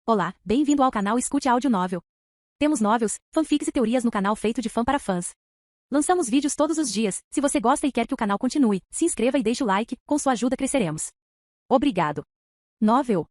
Olá, bem-vindo ao canal Escute Áudio Novel. Temos novels, fanfics e teorias no canal feito de fã para fãs. Lançamos vídeos todos os dias. Se você gosta e quer que o canal continue, se inscreva e deixe o like, com sua ajuda cresceremos. Obrigado. Novel.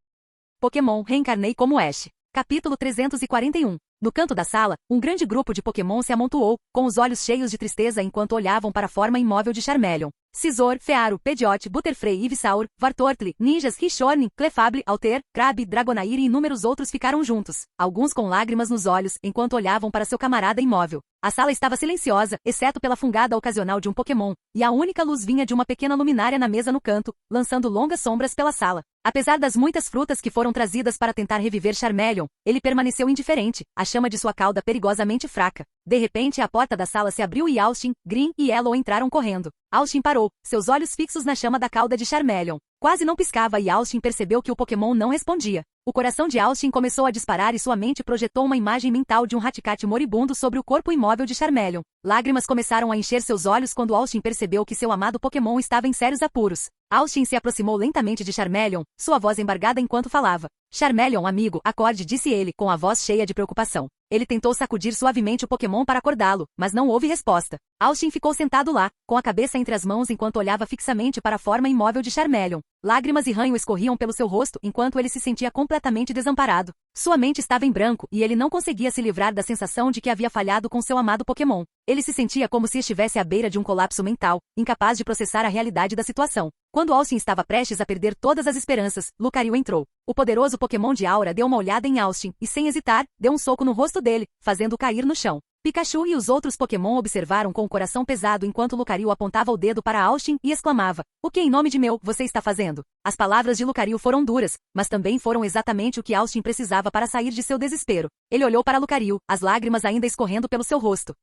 Pokémon Reencarnei como Ash. Capítulo 341. No canto da sala, um grande grupo de Pokémon se amontoou, com os olhos cheios de tristeza enquanto olhavam para a forma imóvel de Charmeleon. Scizor, Fearow, Pidgeot, Butterfree, Ivysaur, Vartortle, Ninjas, Rhyhorn, Clefable, Altair, Crabbe, Dragonair e inúmeros outros ficaram juntos, alguns com lágrimas nos olhos, enquanto olhavam para seu camarada imóvel. A sala estava silenciosa, exceto pela fungada ocasional de um Pokémon, e a única luz vinha de uma pequena luminária na mesa no canto, lançando longas sombras pela sala. Apesar das muitas frutas que foram trazidas para tentar reviver Charmeleon, ele permaneceu indiferente, a chama de sua cauda perigosamente fraca. De repente a porta da sala se abriu e Austin, Green e Yellow entraram correndo. Austin parou, seus olhos fixos na chama da cauda de Charmeleon. Quase não piscava e Austin percebeu que o Pokémon não respondia. O coração de Austin começou a disparar e sua mente projetou uma imagem mental de um Raticate moribundo sobre o corpo imóvel de Charmeleon. Lágrimas começaram a encher seus olhos quando Austin percebeu que seu amado Pokémon estava em sérios apuros. Austin se aproximou lentamente de Charmeleon, sua voz embargada enquanto falava. Charmeleon, amigo, acorde, disse ele, com a voz cheia de preocupação. Ele tentou sacudir suavemente o Pokémon para acordá-lo, mas não houve resposta. Austin ficou sentado lá, com a cabeça entre as mãos enquanto olhava fixamente para a forma imóvel de Charmeleon. Lágrimas e ranho escorriam pelo seu rosto enquanto ele se sentia completamente desamparado. Sua mente estava em branco e ele não conseguia se livrar da sensação de que havia falhado com seu amado Pokémon. Ele se sentia como se estivesse à beira de um colapso mental, incapaz de processar a realidade da situação. Quando Austin estava prestes a perder todas as esperanças, Lucario entrou. O poderoso Pokémon de Aura deu uma olhada em Austin e, sem hesitar, deu um soco no rosto dele, fazendo-o cair no chão. Pikachu e os outros Pokémon observaram com o coração pesado enquanto Lucario apontava o dedo para Austin e exclamava: "O que em nome de meu, você está fazendo?" As palavras de Lucario foram duras, mas também foram exatamente o que Austin precisava para sair de seu desespero. Ele olhou para Lucario, as lágrimas ainda escorrendo pelo seu rosto.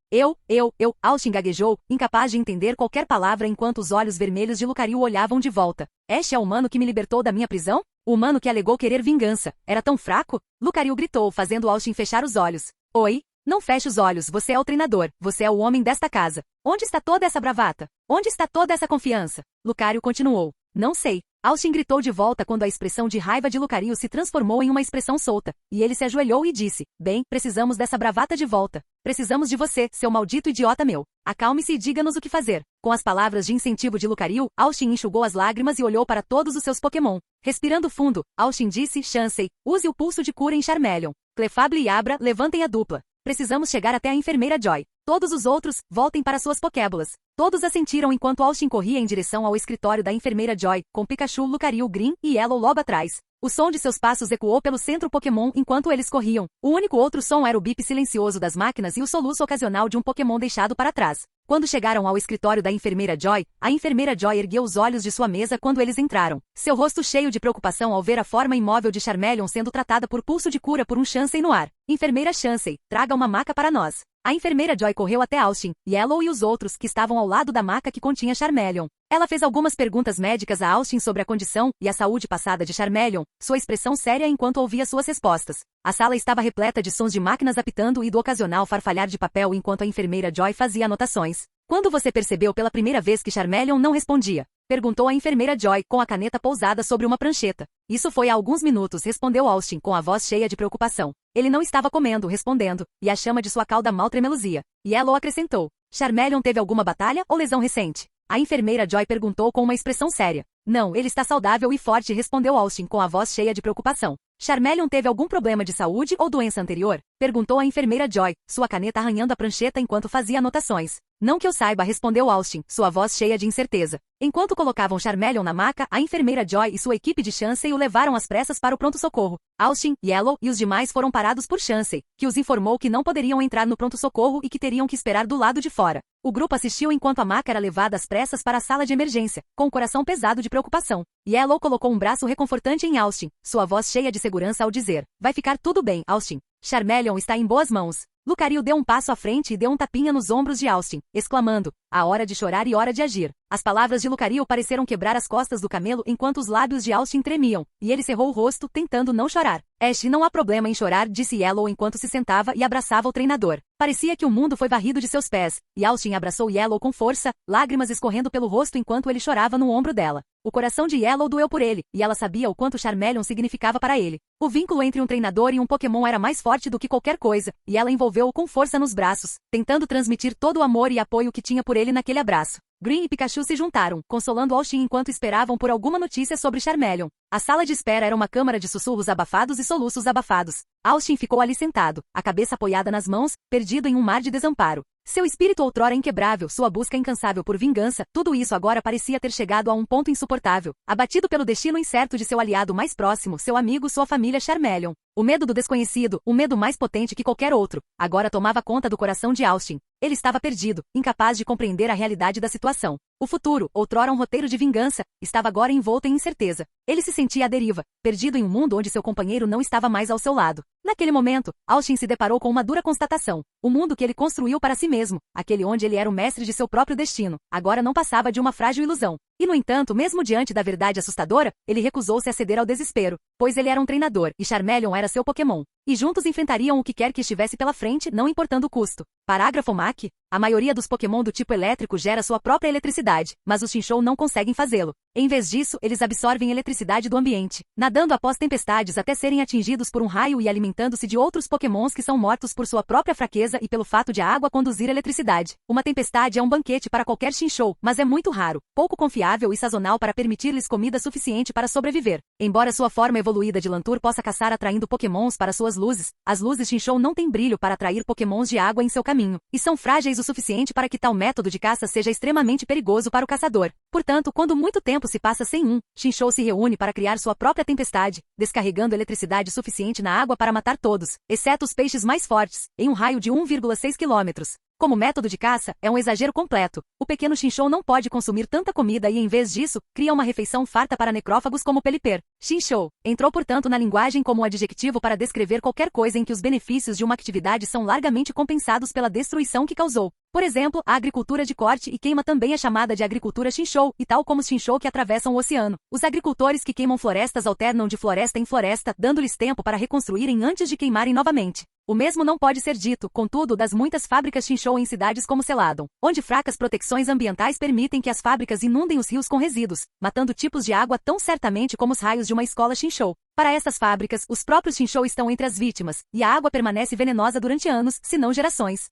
Austin gaguejou, incapaz de entender qualquer palavra enquanto os olhos vermelhos de Lucario olhavam de volta. "Este é o humano que me libertou da minha prisão? O humano que alegou querer vingança. Era tão fraco?" Lucario gritou, fazendo Austin fechar os olhos. "Oi? Não feche os olhos, você é o treinador, você é o homem desta casa. Onde está toda essa bravata? Onde está toda essa confiança?" Lucario continuou. "Não sei." Austin gritou de volta quando a expressão de raiva de Lucario se transformou em uma expressão solta, e ele se ajoelhou e disse: "Bem, precisamos dessa bravata de volta. Precisamos de você, seu maldito idiota meu. Acalme-se e diga-nos o que fazer." Com as palavras de incentivo de Lucario, Austin enxugou as lágrimas e olhou para todos os seus Pokémon. Respirando fundo, Austin disse: "Chansey, use o pulso de cura em Charmeleon. Clefable e Abra, levantem a dupla. Precisamos chegar até a enfermeira Joy. Todos os outros, voltem para suas Pokébolas." Todos assentiram enquanto Austin corria em direção ao escritório da enfermeira Joy, com Pikachu, Lucario, Green e Yellow logo atrás. O som de seus passos ecoou pelo centro Pokémon enquanto eles corriam. O único outro som era o bip silencioso das máquinas e o soluço ocasional de um Pokémon deixado para trás. Quando chegaram ao escritório da enfermeira Joy, a enfermeira Joy ergueu os olhos de sua mesa quando eles entraram. Seu rosto cheio de preocupação ao ver a forma imóvel de Charmeleon sendo tratada por pulso de cura por um Chansey no ar. "Enfermeira Chansey, traga uma maca para nós." A enfermeira Joy correu até Austin, Yellow e os outros que estavam ao lado da maca que continha Charmeleon. Ela fez algumas perguntas médicas a Austin sobre a condição e a saúde passada de Charmeleon, sua expressão séria enquanto ouvia suas respostas. A sala estava repleta de sons de máquinas apitando e do ocasional farfalhar de papel enquanto a enfermeira Joy fazia anotações. "Quando você percebeu pela primeira vez que Charmeleon não respondia?" perguntou a enfermeira Joy, com a caneta pousada sobre uma prancheta. "Isso foi há alguns minutos", respondeu Austin, com a voz cheia de preocupação. Ele não estava comendo, respondendo, e a chama de sua cauda mal tremeluzia. Yellow acrescentou: "Charmeleon teve alguma batalha ou lesão recente?" A enfermeira Joy perguntou com uma expressão séria. "Não, ele está saudável e forte", respondeu Austin, com a voz cheia de preocupação. "Charmeleon teve algum problema de saúde ou doença anterior?" perguntou a enfermeira Joy, sua caneta arranhando a prancheta enquanto fazia anotações. "Não que eu saiba", respondeu Austin, sua voz cheia de incerteza. Enquanto colocavam Charmeleon na maca, a enfermeira Joy e sua equipe de Chansey o levaram às pressas para o pronto-socorro. Austin, Yellow e os demais foram parados por Chansey, que os informou que não poderiam entrar no pronto-socorro e que teriam que esperar do lado de fora. O grupo assistiu enquanto a maca era levada às pressas para a sala de emergência, com o coração pesado de preocupação. Yellow colocou um braço reconfortante em Austin, sua voz cheia de segurança ao dizer: "Vai ficar tudo bem, Austin. Charmeleon está em boas mãos." Lucario deu um passo à frente e deu um tapinha nos ombros de Austin, exclamando: "A hora de chorar e hora de agir." As palavras de Lucario pareceram quebrar as costas do camelo enquanto os lábios de Austin tremiam, e ele cerrou o rosto, tentando não chorar. "Ash, não há problema em chorar", disse Yellow enquanto se sentava e abraçava o treinador. Parecia que o mundo foi varrido de seus pés, e Austin abraçou Yellow com força, lágrimas escorrendo pelo rosto enquanto ele chorava no ombro dela. O coração de Yellow doeu por ele, e ela sabia o quanto Charmeleon significava para ele. O vínculo entre um treinador e um Pokémon era mais forte do que qualquer coisa, e ela envolveu-o com força nos braços, tentando transmitir todo o amor e apoio que tinha por ele naquele abraço. Green e Pikachu se juntaram, consolando Austin enquanto esperavam por alguma notícia sobre Charmeleon. A sala de espera era uma câmara de sussurros abafados e soluços abafados. Austin ficou ali sentado, a cabeça apoiada nas mãos, perdido em um mar de desamparo. Seu espírito outrora inquebrável, sua busca incansável por vingança, tudo isso agora parecia ter chegado a um ponto insuportável. Abatido pelo destino incerto de seu aliado mais próximo, seu amigo, sua família Charmeleon. O medo do desconhecido, o medo mais potente que qualquer outro, agora tomava conta do coração de Austin. Ele estava perdido, incapaz de compreender a realidade da situação. O futuro, outrora um roteiro de vingança, estava agora envolto em incerteza. Ele se sentia à deriva, perdido em um mundo onde seu companheiro não estava mais ao seu lado. Naquele momento, Austin se deparou com uma dura constatação. O mundo que ele construiu para si mesmo, aquele onde ele era o mestre de seu próprio destino, agora não passava de uma frágil ilusão. E no entanto, mesmo diante da verdade assustadora, ele recusou-se a ceder ao desespero, pois ele era um treinador, e Charmeleon era seu Pokémon. E juntos enfrentariam o que quer que estivesse pela frente, não importando o custo. Parágrafo MAC. A maioria dos Pokémon do tipo elétrico gera sua própria eletricidade, mas os Chinchou não conseguem fazê-lo. Em vez disso, eles absorvem eletricidade do ambiente, nadando após tempestades até serem atingidos por um raio e alimentando-se de outros Pokémons que são mortos por sua própria fraqueza e pelo fato de a água conduzir eletricidade. Uma tempestade é um banquete para qualquer Chinchou, mas é muito raro, pouco confiável e sazonal para permitir-lhes comida suficiente para sobreviver. Embora sua forma evoluída de Lantur possa caçar atraindo Pokémons para suas luzes, as luzes Chinchou não têm brilho para atrair Pokémons de água em seu caminho, e são frágeis o suficiente para que tal método de caça seja extremamente perigoso para o caçador. Portanto, quando muito tempo se passa sem um, Chinchou se reúne para criar sua própria tempestade, descarregando eletricidade suficiente na água para matar todos, exceto os peixes mais fortes, em um raio de 1,6 km. Como método de caça, é um exagero completo. O pequeno Chinchou não pode consumir tanta comida e, em vez disso, cria uma refeição farta para necrófagos como Pelipper. Chinchou entrou, portanto, na linguagem como um adjetivo para descrever qualquer coisa em que os benefícios de uma atividade são largamente compensados pela destruição que causou. Por exemplo, a agricultura de corte e queima também é chamada de agricultura Chinchou, e tal como os Chinchou que atravessam o oceano. Os agricultores que queimam florestas alternam de floresta em floresta, dando-lhes tempo para reconstruírem antes de queimarem novamente. O mesmo não pode ser dito, contudo, das muitas fábricas Chinchou em cidades como Celadon, onde fracas proteções ambientais permitem que as fábricas inundem os rios com resíduos, matando tipos de água tão certamente como os raios de uma escola Chinchou. Para essas fábricas, os próprios Chinchou estão entre as vítimas, e a água permanece venenosa durante anos, se não gerações.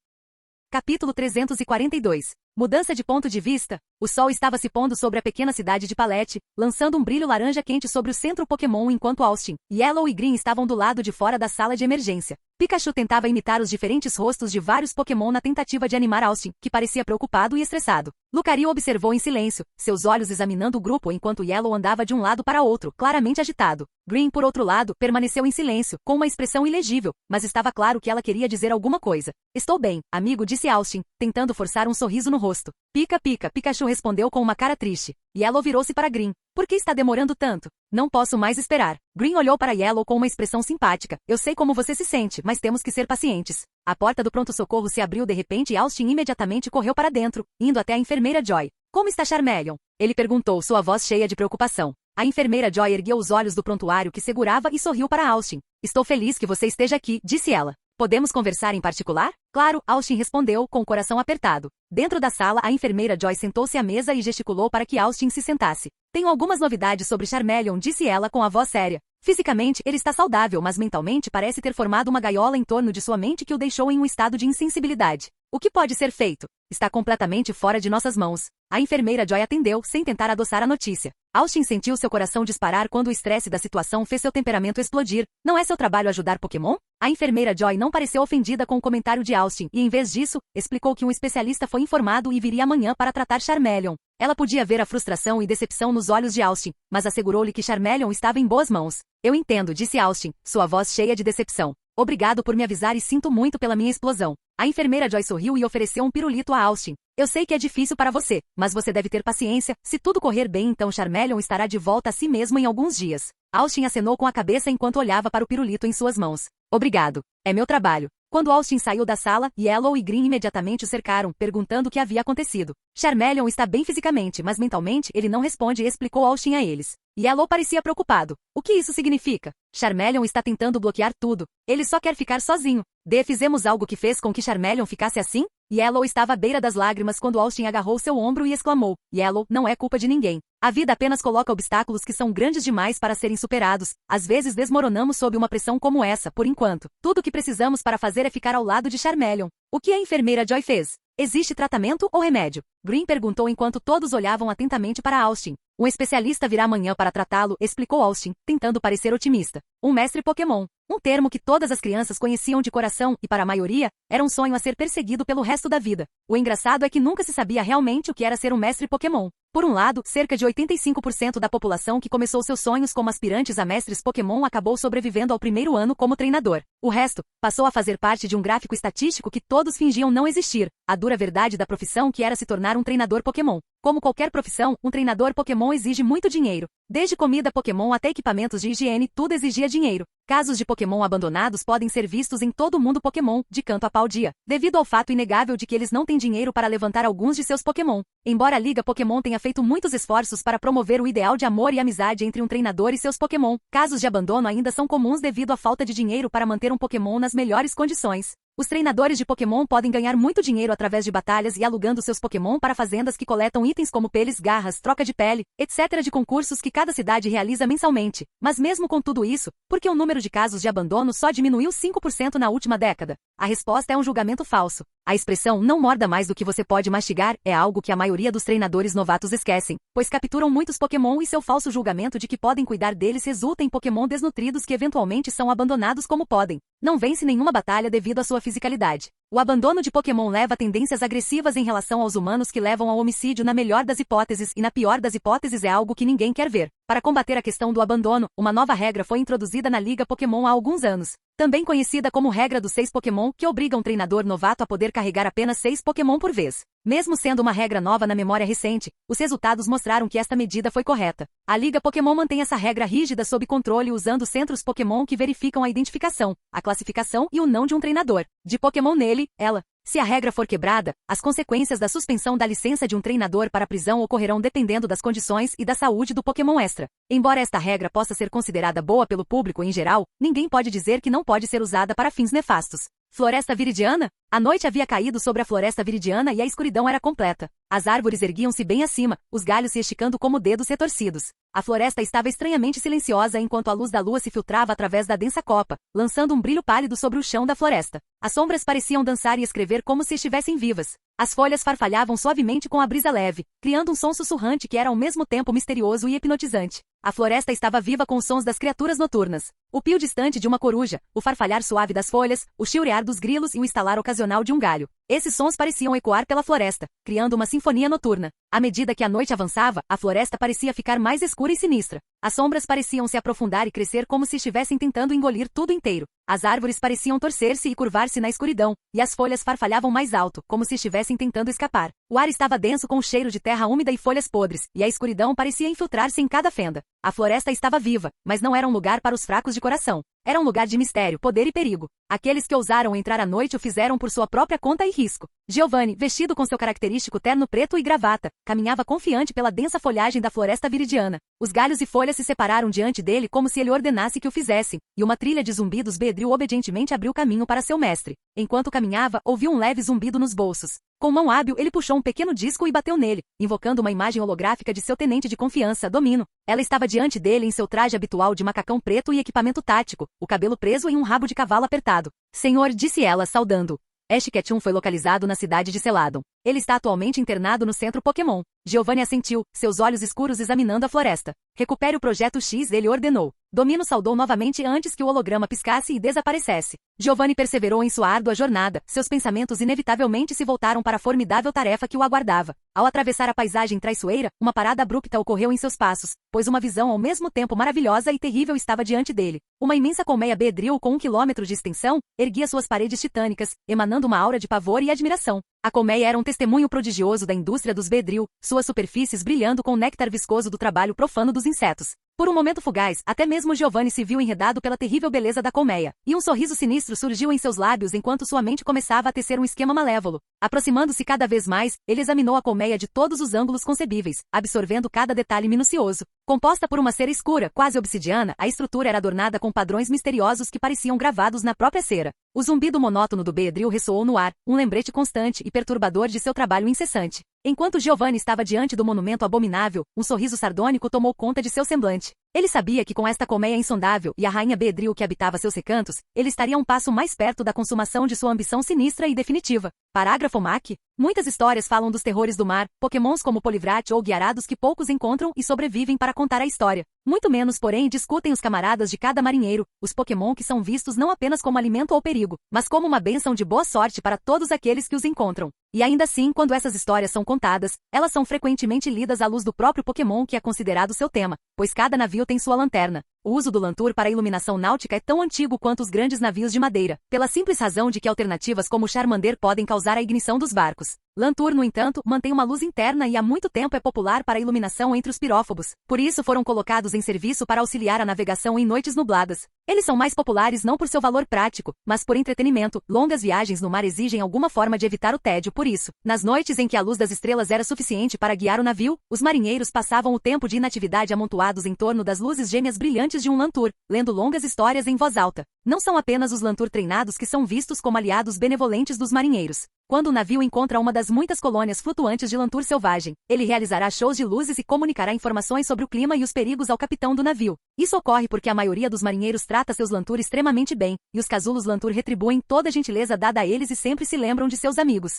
Capítulo 342. Mudança de ponto de vista. O sol estava se pondo sobre a pequena cidade de Palette, lançando um brilho laranja quente sobre o centro Pokémon enquanto Austin, Yellow e Green estavam do lado de fora da sala de emergência. Pikachu tentava imitar os diferentes rostos de vários Pokémon na tentativa de animar Austin, que parecia preocupado e estressado. Lucario observou em silêncio, seus olhos examinando o grupo enquanto Yellow andava de um lado para outro, claramente agitado. Green, por outro lado, permaneceu em silêncio, com uma expressão ilegível, mas estava claro que ela queria dizer alguma coisa. Estou bem, amigo, disse Austin, tentando forçar um sorriso no rosto. Pica, pica, Pikachu respondeu com uma cara triste. Yellow virou-se para Green. Por que está demorando tanto? Não posso mais esperar. Green olhou para Yellow com uma expressão simpática. Eu sei como você se sente, mas temos que ser pacientes. A porta do pronto-socorro se abriu de repente e Austin imediatamente correu para dentro, indo até a enfermeira Joy. Como está Charmeleon? Ele perguntou, sua voz cheia de preocupação. A enfermeira Joy ergueu os olhos do prontuário que segurava e sorriu para Austin. Estou feliz que você esteja aqui, disse ela. Podemos conversar em particular? Claro, Austin respondeu, com o coração apertado. Dentro da sala, a enfermeira Joy sentou-se à mesa e gesticulou para que Austin se sentasse. Tenho algumas novidades sobre Charmeleon, disse ela com a voz séria. Fisicamente, ele está saudável, mas mentalmente parece ter formado uma gaiola em torno de sua mente que o deixou em um estado de insensibilidade. O que pode ser feito? Está completamente fora de nossas mãos. A enfermeira Joy atendeu, sem tentar adoçar a notícia. Austin sentiu seu coração disparar quando o estresse da situação fez seu temperamento explodir. Não é seu trabalho ajudar Pokémon? A enfermeira Joy não pareceu ofendida com o comentário de Austin e, em vez disso, explicou que um especialista foi informado e viria amanhã para tratar Charmeleon. Ela podia ver a frustração e decepção nos olhos de Austin, mas assegurou-lhe que Charmeleon estava em boas mãos. Eu entendo, disse Austin, sua voz cheia de decepção. Obrigado por me avisar e sinto muito pela minha explosão. A enfermeira Joy sorriu e ofereceu um pirulito a Austin. Eu sei que é difícil para você, mas você deve ter paciência. Se tudo correr bem, então Charmeleon estará de volta a si mesmo em alguns dias. Austin acenou com a cabeça enquanto olhava para o pirulito em suas mãos. Obrigado. É meu trabalho. Quando Austin saiu da sala, Yellow e Green imediatamente o cercaram, perguntando o que havia acontecido. Charmeleon está bem fisicamente, mas mentalmente ele não responde e explicou Austin a eles. Yellow parecia preocupado. O que isso significa? Charmeleon está tentando bloquear tudo. Ele só quer ficar sozinho. D. Fizemos algo que fez com que Charmeleon ficasse assim? Yellow estava à beira das lágrimas quando Austin agarrou seu ombro e exclamou: Yellow, não é culpa de ninguém. A vida apenas coloca obstáculos que são grandes demais para serem superados. Às vezes desmoronamos sob uma pressão como essa, por enquanto. Tudo o que precisamos para fazer é ficar ao lado de Charmeleon. O que a enfermeira Joy fez? Existe tratamento ou remédio? Green perguntou enquanto todos olhavam atentamente para Austin. Um especialista virá amanhã para tratá-lo, explicou Austin, tentando parecer otimista. Um mestre Pokémon. Um termo que todas as crianças conheciam de coração e, para a maioria, era um sonho a ser perseguido pelo resto da vida. O engraçado é que nunca se sabia realmente o que era ser um mestre Pokémon. Por um lado, cerca de 85% da população que começou seus sonhos como aspirantes a mestres Pokémon acabou sobrevivendo ao primeiro ano como treinador. O resto passou a fazer parte de um gráfico estatístico que todos fingiam não existir, a dura verdade da profissão que era se tornar um treinador Pokémon. Como qualquer profissão, um treinador Pokémon exige muito dinheiro. Desde comida Pokémon até equipamentos de higiene, tudo exigia dinheiro. Casos de Pokémon abandonados podem ser vistos em todo o mundo Pokémon, de canto a pau dia, devido ao fato inegável de que eles não têm dinheiro para levantar alguns de seus Pokémon. Embora a Liga Pokémon tenha feito muitos esforços para promover o ideal de amor e amizade entre um treinador e seus Pokémon, casos de abandono ainda são comuns devido à falta de dinheiro para manter um Pokémon nas melhores condições. Os treinadores de Pokémon podem ganhar muito dinheiro através de batalhas e alugando seus Pokémon para fazendas que coletam itens como peles, garras, troca de pele, etc. de concursos que cada cidade realiza mensalmente. Mas mesmo com tudo isso, por que o número de casos de abandono só diminuiu 5% na última década? A resposta é um julgamento falso. A expressão "não morda mais do que você pode mastigar" é algo que a maioria dos treinadores novatos esquecem, pois capturam muitos Pokémon e seu falso julgamento de que podem cuidar deles resulta em Pokémon desnutridos que eventualmente são abandonados como podem. Não vence nenhuma batalha devido à sua fisicalidade. O abandono de Pokémon leva a tendências agressivas em relação aos humanos que levam ao homicídio na melhor das hipóteses e na pior das hipóteses é algo que ninguém quer ver. Para combater a questão do abandono, uma nova regra foi introduzida na Liga Pokémon há alguns anos. Também conhecida como regra dos 6 Pokémon, que obriga um treinador novato a poder carregar apenas 6 Pokémon por vez. Mesmo sendo uma regra nova na memória recente, os resultados mostraram que esta medida foi correta. A Liga Pokémon mantém essa regra rígida sob controle usando centros Pokémon que verificam a identificação, a classificação e o não de um treinador. De Pokémon nele, ela. Se a regra for quebrada, as consequências da suspensão da licença de um treinador para a prisão ocorrerão dependendo das condições e da saúde do Pokémon extra. Embora esta regra possa ser considerada boa pelo público em geral, ninguém pode dizer que não pode ser usada para fins nefastos. Floresta Viridiana? A noite havia caído sobre a Floresta Viridiana e a escuridão era completa. As árvores erguiam-se bem acima, os galhos se esticando como dedos retorcidos. A floresta estava estranhamente silenciosa enquanto a luz da lua se filtrava através da densa copa, lançando um brilho pálido sobre o chão da floresta. As sombras pareciam dançar e escrever como se estivessem vivas. As folhas farfalhavam suavemente com a brisa leve, criando um som sussurrante que era ao mesmo tempo misterioso e hipnotizante. A floresta estava viva com os sons das criaturas noturnas. O pio distante de uma coruja, o farfalhar suave das folhas, o chilrear dos grilos e o estalar ocasional de um galho. Esses sons pareciam ecoar pela floresta, criando uma sinfonia noturna. À medida que a noite avançava, a floresta parecia ficar mais escura e sinistra. As sombras pareciam se aprofundar e crescer como se estivessem tentando engolir tudo inteiro. As árvores pareciam torcer-se e curvar-se na escuridão, e as folhas farfalhavam mais alto, como se estivessem tentando escapar. O ar estava denso com o cheiro de terra úmida e folhas podres, e a escuridão parecia infiltrar-se em cada fenda. A floresta estava viva, mas não era um lugar para os fracos de coração. Era um lugar de mistério, poder e perigo. Aqueles que ousaram entrar à noite o fizeram por sua própria conta e risco. Giovanni, vestido com seu característico terno preto e gravata, caminhava confiante pela densa folhagem da floresta viridiana. Os galhos e folhas se separaram diante dele como se ele ordenasse que o fizessem, e uma trilha de zumbidos Beedrill obedientemente abriu caminho para seu mestre. Enquanto caminhava, ouviu um leve zumbido nos bolsos. Com mão hábil, ele puxou um pequeno disco e bateu nele, invocando uma imagem holográfica de seu tenente de confiança, Domino. Ela estava diante dele em seu traje habitual de macacão preto e equipamento tático, o cabelo preso em um rabo de cavalo apertado. Senhor, disse ela, saudando. Ash Ketchum foi localizado na cidade de Celadon. Ele está atualmente internado no centro Pokémon. Giovanni assentiu, seus olhos escuros examinando a floresta. Recupere o Projeto X, ele ordenou. Domino saudou novamente antes que o holograma piscasse e desaparecesse. Giovanni perseverou em sua árdua jornada, seus pensamentos inevitavelmente se voltaram para a formidável tarefa que o aguardava. Ao atravessar a paisagem traiçoeira, uma parada abrupta ocorreu em seus passos, pois uma visão ao mesmo tempo maravilhosa e terrível estava diante dele. Uma imensa colmeia Beedrill com 1 quilômetro de extensão, erguia suas paredes titânicas, emanando uma aura de pavor e admiração. A colmeia era um testemunho prodigioso da indústria dos Beedrill, suas superfícies brilhando com o néctar viscoso do trabalho profano dos insetos. Por um momento fugaz, até mesmo Giovanni se viu enredado pela terrível beleza da colmeia, e um sorriso sinistro surgiu em seus lábios enquanto sua mente começava a tecer um esquema malévolo. Aproximando-se cada vez mais, ele examinou a colmeia de todos os ângulos concebíveis, absorvendo cada detalhe minucioso. Composta por uma cera escura, quase obsidiana, a estrutura era adornada com padrões misteriosos que pareciam gravados na própria cera. O zumbido monótono do Beedrill ressoou no ar, um lembrete constante e perturbador de seu trabalho incessante. Enquanto Giovanni estava diante do monumento abominável, um sorriso sardônico tomou conta de seu semblante. Ele sabia que com esta colmeia insondável e a rainha Beedrill que habitava seus recantos, ele estaria um passo mais perto da consumação de sua ambição sinistra e definitiva. Parágrafo MAC. Muitas histórias falam dos terrores do mar, pokémons como Poliwrath ou Gyarados que poucos encontram e sobrevivem para contar a história. Muito menos, porém, discutem os camaradas de cada marinheiro, os Pokémon que são vistos não apenas como alimento ou perigo, mas como uma bênção de boa sorte para todos aqueles que os encontram. E ainda assim, quando essas histórias são contadas, elas são frequentemente lidas à luz do próprio Pokémon que é considerado seu tema, pois cada navio tem sua lanterna. O uso do lantur para a iluminação náutica é tão antigo quanto os grandes navios de madeira, pela simples razão de que alternativas como o Charmander podem causar a ignição dos barcos. Lantur, no entanto, mantém uma luz interna e há muito tempo é popular para a iluminação entre os pirófobos. Por isso foram colocados em serviço para auxiliar a navegação em noites nubladas. Eles são mais populares não por seu valor prático, mas por entretenimento. Longas viagens no mar exigem alguma forma de evitar o tédio, por isso, nas noites em que a luz das estrelas era suficiente para guiar o navio, os marinheiros passavam o tempo de inatividade amontoados em torno das luzes gêmeas brilhantes de um lantur, lendo longas histórias em voz alta. Não são apenas os lantur treinados que são vistos como aliados benevolentes dos marinheiros. Quando o navio encontra uma das muitas colônias flutuantes de lantur selvagem, ele realizará shows de luzes e comunicará informações sobre o clima e os perigos ao capitão do navio. Isso ocorre porque a maioria dos marinheiros trata seus lantur extremamente bem, e os casulos lantur retribuem toda a gentileza dada a eles e sempre se lembram de seus amigos.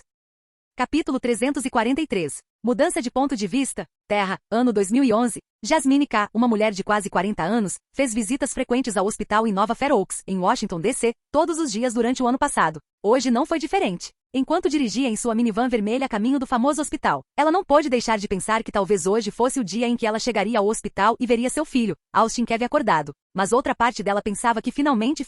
Capítulo 343. Mudança de ponto de vista. Terra, ano 2011. Jasmine K., uma mulher de quase 40 anos, fez visitas frequentes ao hospital em Nova Fair Oaks, em Washington, D.C., todos os dias durante o ano passado. Hoje não foi diferente. Enquanto dirigia em sua minivan vermelha a caminho do famoso hospital, ela não pôde deixar de pensar que talvez hoje fosse o dia em que ela chegaria ao hospital e veria seu filho, Austin Kevin, acordado. Mas outra parte dela pensava que finalmente,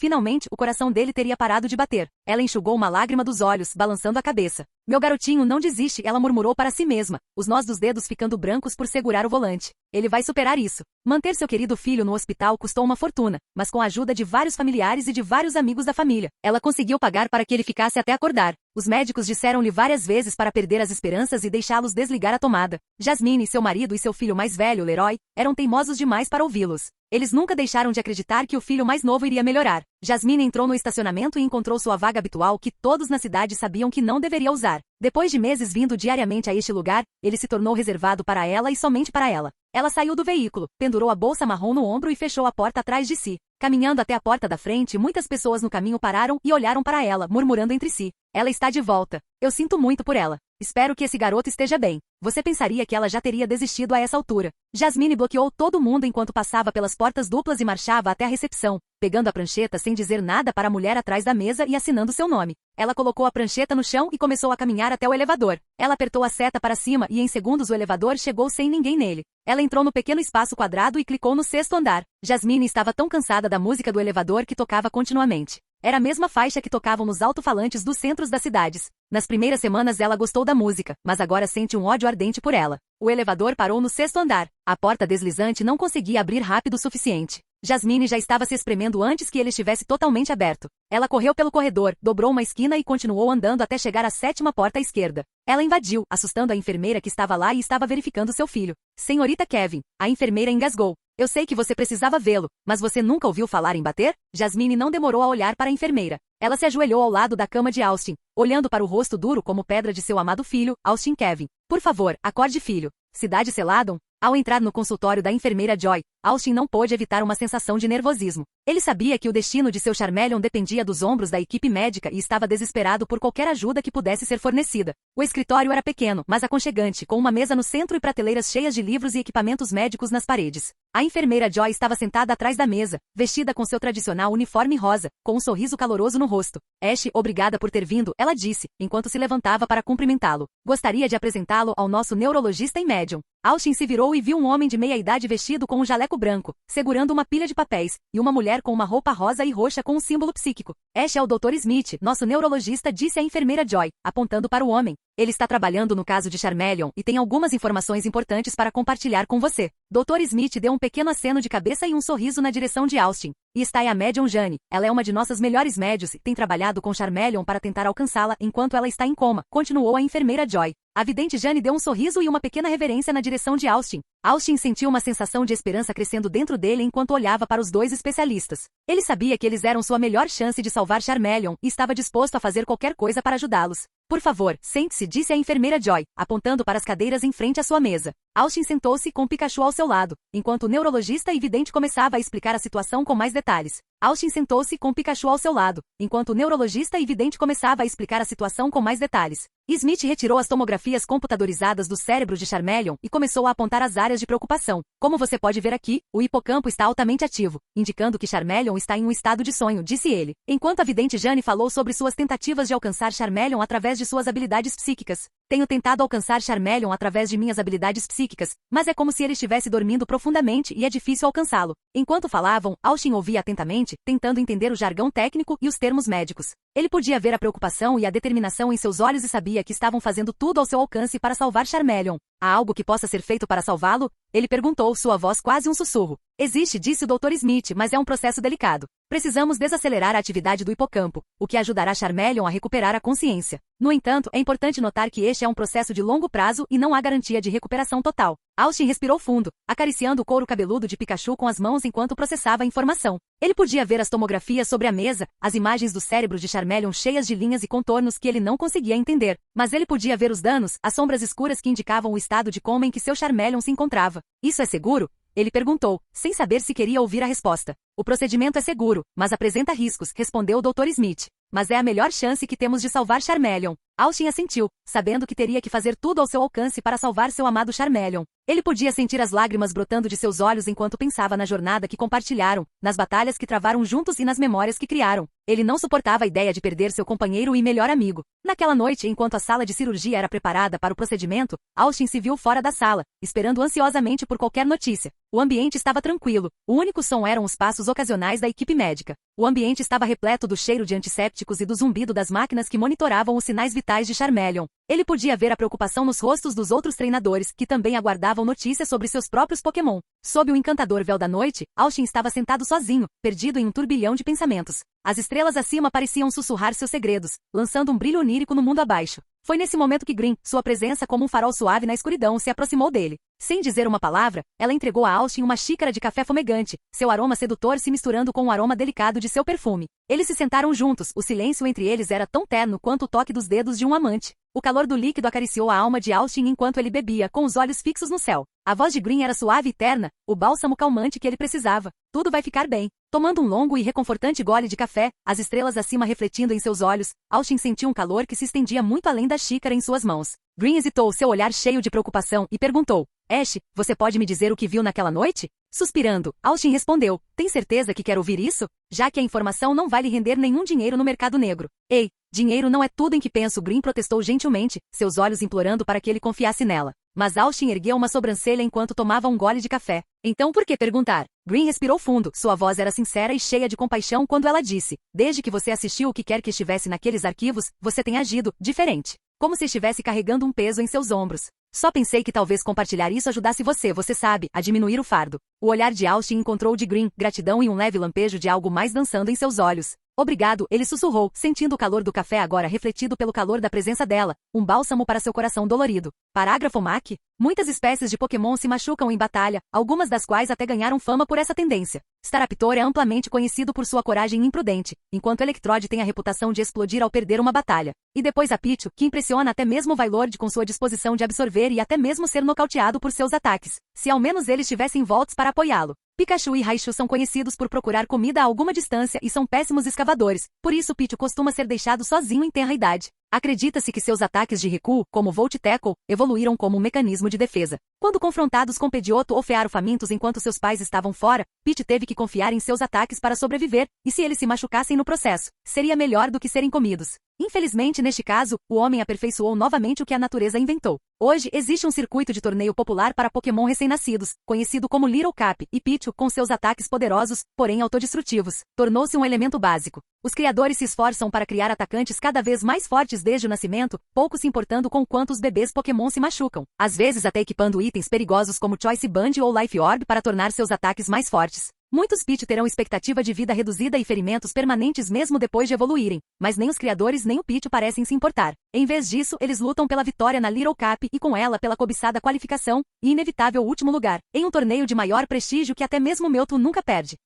o coração dele teria parado de bater. Ela enxugou uma lágrima dos olhos, balançando a cabeça. Meu garotinho não desiste, ela murmurou para si mesma, os nós dos dedos ficando brancos por segurar o volante. Ele vai superar isso. Manter seu querido filho no hospital custou uma fortuna, mas com a ajuda de vários familiares e de vários amigos da família, ela conseguiu pagar para que ele ficasse até acordar. Os médicos disseram-lhe várias vezes para perder as esperanças e deixá-los desligar a tomada. Jasmine, seu marido e seu filho mais velho, Leroy, eram teimosos demais para ouvi-los. Eles nunca deixaram de acreditar que o filho mais novo iria melhorar. Jasmine entrou no estacionamento e encontrou sua vaga habitual que todos na cidade sabiam que não deveria usar. Depois de meses vindo diariamente a este lugar, ele se tornou reservado para ela e somente para ela. Ela saiu do veículo, pendurou a bolsa marrom no ombro e fechou a porta atrás de si. Caminhando até a porta da frente, muitas pessoas no caminho pararam e olharam para ela, murmurando entre si. Ela está de volta. Eu sinto muito por ela. Espero que esse garoto esteja bem. Você pensaria que ela já teria desistido a essa altura. Jasmine bloqueou todo mundo enquanto passava pelas portas duplas e marchava até a recepção, pegando a prancheta sem dizer nada para a mulher atrás da mesa e assinando seu nome. Ela colocou a prancheta no chão e começou a caminhar até o elevador. Ela apertou a seta para cima e em segundos o elevador chegou sem ninguém nele. Ela entrou no pequeno espaço quadrado e clicou no 6º andar. Jasmine estava tão cansada da música do elevador que tocava continuamente. Era a mesma faixa que tocavam nos alto-falantes dos centros das cidades. Nas primeiras semanas ela gostou da música, mas agora sente um ódio ardente por ela. O elevador parou no 6º andar. A porta deslizante não conseguia abrir rápido o suficiente. Jasmine já estava se espremendo antes que ele estivesse totalmente aberto. Ela correu pelo corredor, dobrou uma esquina e continuou andando até chegar à 7ª porta à esquerda. Ela invadiu, assustando a enfermeira que estava lá e estava verificando seu filho. Senhorita Kevin, a enfermeira engasgou. Eu sei que você precisava vê-lo, mas você nunca ouviu falar em bater? Jasmine não demorou a olhar para a enfermeira. Ela se ajoelhou ao lado da cama de Austin, olhando para o rosto duro como pedra de seu amado filho, Austin Kevin. Por favor, acorde, filho. Cidade Celadon? Ao entrar no consultório da enfermeira Joy, Austin não pôde evitar uma sensação de nervosismo. Ele sabia que o destino de seu Charmeleon dependia dos ombros da equipe médica e estava desesperado por qualquer ajuda que pudesse ser fornecida. O escritório era pequeno, mas aconchegante, com uma mesa no centro e prateleiras cheias de livros e equipamentos médicos nas paredes. A enfermeira Joy estava sentada atrás da mesa, vestida com seu tradicional uniforme rosa, com um sorriso caloroso no rosto. Ash, obrigada por ter vindo, ela disse, enquanto se levantava para cumprimentá-lo. Gostaria de apresentá-lo ao nosso neurologista e médium. Austin se virou e viu um homem de meia-idade vestido com um jaleco branco, segurando uma pilha de papéis, e uma mulher com uma roupa rosa e roxa com um símbolo psíquico. Ash é o Dr. Smith, nosso neurologista, disse a enfermeira Joy, apontando para o homem. Ele está trabalhando no caso de Charmeleon e tem algumas informações importantes para compartilhar com você. Dr. Smith deu um pequeno aceno de cabeça e um sorriso na direção de Austin. E está aí a médium Jane. Ela é uma de nossas melhores médios e tem trabalhado com Charmeleon para tentar alcançá-la enquanto ela está em coma, continuou a enfermeira Joy. A vidente Jane deu um sorriso e uma pequena reverência na direção de Austin. Austin sentiu uma sensação de esperança crescendo dentro dele enquanto olhava para os dois especialistas. Ele sabia que eles eram sua melhor chance de salvar Charmeleon e estava disposto a fazer qualquer coisa para ajudá-los. Por favor, sente-se, disse a enfermeira Joy, apontando para as cadeiras em frente à sua mesa. Austin sentou-se com Pikachu ao seu lado, enquanto o neurologista e vidente começava a explicar a situação com mais detalhes. Austin sentou-se com Pikachu ao seu lado, enquanto o neurologista e vidente começava a explicar a situação com mais detalhes. Smith retirou as tomografias computadorizadas do cérebro de Charmeleon e começou a apontar as áreas de preocupação. Como você pode ver aqui, o hipocampo está altamente ativo, indicando que Charmeleon está em um estado de sonho, disse ele. Enquanto a vidente Jane falou sobre suas tentativas de alcançar Charmeleon através de suas habilidades psíquicas. Tenho tentado alcançar Charmeleon através de minhas habilidades psíquicas, mas é como se ele estivesse dormindo profundamente e é difícil alcançá-lo. Enquanto falavam, Austin ouvia atentamente, tentando entender o jargão técnico e os termos médicos. Ele podia ver a preocupação e a determinação em seus olhos e sabia que estavam fazendo tudo ao seu alcance para salvar Charmeleon. Há algo que possa ser feito para salvá-lo? Ele perguntou, sua voz quase um sussurro. Existe, disse o Dr. Smith, mas é um processo delicado. Precisamos desacelerar a atividade do hipocampo, o que ajudará Charmeleon a recuperar a consciência. No entanto, é importante notar que este é um processo de longo prazo e não há garantia de recuperação total. Austin respirou fundo, acariciando o couro cabeludo de Pikachu com as mãos enquanto processava a informação. Ele podia ver as tomografias sobre a mesa, as imagens do cérebro de Charmeleon cheias de linhas e contornos que ele não conseguia entender. Mas ele podia ver os danos, as sombras escuras que indicavam o estado de coma em que seu Charmeleon se encontrava. Isso é seguro? Ele perguntou, sem saber se queria ouvir a resposta. O procedimento é seguro, mas apresenta riscos, respondeu o Dr. Smith. Mas é a melhor chance que temos de salvar Charmeleon. Austin assentiu, sabendo que teria que fazer tudo ao seu alcance para salvar seu amado Charmeleon. Ele podia sentir as lágrimas brotando de seus olhos enquanto pensava na jornada que compartilharam, nas batalhas que travaram juntos e nas memórias que criaram. Ele não suportava a ideia de perder seu companheiro e melhor amigo. Naquela noite, enquanto a sala de cirurgia era preparada para o procedimento, Austin se viu fora da sala, esperando ansiosamente por qualquer notícia. O ambiente estava tranquilo. O único som eram os passos ocasionais da equipe médica. O ambiente estava repleto do cheiro de antissépticos e do zumbido das máquinas que monitoravam os sinais vitais de Charmeleon. Ele podia ver a preocupação nos rostos dos outros treinadores, que também aguardavam notícias sobre seus próprios Pokémon. Sob o encantador véu da noite, Austin estava sentado sozinho, perdido em um turbilhão de pensamentos. As estrelas acima pareciam sussurrar seus segredos, lançando um brilho onírico no mundo abaixo. Foi nesse momento que Green, sua presença como um farol suave na escuridão, se aproximou dele. Sem dizer uma palavra, ela entregou a Austin uma xícara de café fumegante, seu aroma sedutor se misturando com o aroma delicado de seu perfume. Eles se sentaram juntos, o silêncio entre eles era tão terno quanto o toque dos dedos de um amante. O calor do líquido acariciou a alma de Austin enquanto ele bebia, com os olhos fixos no céu. A voz de Green era suave e terna, o bálsamo calmante que ele precisava. Tudo vai ficar bem. Tomando um longo e reconfortante gole de café, as estrelas acima refletindo em seus olhos, Austin sentiu um calor que se estendia muito além da xícara em suas mãos. Green hesitou, seu olhar cheio de preocupação, e perguntou, Ash, você pode me dizer o que viu naquela noite? Suspirando, Austin respondeu, tem certeza que quer ouvir isso? Já que a informação não vai lhe render nenhum dinheiro no mercado negro. Ei, dinheiro não é tudo em que penso, Green protestou gentilmente, seus olhos implorando para que ele confiasse nela. Mas Austin ergueu uma sobrancelha enquanto tomava um gole de café. Então por que perguntar? Green respirou fundo, sua voz era sincera e cheia de compaixão quando ela disse, desde que você assistiu o que quer que estivesse naqueles arquivos, você tem agido diferente. Como se estivesse carregando um peso em seus ombros. Só pensei que talvez compartilhar isso ajudasse você sabe, a diminuir o fardo. O olhar de Austin encontrou o de Green, gratidão e um leve lampejo de algo mais dançando em seus olhos. Obrigado, ele sussurrou, sentindo o calor do café agora refletido pelo calor da presença dela, um bálsamo para seu coração dolorido. Parágrafo MAC. Muitas espécies de Pokémon se machucam em batalha, algumas das quais até ganharam fama por essa tendência. Staraptor é amplamente conhecido por sua coragem imprudente, enquanto Electrode tem a reputação de explodir ao perder uma batalha. E depois a Pichu, que impressiona até mesmo o Vailord com sua disposição de absorver e até mesmo ser nocauteado por seus ataques. Se ao menos eles tivessem volts para apoiá-lo. Pikachu e Raichu são conhecidos por procurar comida a alguma distância e são péssimos escavadores, por isso Pichu costuma ser deixado sozinho em tenra idade. Acredita-se que seus ataques de recuo, como Volt Tackle, evoluíram como um mecanismo de defesa. Quando confrontados com Pidgeotto ou Fearow famintos enquanto seus pais estavam fora, Pidge teve que confiar em seus ataques para sobreviver, e se eles se machucassem no processo, seria melhor do que serem comidos. Infelizmente, neste caso, o homem aperfeiçoou novamente o que a natureza inventou. Hoje, existe um circuito de torneio popular para Pokémon recém-nascidos, conhecido como Little Cup, e Pichu, com seus ataques poderosos, porém autodestrutivos, tornou-se um elemento básico. Os criadores se esforçam para criar atacantes cada vez mais fortes desde o nascimento, pouco se importando com quanto os bebês Pokémon se machucam, às vezes até equipando itens perigosos como Choice Band ou Life Orb para tornar seus ataques mais fortes. Muitos Pichu terão expectativa de vida reduzida e ferimentos permanentes mesmo depois de evoluírem, mas nem os criadores nem o Pichu parecem se importar. Em vez disso, eles lutam pela vitória na Little Cup e com ela pela cobiçada qualificação e inevitável último lugar, em um torneio de maior prestígio que até mesmo Mewtwo nunca perde.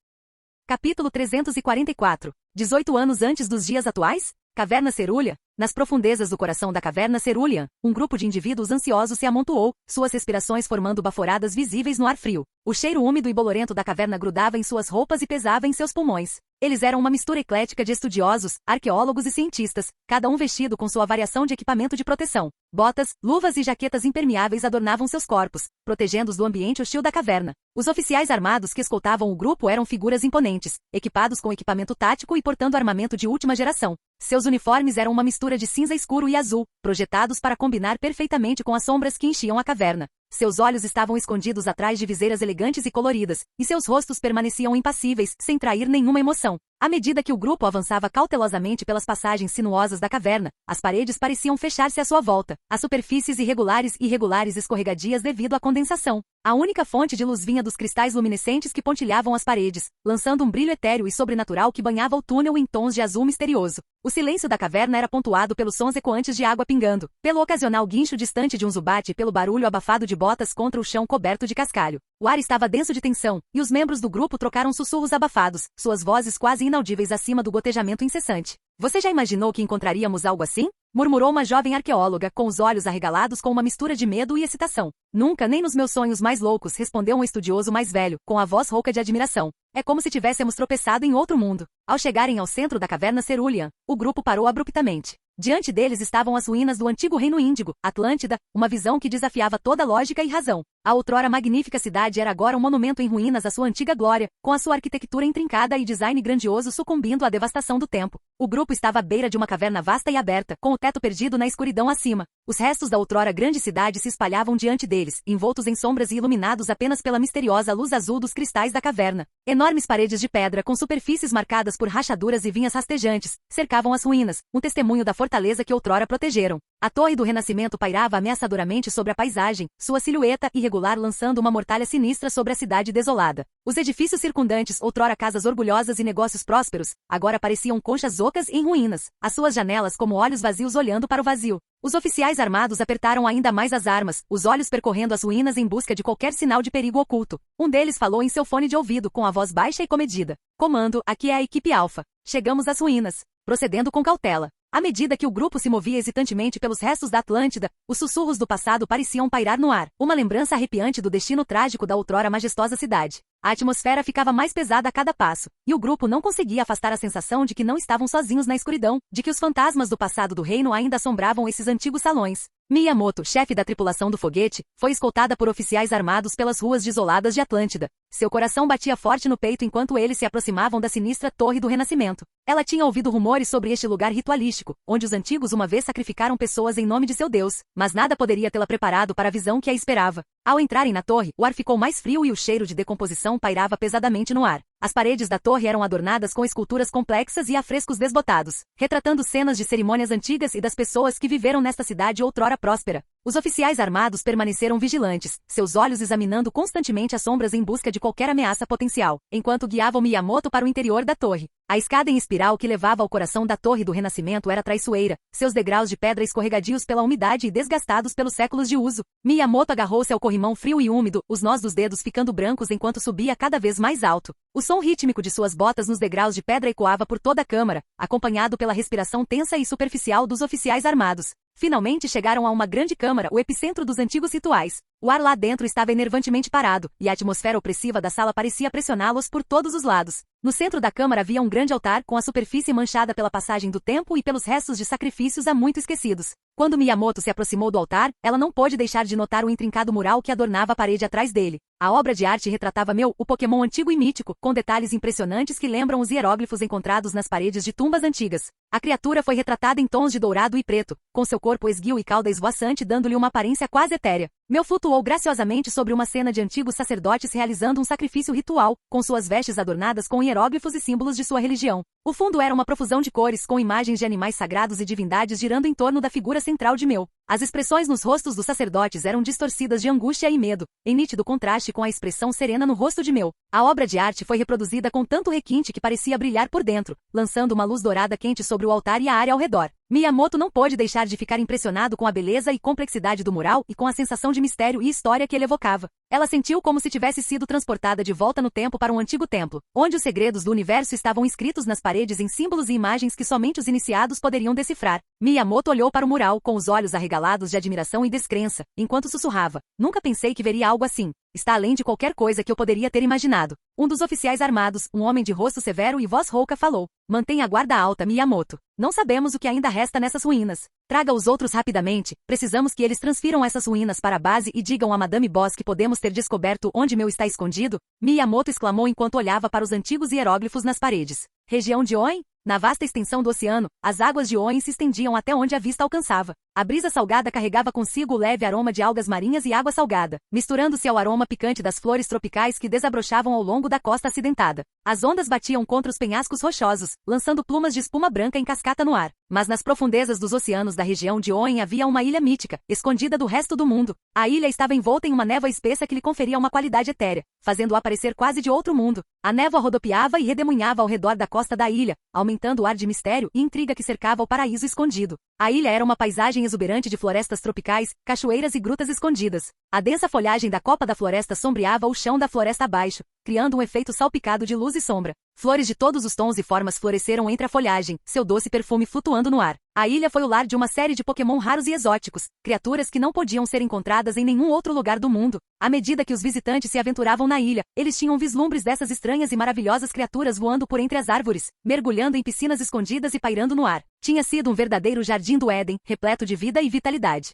Capítulo 344. 18 anos antes dos dias atuais? Caverna Cerúlea. Nas profundezas do coração da caverna Cerulean, um grupo de indivíduos ansiosos se amontoou, suas respirações formando baforadas visíveis no ar frio. O cheiro úmido e bolorento da caverna grudava em suas roupas e pesava em seus pulmões. Eles eram uma mistura eclética de estudiosos, arqueólogos e cientistas, cada um vestido com sua variação de equipamento de proteção. Botas, luvas e jaquetas impermeáveis adornavam seus corpos, protegendo-os do ambiente hostil da caverna. Os oficiais armados que escoltavam o grupo eram figuras imponentes, equipados com equipamento tático e portando armamento de última geração. Seus uniformes eram uma mistura de cinza escuro e azul, projetados para combinar perfeitamente com as sombras que enchiam a caverna. Seus olhos estavam escondidos atrás de viseiras elegantes e coloridas, e seus rostos permaneciam impassíveis, sem trair nenhuma emoção. À medida que o grupo avançava cautelosamente pelas passagens sinuosas da caverna, as paredes pareciam fechar-se à sua volta, as superfícies irregulares escorregadias devido à condensação. A única fonte de luz vinha dos cristais luminescentes que pontilhavam as paredes, lançando um brilho etéreo e sobrenatural que banhava o túnel em tons de azul misterioso. O silêncio da caverna era pontuado pelos sons ecoantes de água pingando, pelo ocasional guincho distante de um Zubat e pelo barulho abafado de botas contra o chão coberto de cascalho. O ar estava denso de tensão, e os membros do grupo trocaram sussurros abafados, suas vozes quase inaudíveis acima do gotejamento incessante. Você já imaginou que encontraríamos algo assim? Murmurou uma jovem arqueóloga, com os olhos arregalados com uma mistura de medo e excitação. Nunca, nem nos meus sonhos mais loucos, respondeu um estudioso mais velho, com a voz rouca de admiração. É como se tivéssemos tropeçado em outro mundo. Ao chegarem ao centro da caverna Cerulean, o grupo parou abruptamente. Diante deles estavam as ruínas do antigo reino Índigo, Atlântida, uma visão que desafiava toda lógica e razão. A outrora magnífica cidade era agora um monumento em ruínas à sua antiga glória, com a sua arquitetura intrincada e design grandioso sucumbindo à devastação do tempo. O grupo estava à beira de uma caverna vasta e aberta, com o teto perdido na escuridão acima. Os restos da outrora grande cidade se espalhavam diante deles, envoltos em sombras e iluminados apenas pela misteriosa luz azul dos cristais da caverna. Enormes paredes de pedra com superfícies marcadas por rachaduras e vinhas rastejantes cercavam as ruínas, um testemunho da fortaleza que outrora protegeram. A torre do renascimento pairava ameaçadoramente sobre a paisagem, sua silhueta irregular lançando uma mortalha sinistra sobre a cidade desolada. Os edifícios circundantes, outrora casas orgulhosas e negócios prósperos, agora pareciam conchas ocas em ruínas, as suas janelas como olhos vazios olhando para o vazio. Os oficiais armados apertaram ainda mais as armas, os olhos percorrendo as ruínas em busca de qualquer sinal de perigo oculto. Um deles falou em seu fone de ouvido com a voz baixa e comedida. Comando, aqui é a equipe Alpha. Chegamos às ruínas. Procedendo com cautela. À medida que o grupo se movia hesitantemente pelos restos da Atlântida, os sussurros do passado pareciam pairar no ar, uma lembrança arrepiante do destino trágico da outrora majestosa cidade. A atmosfera ficava mais pesada a cada passo, e o grupo não conseguia afastar a sensação de que não estavam sozinhos na escuridão, de que os fantasmas do passado do reino ainda assombravam esses antigos salões. Miyamoto, chefe da tripulação do foguete, foi escoltada por oficiais armados pelas ruas desoladas de Atlântida. Seu coração batia forte no peito enquanto eles se aproximavam da sinistra Torre do Renascimento. Ela tinha ouvido rumores sobre este lugar ritualístico, onde os antigos uma vez sacrificaram pessoas em nome de seu deus, mas nada poderia tê-la preparado para a visão que a esperava. Ao entrarem na torre, o ar ficou mais frio e o cheiro de decomposição pairava pesadamente no ar. As paredes da torre eram adornadas com esculturas complexas e afrescos desbotados, retratando cenas de cerimônias antigas e das pessoas que viveram nesta cidade outrora próspera. Os oficiais armados permaneceram vigilantes, seus olhos examinando constantemente as sombras em busca de qualquer ameaça potencial, enquanto guiavam Miyamoto para o interior da torre. A escada em espiral que levava ao coração da Torre do Renascimento era traiçoeira, seus degraus de pedra escorregadios pela umidade e desgastados pelos séculos de uso. Miyamoto agarrou-se ao corrimão frio e úmido, os nós dos dedos ficando brancos enquanto subia cada vez mais alto. O som rítmico de suas botas nos degraus de pedra ecoava por toda a câmara, acompanhado pela respiração tensa e superficial dos oficiais armados. Finalmente chegaram a uma grande câmara, o epicentro dos antigos rituais. O ar lá dentro estava enervantemente parado, e a atmosfera opressiva da sala parecia pressioná-los por todos os lados. No centro da câmara havia um grande altar com a superfície manchada pela passagem do tempo e pelos restos de sacrifícios há muito esquecidos. Quando Miyamoto se aproximou do altar, ela não pôde deixar de notar o intrincado mural que adornava a parede atrás dele. A obra de arte retratava o Pokémon antigo e mítico, com detalhes impressionantes que lembram os hieróglifos encontrados nas paredes de tumbas antigas. A criatura foi retratada em tons de dourado e preto, com seu corpo esguio e cauda esvoaçante dando-lhe uma aparência quase etérea. Mel flutuou graciosamente sobre uma cena de antigos sacerdotes realizando um sacrifício ritual, com suas vestes adornadas com hieróglifos e símbolos de sua religião. O fundo era uma profusão de cores com imagens de animais sagrados e divindades girando em torno da figura central de Mel. As expressões nos rostos dos sacerdotes eram distorcidas de angústia e medo, em nítido contraste com a expressão serena no rosto de Mel. A obra de arte foi reproduzida com tanto requinte que parecia brilhar por dentro, lançando uma luz dourada quente sobre o altar e a área ao redor. Miyamoto não pôde deixar de ficar impressionado com a beleza e complexidade do mural e com a sensação de mistério e história que ele evocava. Ela sentiu como se tivesse sido transportada de volta no tempo para um antigo templo, onde os segredos do universo estavam escritos nas paredes em símbolos e imagens que somente os iniciados poderiam decifrar. Miyamoto olhou para o mural com os olhos arregalados de admiração e descrença, enquanto sussurrava: "Nunca pensei que veria algo assim. Está além de qualquer coisa que eu poderia ter imaginado." Um dos oficiais armados, um homem de rosto severo e voz rouca, falou: "Mantenha a guarda alta, Miyamoto. Não sabemos o que ainda resta nessas ruínas. Traga os outros rapidamente. Precisamos que eles transfiram essas ruínas para a base e digam a Madame Boss que podemos ter descoberto onde Mel está escondido." Miyamoto exclamou enquanto olhava para os antigos hieróglifos nas paredes. Região de Oen? Na vasta extensão do oceano, as águas de Oen se estendiam até onde a vista alcançava. A brisa salgada carregava consigo o leve aroma de algas marinhas e água salgada, misturando-se ao aroma picante das flores tropicais que desabrochavam ao longo da costa acidentada. As ondas batiam contra os penhascos rochosos, lançando plumas de espuma branca em cascata no ar. Mas nas profundezas dos oceanos da região de Oen havia uma ilha mítica, escondida do resto do mundo. A ilha estava envolta em uma névoa espessa que lhe conferia uma qualidade etérea, fazendo-o aparecer quase de outro mundo. A névoa rodopiava e redemoinhava ao redor da costa da ilha, aumentando o ar de mistério e intriga que cercava o paraíso escondido. A ilha era uma paisagem exuberante de florestas tropicais, cachoeiras e grutas escondidas. A densa folhagem da copa da floresta sombreava o chão da floresta abaixo, criando um efeito salpicado de luz e sombra. Flores de todos os tons e formas floresceram entre a folhagem, seu doce perfume flutuando no ar. A ilha foi o lar de uma série de Pokémon raros e exóticos, criaturas que não podiam ser encontradas em nenhum outro lugar do mundo. À medida que os visitantes se aventuravam na ilha, eles tinham vislumbres dessas estranhas e maravilhosas criaturas voando por entre as árvores, mergulhando em piscinas escondidas e pairando no ar. Tinha sido um verdadeiro jardim do Éden, repleto de vida e vitalidade.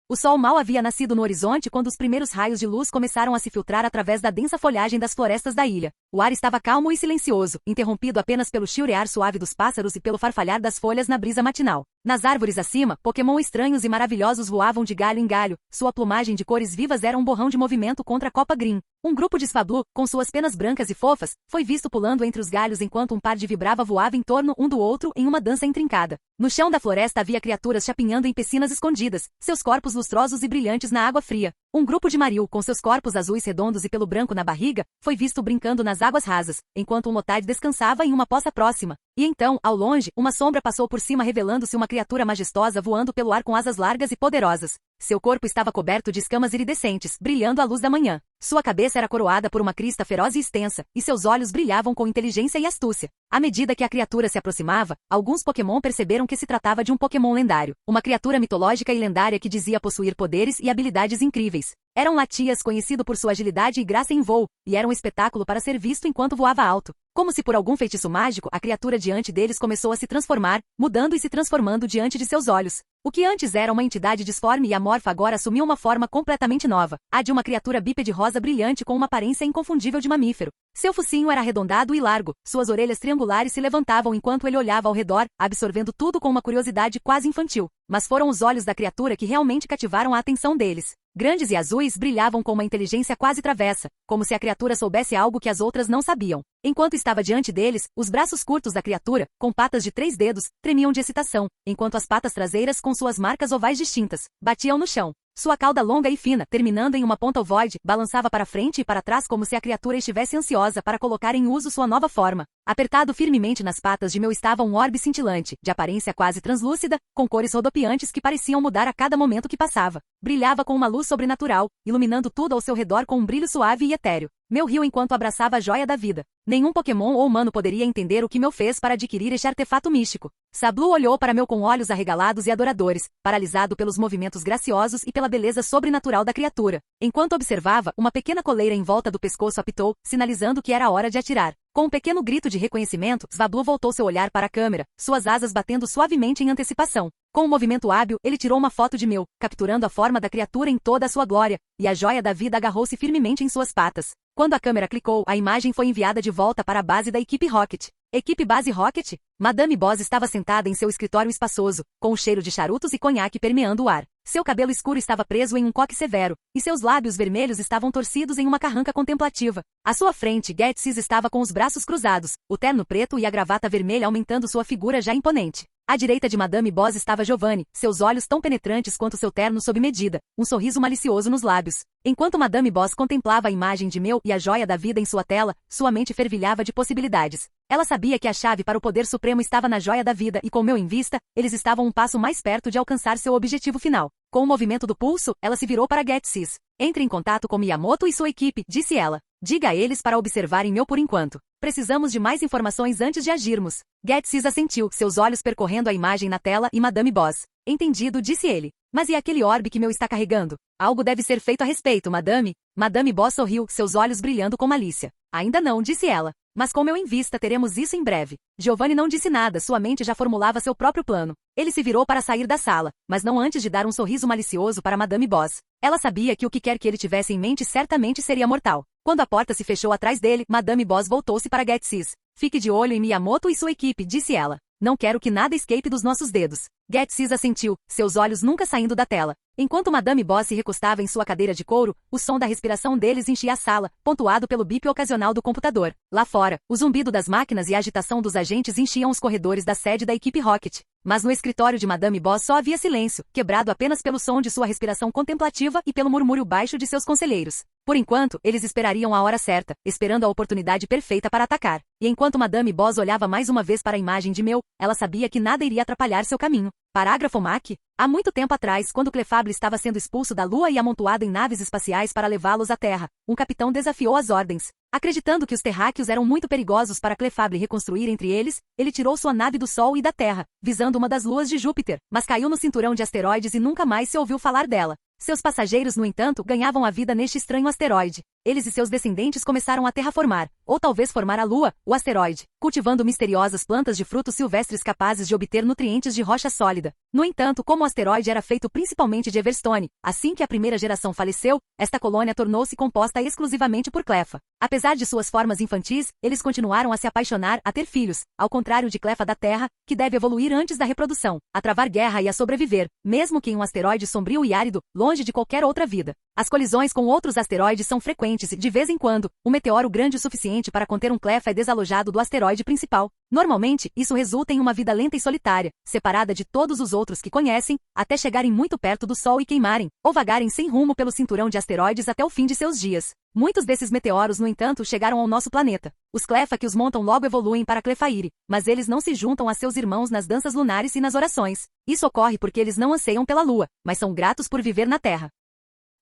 O sol mal havia nascido no horizonte quando os primeiros raios de luz começaram a se filtrar através da densa folhagem das florestas da ilha. O ar estava calmo e silencioso, interrompido apenas pelo chilrear suave dos pássaros e pelo farfalhar das folhas na brisa matinal. Nas árvores acima, Pokémon estranhos e maravilhosos voavam de galho em galho, sua plumagem de cores vivas era um borrão de movimento contra a copa green. Um grupo de Swablu, com suas penas brancas e fofas, foi visto pulando entre os galhos enquanto um par de vibrava voava em torno um do outro em uma dança intrincada. No chão da floresta havia criaturas chapinhando em piscinas escondidas, seus corpos lustrosos e brilhantes na água fria. Um grupo de Marill, com seus corpos azuis redondos e pelo branco na barriga, foi visto brincando nas águas rasas, enquanto um Lotad descansava em uma poça próxima. E então, ao longe, uma sombra passou por cima revelando-se uma criatura majestosa voando pelo ar com asas largas e poderosas. Seu corpo estava coberto de escamas iridescentes, brilhando à luz da manhã. Sua cabeça era coroada por uma crista feroz e extensa, e seus olhos brilhavam com inteligência e astúcia. À medida que a criatura se aproximava, alguns Pokémon perceberam que se tratava de um Pokémon lendário, uma criatura mitológica e lendária que dizia possuir poderes e habilidades incríveis. Era um Latias conhecido por sua agilidade e graça em voo, e era um espetáculo para ser visto enquanto voava alto. Como se por algum feitiço mágico, a criatura diante deles começou a se transformar, mudando e se transformando diante de seus olhos. O que antes era uma entidade disforme e amorfa agora assumiu uma forma completamente nova, a de uma criatura bípede rosa brilhante com uma aparência inconfundível de mamífero. Seu focinho era arredondado e largo, suas orelhas triangulares se levantavam enquanto ele olhava ao redor, absorvendo tudo com uma curiosidade quase infantil. Mas foram os olhos da criatura que realmente cativaram a atenção deles. Grandes e azuis brilhavam com uma inteligência quase travessa, como se a criatura soubesse algo que as outras não sabiam. Enquanto estava diante deles, os braços curtos da criatura, com patas de 3 dedos, tremiam de excitação, enquanto as patas traseiras, com suas marcas ovais distintas, batiam no chão. Sua cauda longa e fina, terminando em uma ponta ovoide, balançava para frente e para trás como se a criatura estivesse ansiosa para colocar em uso sua nova forma. Apertado firmemente nas patas de meu estava um orbe cintilante, de aparência quase translúcida, com cores rodopiantes que pareciam mudar a cada momento que passava. Brilhava com uma luz sobrenatural, iluminando tudo ao seu redor com um brilho suave e etéreo. Meu riu enquanto abraçava a joia da vida. Nenhum Pokémon ou humano poderia entender o que meu fez para adquirir este artefato místico. Sablu olhou para meu com olhos arregalados e adoradores, paralisado pelos movimentos graciosos e pela beleza sobrenatural da criatura. Enquanto observava, uma pequena coleira em volta do pescoço apitou, sinalizando que era hora de atirar. Com um pequeno grito de reconhecimento, Sablu voltou seu olhar para a câmera, suas asas batendo suavemente em antecipação. Com um movimento hábil, ele tirou uma foto de meu, capturando a forma da criatura em toda a sua glória, e a joia da vida agarrou-se firmemente em suas patas. Quando a câmera clicou, a imagem foi enviada de volta para a base da equipe Rocket. Equipe Base Rocket? Madame Boss estava sentada em seu escritório espaçoso, com o cheiro de charutos e conhaque permeando o ar. Seu cabelo escuro estava preso em um coque severo, e seus lábios vermelhos estavam torcidos em uma carranca contemplativa. À sua frente, Getsis estava com os braços cruzados, o terno preto e a gravata vermelha aumentando sua figura já imponente. À direita de Madame Boss estava Giovanni, seus olhos tão penetrantes quanto seu terno sob medida, um sorriso malicioso nos lábios. Enquanto Madame Boss contemplava a imagem de Meu e a joia da vida em sua tela, sua mente fervilhava de possibilidades. Ela sabia que a chave para o poder supremo estava na joia da vida e com Meu em vista, eles estavam um passo mais perto de alcançar seu objetivo final. Com o movimento do pulso, ela se virou para Getsis. Entre em contato com Miyamoto e sua equipe, disse ela. Diga a eles para observarem Meu por enquanto. Precisamos de mais informações antes de agirmos. Getsis assentiu, seus olhos percorrendo a imagem na tela e Madame Boss. Entendido, disse ele. Mas e aquele orbe que Meu está carregando? Algo deve ser feito a respeito, madame. Madame Boss sorriu, seus olhos brilhando com malícia. Ainda não, disse ela. Mas com Meu em vista teremos isso em breve. Giovanni não disse nada, sua mente já formulava seu próprio plano. Ele se virou para sair da sala, mas não antes de dar um sorriso malicioso para Madame Boss. Ela sabia que o que quer que ele tivesse em mente certamente seria mortal. Quando a porta se fechou atrás dele, Madame Boss voltou-se para Getsis. Fique de olho em Miyamoto e sua equipe, disse ela. Não quero que nada escape dos nossos dedos. Getsis assentiu, seus olhos nunca saindo da tela. Enquanto Madame Boss se recostava em sua cadeira de couro, o som da respiração deles enchia a sala, pontuado pelo bip ocasional do computador. Lá fora, o zumbido das máquinas e a agitação dos agentes enchiam os corredores da sede da equipe Rocket. Mas no escritório de Madame Boss só havia silêncio, quebrado apenas pelo som de sua respiração contemplativa e pelo murmúrio baixo de seus conselheiros. Por enquanto, eles esperariam a hora certa, esperando a oportunidade perfeita para atacar. E enquanto Madame Boss olhava mais uma vez para a imagem de Meu, ela sabia que nada iria atrapalhar seu caminho. Parágrafo MAC. Há muito tempo atrás, quando Clefable estava sendo expulso da Lua e amontoado em naves espaciais para levá-los à Terra, um capitão desafiou as ordens. Acreditando que os terráqueos eram muito perigosos para Clefable reconstruir entre eles, ele tirou sua nave do Sol e da Terra, visando uma das luas de Júpiter, mas caiu no cinturão de asteroides e nunca mais se ouviu falar dela. Seus passageiros, no entanto, ganhavam a vida neste estranho asteroide. Eles e seus descendentes começaram a terraformar, ou talvez formar a Lua, o asteroide, cultivando misteriosas plantas de frutos silvestres capazes de obter nutrientes de rocha sólida. No entanto, como o asteroide era feito principalmente de Everstone, assim que a primeira geração faleceu, esta colônia tornou-se composta exclusivamente por Clefa. Apesar de suas formas infantis, eles continuaram a se apaixonar, a ter filhos, ao contrário de Clefa da Terra, que deve evoluir antes da reprodução, a travar guerra e a sobreviver, mesmo que em um asteroide sombrio e árido, longe de qualquer outra vida. As colisões com outros asteroides são frequentes e, de vez em quando, um meteoro grande o suficiente para conter um Clefa é desalojado do asteroide principal. Normalmente, isso resulta em uma vida lenta e solitária, separada de todos os outros que conhecem, até chegarem muito perto do Sol e queimarem, ou vagarem sem rumo pelo cinturão de asteroides até o fim de seus dias. Muitos desses meteoros, no entanto, chegaram ao nosso planeta. Os Clefa que os montam logo evoluem para Clefaire, mas eles não se juntam a seus irmãos nas danças lunares e nas orações. Isso ocorre porque eles não anseiam pela Lua, mas são gratos por viver na Terra.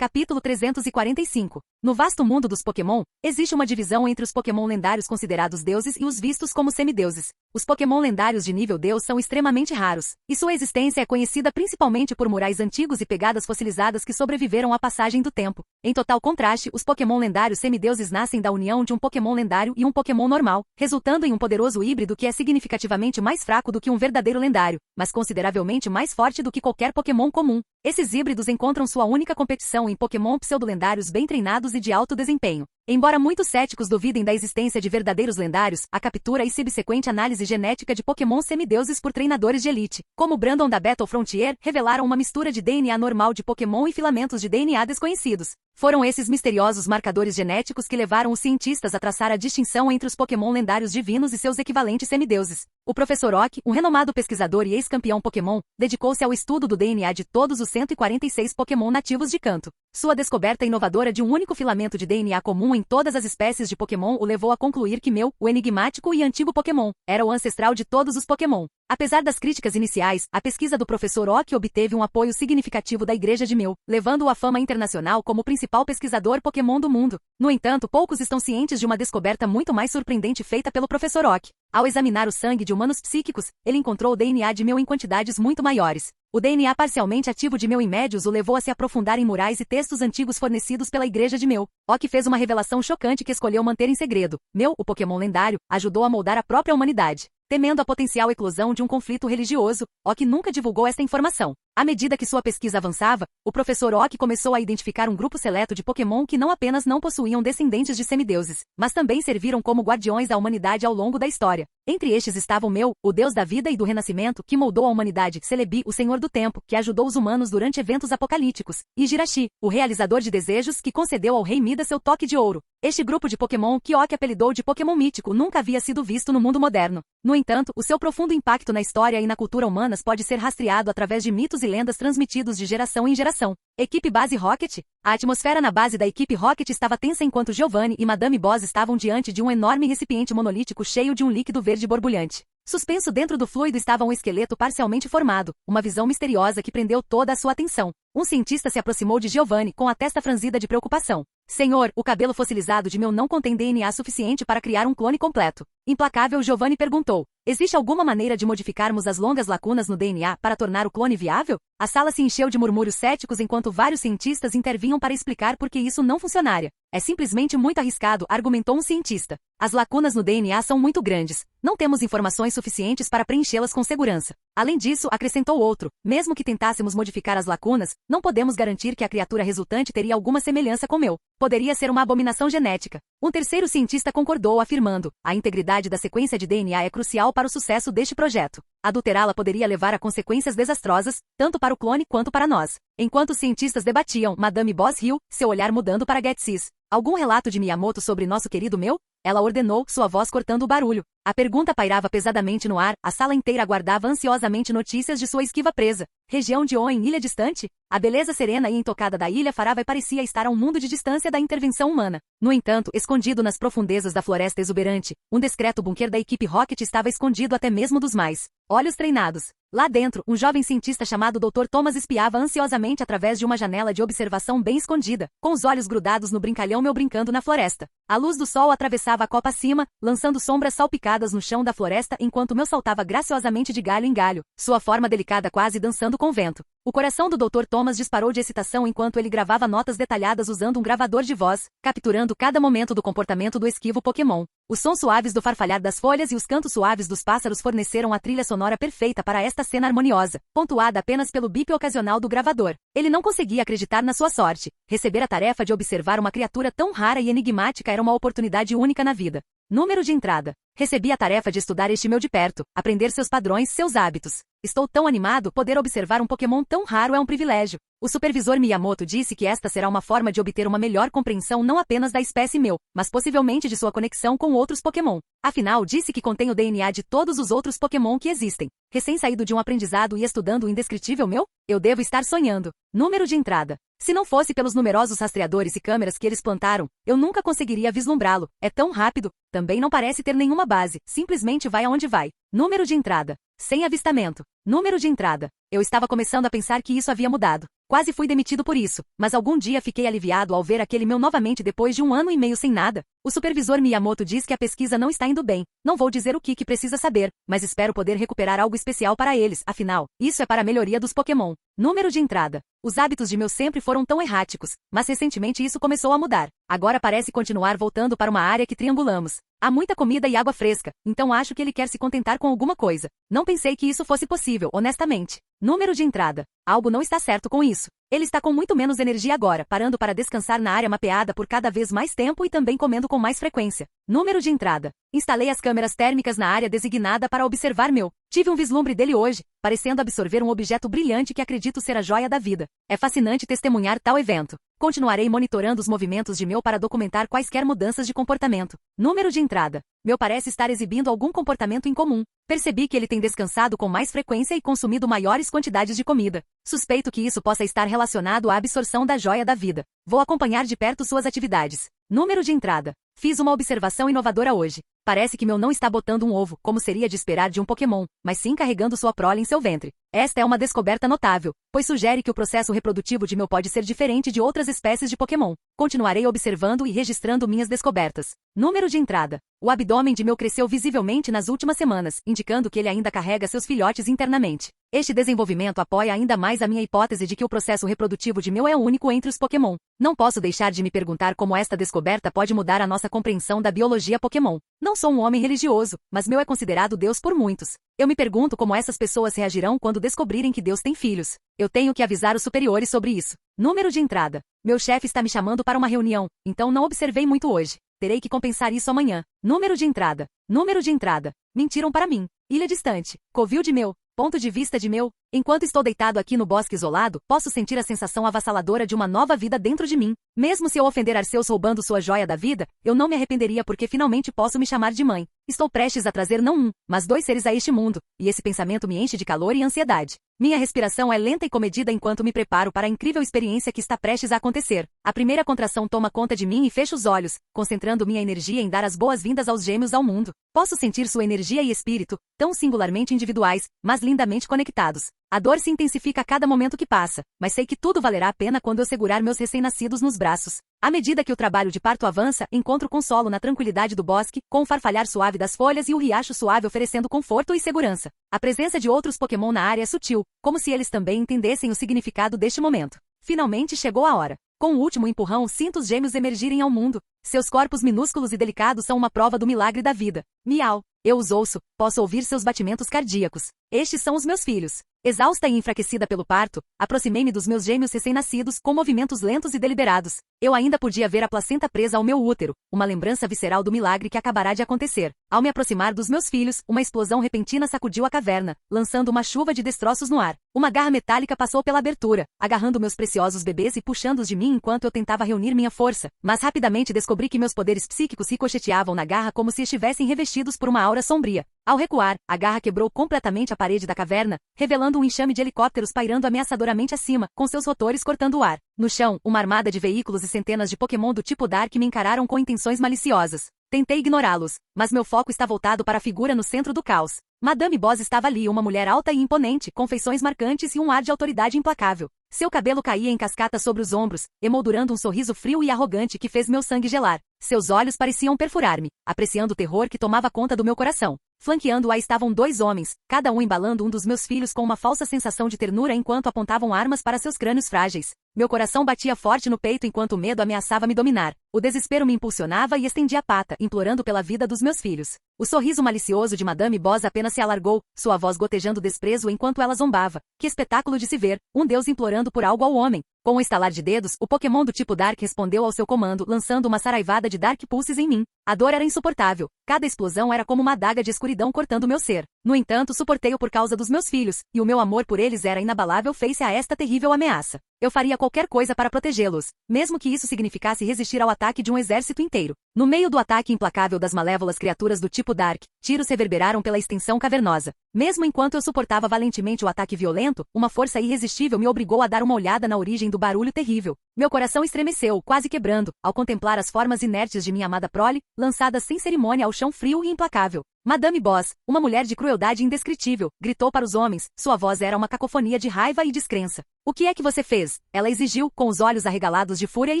Capítulo 345. No vasto mundo dos Pokémon, existe uma divisão entre os Pokémon lendários considerados deuses e os vistos como semideuses. Os Pokémon lendários de nível Deus são extremamente raros, e sua existência é conhecida principalmente por murais antigos e pegadas fossilizadas que sobreviveram à passagem do tempo. Em total contraste, os Pokémon lendários semideuses nascem da união de um Pokémon lendário e um Pokémon normal, resultando em um poderoso híbrido que é significativamente mais fraco do que um verdadeiro lendário, mas consideravelmente mais forte do que qualquer Pokémon comum. Esses híbridos encontram sua única competição em Pokémon pseudo-lendários bem treinados e de alto desempenho. Embora muitos céticos duvidem da existência de verdadeiros lendários, a captura e subsequente análise genética de Pokémon semideuses por treinadores de elite, como Brandon da Battle Frontier, revelaram uma mistura de DNA normal de Pokémon e filamentos de DNA desconhecidos. Foram esses misteriosos marcadores genéticos que levaram os cientistas a traçar a distinção entre os Pokémon lendários divinos e seus equivalentes semideuses. O Professor Oak, um renomado pesquisador e ex-campeão Pokémon, dedicou-se ao estudo do DNA de todos os 146 Pokémon nativos de Kanto. Sua descoberta inovadora de um único filamento de DNA comum comum em todas as espécies de Pokémon o levou a concluir que Mew, o enigmático e antigo Pokémon, era o ancestral de todos os Pokémon. Apesar das críticas iniciais, a pesquisa do professor Oak obteve um apoio significativo da Igreja de Mew, levando-o à fama internacional como o principal pesquisador Pokémon do mundo. No entanto, poucos estão cientes de uma descoberta muito mais surpreendente feita pelo professor Oak. Ao examinar o sangue de humanos psíquicos, ele encontrou o DNA de Mew em quantidades muito maiores. O DNA parcialmente ativo de Mew em médios o levou a se aprofundar em murais e textos antigos fornecidos pela Igreja de Mew. Oak fez uma revelação chocante que escolheu manter em segredo. Mew, o Pokémon lendário, ajudou a moldar a própria humanidade. Temendo a potencial eclosão de um conflito religioso, Oak nunca divulgou esta informação. À medida que sua pesquisa avançava, o professor Oak começou a identificar um grupo seleto de Pokémon que não apenas não possuíam descendentes de semideuses, mas também serviram como guardiões da humanidade ao longo da história. Entre estes estavam Mew, o deus da vida e do renascimento, que moldou a humanidade, Celebi, o senhor do tempo, que ajudou os humanos durante eventos apocalípticos, e Jirachi, o realizador de desejos que concedeu ao rei Midas seu toque de ouro. Este grupo de Pokémon, que Oak apelidou de Pokémon mítico, nunca havia sido visto no mundo moderno. No entanto, o seu profundo impacto na história e na cultura humanas pode ser rastreado através de mitos e lendas transmitidos de geração em geração. Equipe Base Rocket? A atmosfera na base da equipe Rocket estava tensa enquanto Giovanni e Madame Boss estavam diante de um enorme recipiente monolítico cheio de um líquido verde borbulhante. Suspenso dentro do fluido estava um esqueleto parcialmente formado, uma visão misteriosa que prendeu toda a sua atenção. Um cientista se aproximou de Giovanni com a testa franzida de preocupação. Senhor, o cabelo fossilizado de Mew não contém DNA suficiente para criar um clone completo. Implacável, Giovanni perguntou. Existe alguma maneira de modificarmos as longas lacunas no DNA para tornar o clone viável? A sala se encheu de murmúrios céticos enquanto vários cientistas intervinham para explicar por que isso não funcionaria. É simplesmente muito arriscado, argumentou um cientista. As lacunas no DNA são muito grandes. Não temos informações suficientes para preenchê-las com segurança. Além disso, acrescentou outro, mesmo que tentássemos modificar as lacunas, não podemos garantir que a criatura resultante teria alguma semelhança com Mew. Poderia ser uma abominação genética. Um terceiro cientista concordou, afirmando: a integridade da sequência de DNA é crucial para o sucesso deste projeto. Adulterá-la poderia levar a consequências desastrosas, tanto para o clone quanto para nós. Enquanto os cientistas debatiam, Madame Boss riu, seu olhar mudando para Getsis. Algum relato de Miyamoto sobre nosso querido Mew? Ela ordenou, sua voz cortando o barulho. A pergunta pairava pesadamente no ar, a sala inteira aguardava ansiosamente notícias de sua esquiva presa. Região de Oen, ilha distante? A beleza serena e intocada da ilha Farava parecia estar a um mundo de distância da intervenção humana. No entanto, escondido nas profundezas da floresta exuberante, um discreto bunker da equipe Rocket estava escondido até mesmo dos mais olhos treinados. Lá dentro, um jovem cientista chamado Dr. Thomas espiava ansiosamente através de uma janela de observação bem escondida, com os olhos grudados no brincalhão Mew brincando na floresta. A luz do sol atravessava a copa acima, lançando sombras salpicadas no chão da floresta enquanto Mew saltava graciosamente de galho em galho, sua forma delicada quase dançando com o vento. O coração do Dr. Thomas disparou de excitação enquanto ele gravava notas detalhadas usando um gravador de voz, capturando cada momento do comportamento do esquivo Pokémon. Os sons suaves do farfalhar das folhas e os cantos suaves dos pássaros forneceram a trilha sonora perfeita para esta cena harmoniosa, pontuada apenas pelo bip ocasional do gravador. Ele não conseguia acreditar na sua sorte. Receber a tarefa de observar uma criatura tão rara e enigmática era uma oportunidade única na vida. Número de entrada. Recebi a tarefa de estudar este Mew de perto, aprender seus padrões, seus hábitos. Estou tão animado, poder observar um Pokémon tão raro é um privilégio. O supervisor Miyamoto disse que esta será uma forma de obter uma melhor compreensão não apenas da espécie Mew, mas possivelmente de sua conexão com outros Pokémon. Afinal, disse que contém o DNA de todos os outros Pokémon que existem. Recém-saído de um aprendizado e estudando o indescritível Mew? Eu devo estar sonhando. Número de entrada. Se não fosse pelos numerosos rastreadores e câmeras que eles plantaram, eu nunca conseguiria vislumbrá-lo. É tão rápido. Também não parece ter nenhuma base, simplesmente vai aonde vai. Número de entrada. Sem avistamento. Número de entrada. Eu estava começando a pensar que isso havia mudado. Quase fui demitido por isso, mas algum dia fiquei aliviado ao ver aquele Mew novamente depois de 1 ano e meio sem nada. O supervisor Miyamoto diz que a pesquisa não está indo bem. Não vou dizer o que precisa saber, mas espero poder recuperar algo especial para eles, afinal, isso é para a melhoria dos Pokémon. Número de entrada. Os hábitos de Mew sempre foram tão erráticos, mas recentemente isso começou a mudar. Agora parece continuar voltando para uma área que triangulamos. Há muita comida e água fresca, então acho que ele quer se contentar com alguma coisa. Não pensei que isso fosse possível, honestamente. Número de entrada. Algo não está certo com isso. Ele está com muito menos energia agora, parando para descansar na área mapeada por cada vez mais tempo e também comendo com mais frequência. Número de entrada. Instalei as câmeras térmicas na área designada para observar Mew. Tive um vislumbre dele hoje, parecendo absorver um objeto brilhante que acredito ser a joia da vida. É fascinante testemunhar tal evento. Continuarei monitorando os movimentos de Mew para documentar quaisquer mudanças de comportamento. Número de entrada. Mew parece estar exibindo algum comportamento incomum. Percebi que ele tem descansado com mais frequência e consumido maiores quantidades de comida. Suspeito que isso possa estar relacionado à absorção da joia da vida. Vou acompanhar de perto suas atividades. Número de entrada. Fiz uma observação inovadora hoje. Parece que meu não está botando um ovo, como seria de esperar de um Pokémon, mas sim carregando sua prole em seu ventre. Esta é uma descoberta notável, pois sugere que o processo reprodutivo de meu pode ser diferente de outras espécies de Pokémon. Continuarei observando e registrando minhas descobertas. Número de entrada. O abdômen de meu cresceu visivelmente nas últimas semanas, indicando que ele ainda carrega seus filhotes internamente. Este desenvolvimento apoia ainda mais a minha hipótese de que o processo reprodutivo de meu é único entre os Pokémon. Não posso deixar de me perguntar como esta descoberta pode mudar a nossa compreensão da biologia Pokémon. Não sou um homem religioso, mas meu é considerado Deus por muitos. Eu me pergunto como essas pessoas reagirão quando descobrirem que Deus tem filhos. Eu tenho que avisar os superiores sobre isso. Número de entrada. Meu chefe está me chamando para uma reunião, então não observei muito hoje. Terei que compensar isso amanhã. Número de entrada. Número de entrada. Mentiram para mim. Ilha distante. Covil de meu. Ponto de vista de meu. Enquanto estou deitado aqui no bosque isolado, posso sentir a sensação avassaladora de uma nova vida dentro de mim. Mesmo se eu ofender Arceus roubando sua joia da vida, eu não me arrependeria porque finalmente posso me chamar de mãe. Estou prestes a trazer não um, mas 2 seres a este mundo, e esse pensamento me enche de calor e ansiedade. Minha respiração é lenta e comedida enquanto me preparo para a incrível experiência que está prestes a acontecer. A primeira contração toma conta de mim e fecho os olhos, concentrando minha energia em dar as boas-vindas aos gêmeos ao mundo. Posso sentir sua energia e espírito, tão singularmente individuais, mas lindamente conectados. A dor se intensifica a cada momento que passa, mas sei que tudo valerá a pena quando eu segurar meus recém-nascidos nos braços. À medida que o trabalho de parto avança, encontro consolo na tranquilidade do bosque, com o farfalhar suave das folhas e o riacho suave oferecendo conforto e segurança. A presença de outros Pokémon na área é sutil, como se eles também entendessem o significado deste momento. Finalmente chegou a hora. Com o último empurrão, sinto os gêmeos emergirem ao mundo. Seus corpos minúsculos e delicados são uma prova do milagre da vida. Miau. Eu os ouço, posso ouvir seus batimentos cardíacos. Estes são os meus filhos. Exausta e enfraquecida pelo parto, aproximei-me dos meus gêmeos recém-nascidos com movimentos lentos e deliberados. Eu ainda podia ver a placenta presa ao meu útero, uma lembrança visceral do milagre que acabará de acontecer. Ao me aproximar dos meus filhos, uma explosão repentina sacudiu a caverna, lançando uma chuva de destroços no ar. Uma garra metálica passou pela abertura, agarrando meus preciosos bebês e puxando-os de mim enquanto eu tentava reunir minha força. Mas rapidamente descobri que meus poderes psíquicos ricocheteavam na garra como se estivessem revestidos por uma aura sombria. Ao recuar, a garra quebrou completamente a parede da caverna, revelando um enxame de helicópteros pairando ameaçadoramente acima, com seus rotores cortando o ar. No chão, uma armada de veículos e centenas de Pokémon do tipo Dark me encararam com intenções maliciosas. Tentei ignorá-los, mas meu foco está voltado para a figura no centro do caos. Madame Boss estava ali, uma mulher alta e imponente, com feições marcantes e um ar de autoridade implacável. Seu cabelo caía em cascata sobre os ombros, emoldurando um sorriso frio e arrogante que fez meu sangue gelar. Seus olhos pareciam perfurar-me, apreciando o terror que tomava conta do meu coração. Flanqueando-a estavam 2 homens, cada um embalando um dos meus filhos com uma falsa sensação de ternura enquanto apontavam armas para seus crânios frágeis. Meu coração batia forte no peito enquanto o medo ameaçava me dominar. O desespero me impulsionava e estendi a pata, implorando pela vida dos meus filhos. O sorriso malicioso de Madame Boss apenas se alargou, sua voz gotejando desprezo enquanto ela zombava. Que espetáculo de se ver, um deus implorando por algo ao homem. Com um estalar de dedos, o Pokémon do tipo Dark respondeu ao seu comando, lançando uma saraivada de Dark Pulses em mim. A dor era insuportável. Cada explosão era como uma adaga de escuridão cortando meu ser. No entanto, suportei-o por causa dos meus filhos, e o meu amor por eles era inabalável face a esta terrível ameaça. Eu faria qualquer coisa para protegê-los, mesmo que isso significasse resistir ao ataque de um exército inteiro. No meio do ataque implacável das malévolas criaturas do tipo Dark, tiros reverberaram pela extensão cavernosa. Mesmo enquanto eu suportava valentemente o ataque violento, uma força irresistível me obrigou a dar uma olhada na origem do barulho terrível. Meu coração estremeceu, quase quebrando, ao contemplar as formas inertes de minha amada prole, lançadas sem cerimônia ao chão frio e implacável. Madame Boss, uma mulher de crueldade indescritível, gritou para os homens, sua voz era uma cacofonia de raiva e descrença. O que é que você fez? Ela exigiu, com os olhos arregalados de fúria e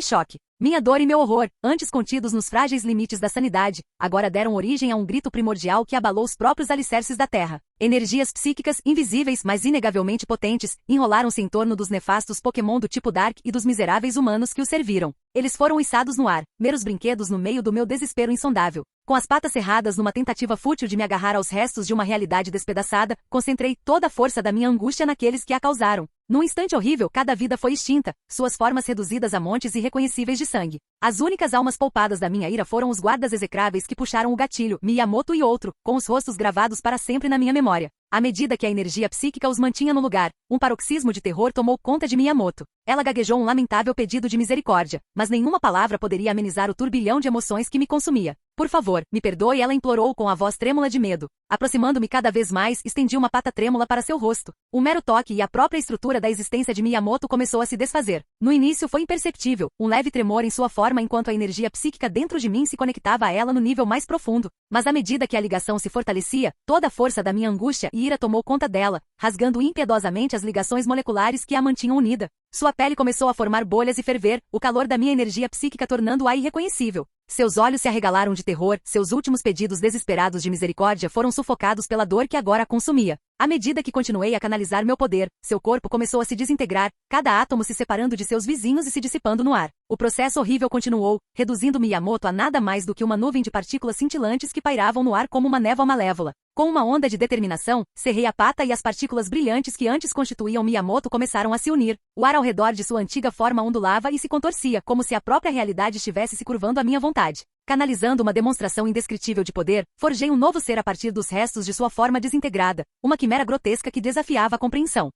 choque. Minha dor e meu horror, antes contidos nos frágeis limites da sanidade, agora deram origem a um grito primordial que abalou os próprios alicerces da terra. Energias psíquicas, invisíveis, mas inegavelmente potentes, enrolaram-se em torno dos nefastos Pokémon do tipo Dark e dos miseráveis humanos que os serviram. Eles foram içados no ar, meros brinquedos no meio do meu desespero insondável. Com as patas cerradas numa tentativa fútil de me agarrar aos restos de uma realidade despedaçada, concentrei toda a força da minha angústia naqueles que a causaram. Num instante horrível, cada vida foi extinta, suas formas reduzidas a montes irreconhecíveis de sangue. As únicas almas poupadas da minha ira foram os guardas execráveis que puxaram o gatilho, Miyamoto e outro, com os rostos gravados para sempre na minha memória. À medida que a energia psíquica os mantinha no lugar, um paroxismo de terror tomou conta de Miyamoto. Ela gaguejou um lamentável pedido de misericórdia, mas nenhuma palavra poderia amenizar o turbilhão de emoções que me consumia. Por favor, me perdoe, ela implorou com a voz trêmula de medo. Aproximando-me cada vez mais, estendi uma pata trêmula para seu rosto. Um mero toque e a própria estrutura da existência de Miyamoto começou a se desfazer. No início foi imperceptível, um leve tremor em sua forma enquanto a energia psíquica dentro de mim se conectava a ela no nível mais profundo. Mas à medida que a ligação se fortalecia, toda a força da minha angústia e ira tomou conta dela, rasgando impiedosamente as ligações moleculares que a mantinham unida. Sua pele começou a formar bolhas e ferver, o calor da minha energia psíquica tornando-a irreconhecível. Seus olhos se arregalaram de terror, seus últimos pedidos desesperados de misericórdia foram sufocados pela dor que agora a consumia. À medida que continuei a canalizar meu poder, seu corpo começou a se desintegrar, cada átomo se separando de seus vizinhos e se dissipando no ar. O processo horrível continuou, reduzindo Miyamoto a nada mais do que uma nuvem de partículas cintilantes que pairavam no ar como uma névoa malévola. Com uma onda de determinação, cerrei a pata e as partículas brilhantes que antes constituíam Miyamoto começaram a se unir. O ar ao redor de sua antiga forma ondulava e se contorcia, como se a própria realidade estivesse se curvando à minha vontade. Canalizando uma demonstração indescritível de poder, forjei um novo ser a partir dos restos de sua forma desintegrada, uma quimera grotesca que desafiava a compreensão.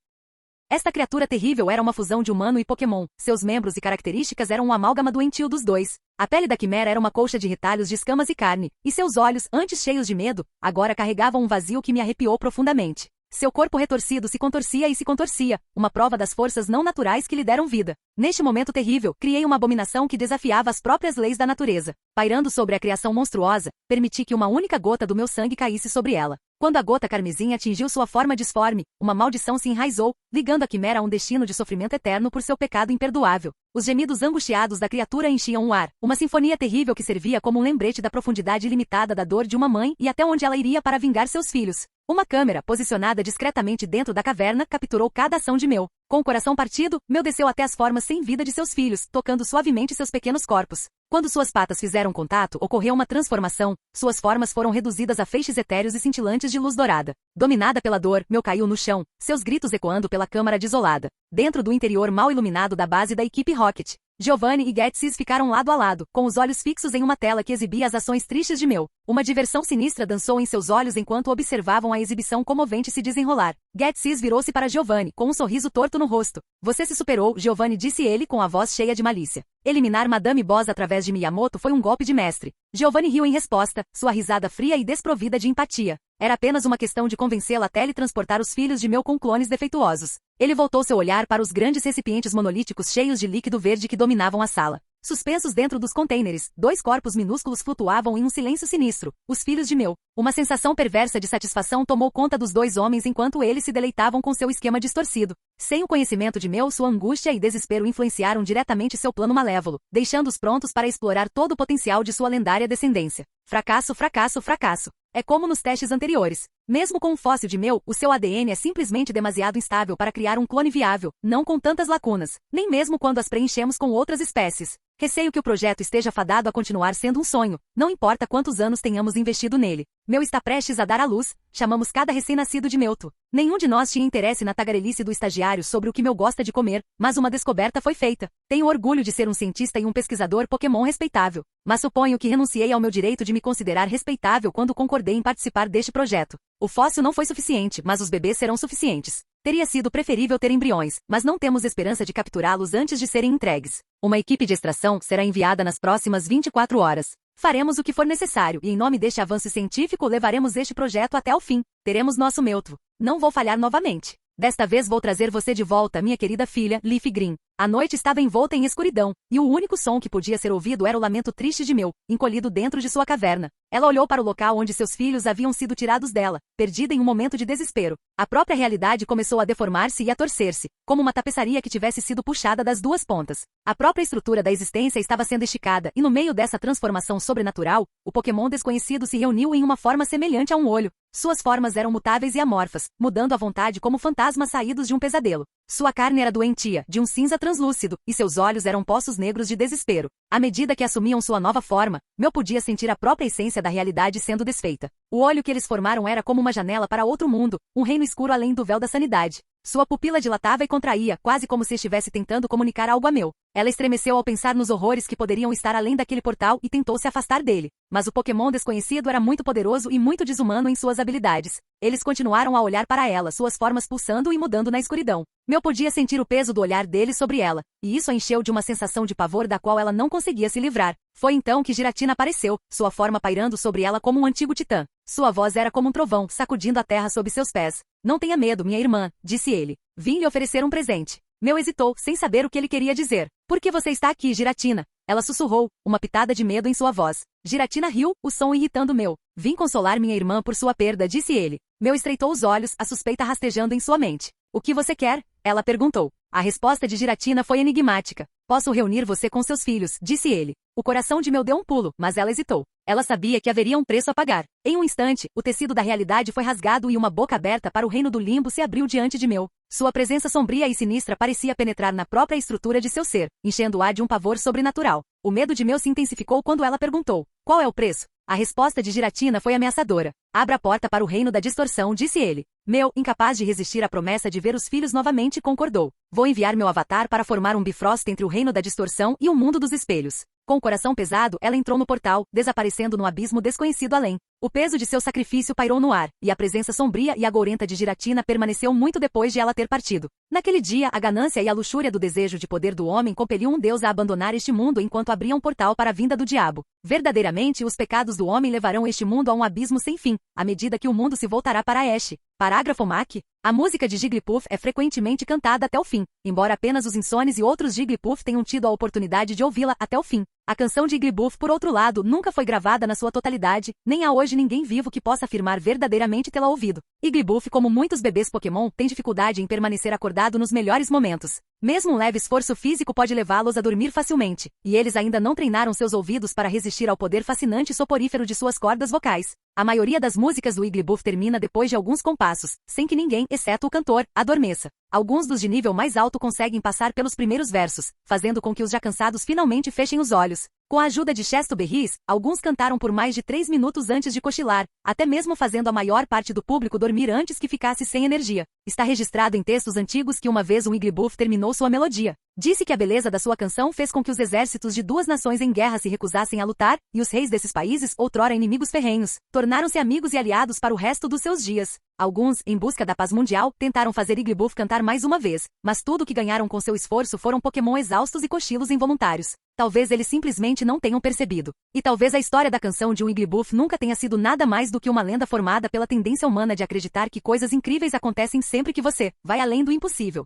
Esta criatura terrível era uma fusão de humano e Pokémon, seus membros e características eram um amálgama doentio dos dois. A pele da quimera era uma colcha de retalhos de escamas e carne, e seus olhos, antes cheios de medo, agora carregavam um vazio que me arrepiou profundamente. Seu corpo retorcido se contorcia, uma prova das forças não naturais que lhe deram vida. Neste momento terrível, criei uma abominação que desafiava as próprias leis da natureza. Pairando sobre a criação monstruosa, permiti que uma única gota do meu sangue caísse sobre ela. Quando a gota carmesim atingiu sua forma disforme, uma maldição se enraizou, ligando a quimera a um destino de sofrimento eterno por seu pecado imperdoável. Os gemidos angustiados da criatura enchiam o ar, uma sinfonia terrível que servia como um lembrete da profundidade ilimitada da dor de uma mãe e até onde ela iria para vingar seus filhos. Uma câmera, posicionada discretamente dentro da caverna, capturou cada ação de meu. Com o coração partido, meu desceu até as formas sem vida de seus filhos, tocando suavemente seus pequenos corpos. Quando suas patas fizeram contato, ocorreu uma transformação, suas formas foram reduzidas a feixes etéreos e cintilantes de luz dourada. Dominada pela dor, meu caiu no chão, seus gritos ecoando pela câmara desolada. Dentro do interior mal iluminado da base da equipe Rocket, Giovanni e Getsis ficaram lado a lado, com os olhos fixos em uma tela que exibia as ações tristes de meu. Uma diversão sinistra dançou em seus olhos enquanto observavam a exibição comovente se desenrolar. Getsis virou-se para Giovanni, com um sorriso torto no rosto. Você se superou, Giovanni, disse ele com a voz cheia de malícia. Eliminar Madame Boss através de Miyamoto foi um golpe de mestre. Giovanni riu em resposta, sua risada fria e desprovida de empatia. Era apenas uma questão de convencê-la a teletransportar os filhos de meu com clones defeituosos. Ele voltou seu olhar para os grandes recipientes monolíticos cheios de líquido verde que dominavam a sala. Suspensos dentro dos contêineres, dois corpos minúsculos flutuavam em um silêncio sinistro, os filhos de meu. Uma sensação perversa de satisfação tomou conta dos dois homens enquanto eles se deleitavam com seu esquema distorcido. Sem o conhecimento de meu, sua angústia e desespero influenciaram diretamente seu plano malévolo, deixando-os prontos para explorar todo o potencial de sua lendária descendência. Fracasso, fracasso, fracasso. É como nos testes anteriores. Mesmo com um fóssil de meu, o seu ADN é simplesmente demasiado instável para criar um clone viável, não com tantas lacunas, nem mesmo quando as preenchemos com outras espécies. Receio que o projeto esteja fadado a continuar sendo um sonho, não importa quantos anos tenhamos investido nele. Meu está prestes a dar à luz, chamamos cada recém-nascido de Meuto. Nenhum de nós tinha interesse na tagarelice do estagiário sobre o que meu gosta de comer, mas uma descoberta foi feita. Tenho orgulho de ser um cientista e um pesquisador Pokémon respeitável, mas suponho que renunciei ao meu direito de me considerar respeitável quando concordei em participar deste projeto. O fóssil não foi suficiente, mas os bebês serão suficientes. Teria sido preferível ter embriões, mas não temos esperança de capturá-los antes de serem entregues. Uma equipe de extração será enviada nas próximas 24 horas. Faremos o que for necessário e em nome deste avanço científico levaremos este projeto até o fim. Teremos nosso Meuto. Não vou falhar novamente. Desta vez vou trazer você de volta, minha querida filha, Leaf Green. A noite estava envolta em escuridão, e o único som que podia ser ouvido era o lamento triste de meu, encolhido dentro de sua caverna. Ela olhou para o local onde seus filhos haviam sido tirados dela, perdida em um momento de desespero. A própria realidade começou a deformar-se e a torcer-se, como uma tapeçaria que tivesse sido puxada das duas pontas. A própria estrutura da existência estava sendo esticada, e no meio dessa transformação sobrenatural, o Pokémon desconhecido se reuniu em uma forma semelhante a um olho. Suas formas eram mutáveis e amorfas, mudando à vontade como fantasmas saídos de um pesadelo. Sua carne era doentia, de um cinza translúcido, e seus olhos eram poços negros de desespero. À medida que assumiam sua nova forma, meu podia sentir a própria essência da realidade sendo desfeita. O olho que eles formaram era como uma janela para outro mundo, um reino escuro além do véu da sanidade. Sua pupila dilatava e contraía, quase como se estivesse tentando comunicar algo a Mew. Ela estremeceu ao pensar nos horrores que poderiam estar além daquele portal e tentou se afastar dele. Mas o Pokémon desconhecido era muito poderoso e muito desumano em suas habilidades. Eles continuaram a olhar para ela, suas formas pulsando e mudando na escuridão. Mew podia sentir o peso do olhar dele sobre ela, e isso a encheu de uma sensação de pavor da qual ela não conseguia se livrar. Foi então que Giratina apareceu, sua forma pairando sobre ela como um antigo titã. Sua voz era como um trovão, sacudindo a terra sob seus pés. Não tenha medo, minha irmã, disse ele. Vim lhe oferecer um presente. Mew hesitou, sem saber o que ele queria dizer. Por que você está aqui, Giratina? Ela sussurrou, uma pitada de medo em sua voz. Giratina riu, o som irritando Mew. Vim consolar minha irmã por sua perda, disse ele. Mew estreitou os olhos, a suspeita rastejando em sua mente. O que você quer? Ela perguntou. A resposta de Giratina foi enigmática. Posso reunir você com seus filhos, disse ele. O coração de Mew deu um pulo, mas ela hesitou. Ela sabia que haveria um preço a pagar. Em um instante, o tecido da realidade foi rasgado e uma boca aberta para o reino do limbo se abriu diante de Mew. Sua presença sombria e sinistra parecia penetrar na própria estrutura de seu ser, enchendo-a de um pavor sobrenatural. O medo de Mew se intensificou quando ela perguntou: qual é o preço? A resposta de Giratina foi ameaçadora. Abra a porta para o reino da distorção, disse ele. Mew, incapaz de resistir à promessa de ver os filhos novamente, concordou. Vou enviar meu avatar para formar um bifrost entre o reino da distorção e o mundo dos espelhos. Com o coração pesado, ela entrou no portal, desaparecendo no abismo desconhecido além. O peso de seu sacrifício pairou no ar, e a presença sombria e agourenta de Giratina permaneceu muito depois de ela ter partido. Naquele dia, a ganância e a luxúria do desejo de poder do homem compeliam um deus a abandonar este mundo enquanto abria um portal para a vinda do diabo. Verdadeiramente, os pecados do homem levarão este mundo a um abismo sem fim, à medida que o mundo se voltará para Ash. Parágrafo MAC. A música de Jigglypuff é frequentemente cantada até o fim, embora apenas os insones e outros Jigglypuff tenham tido a oportunidade de ouvi-la até o fim. A canção de Jigglypuff, por outro lado, nunca foi gravada na sua totalidade, nem há hoje ninguém vivo que possa afirmar verdadeiramente tê-la ouvido. Jigglypuff, como muitos bebês Pokémon, tem dificuldade em permanecer acordado nos melhores momentos. Mesmo um leve esforço físico pode levá-los a dormir facilmente, e eles ainda não treinaram seus ouvidos para resistir ao poder fascinante e soporífero de suas cordas vocais. A maioria das músicas do Jigglypuff termina depois de alguns compassos, sem que ninguém, exceto o cantor, adormeça. Alguns dos de nível mais alto conseguem passar pelos primeiros versos, fazendo com que os já cansados finalmente fechem os olhos. Com a ajuda de Chesto Berries, alguns cantaram por mais de 3 minutos antes de cochilar, até mesmo fazendo a maior parte do público dormir antes que ficasse sem energia. Está registrado em textos antigos que uma vez um Jigglypuff terminou sua melodia. Disse que a beleza da sua canção fez com que os exércitos de duas nações em guerra se recusassem a lutar, e os reis desses países, outrora inimigos ferrenhos, tornaram-se amigos e aliados para o resto dos seus dias. Alguns, em busca da paz mundial, tentaram fazer Jigglypuff cantar mais uma vez, mas tudo o que ganharam com seu esforço foram Pokémon exaustos e cochilos involuntários. Talvez eles simplesmente não tenham percebido. E talvez a história da canção de um Jigglypuff nunca tenha sido nada mais do que uma lenda formada pela tendência humana de acreditar que coisas incríveis acontecem sempre que você vai além do impossível.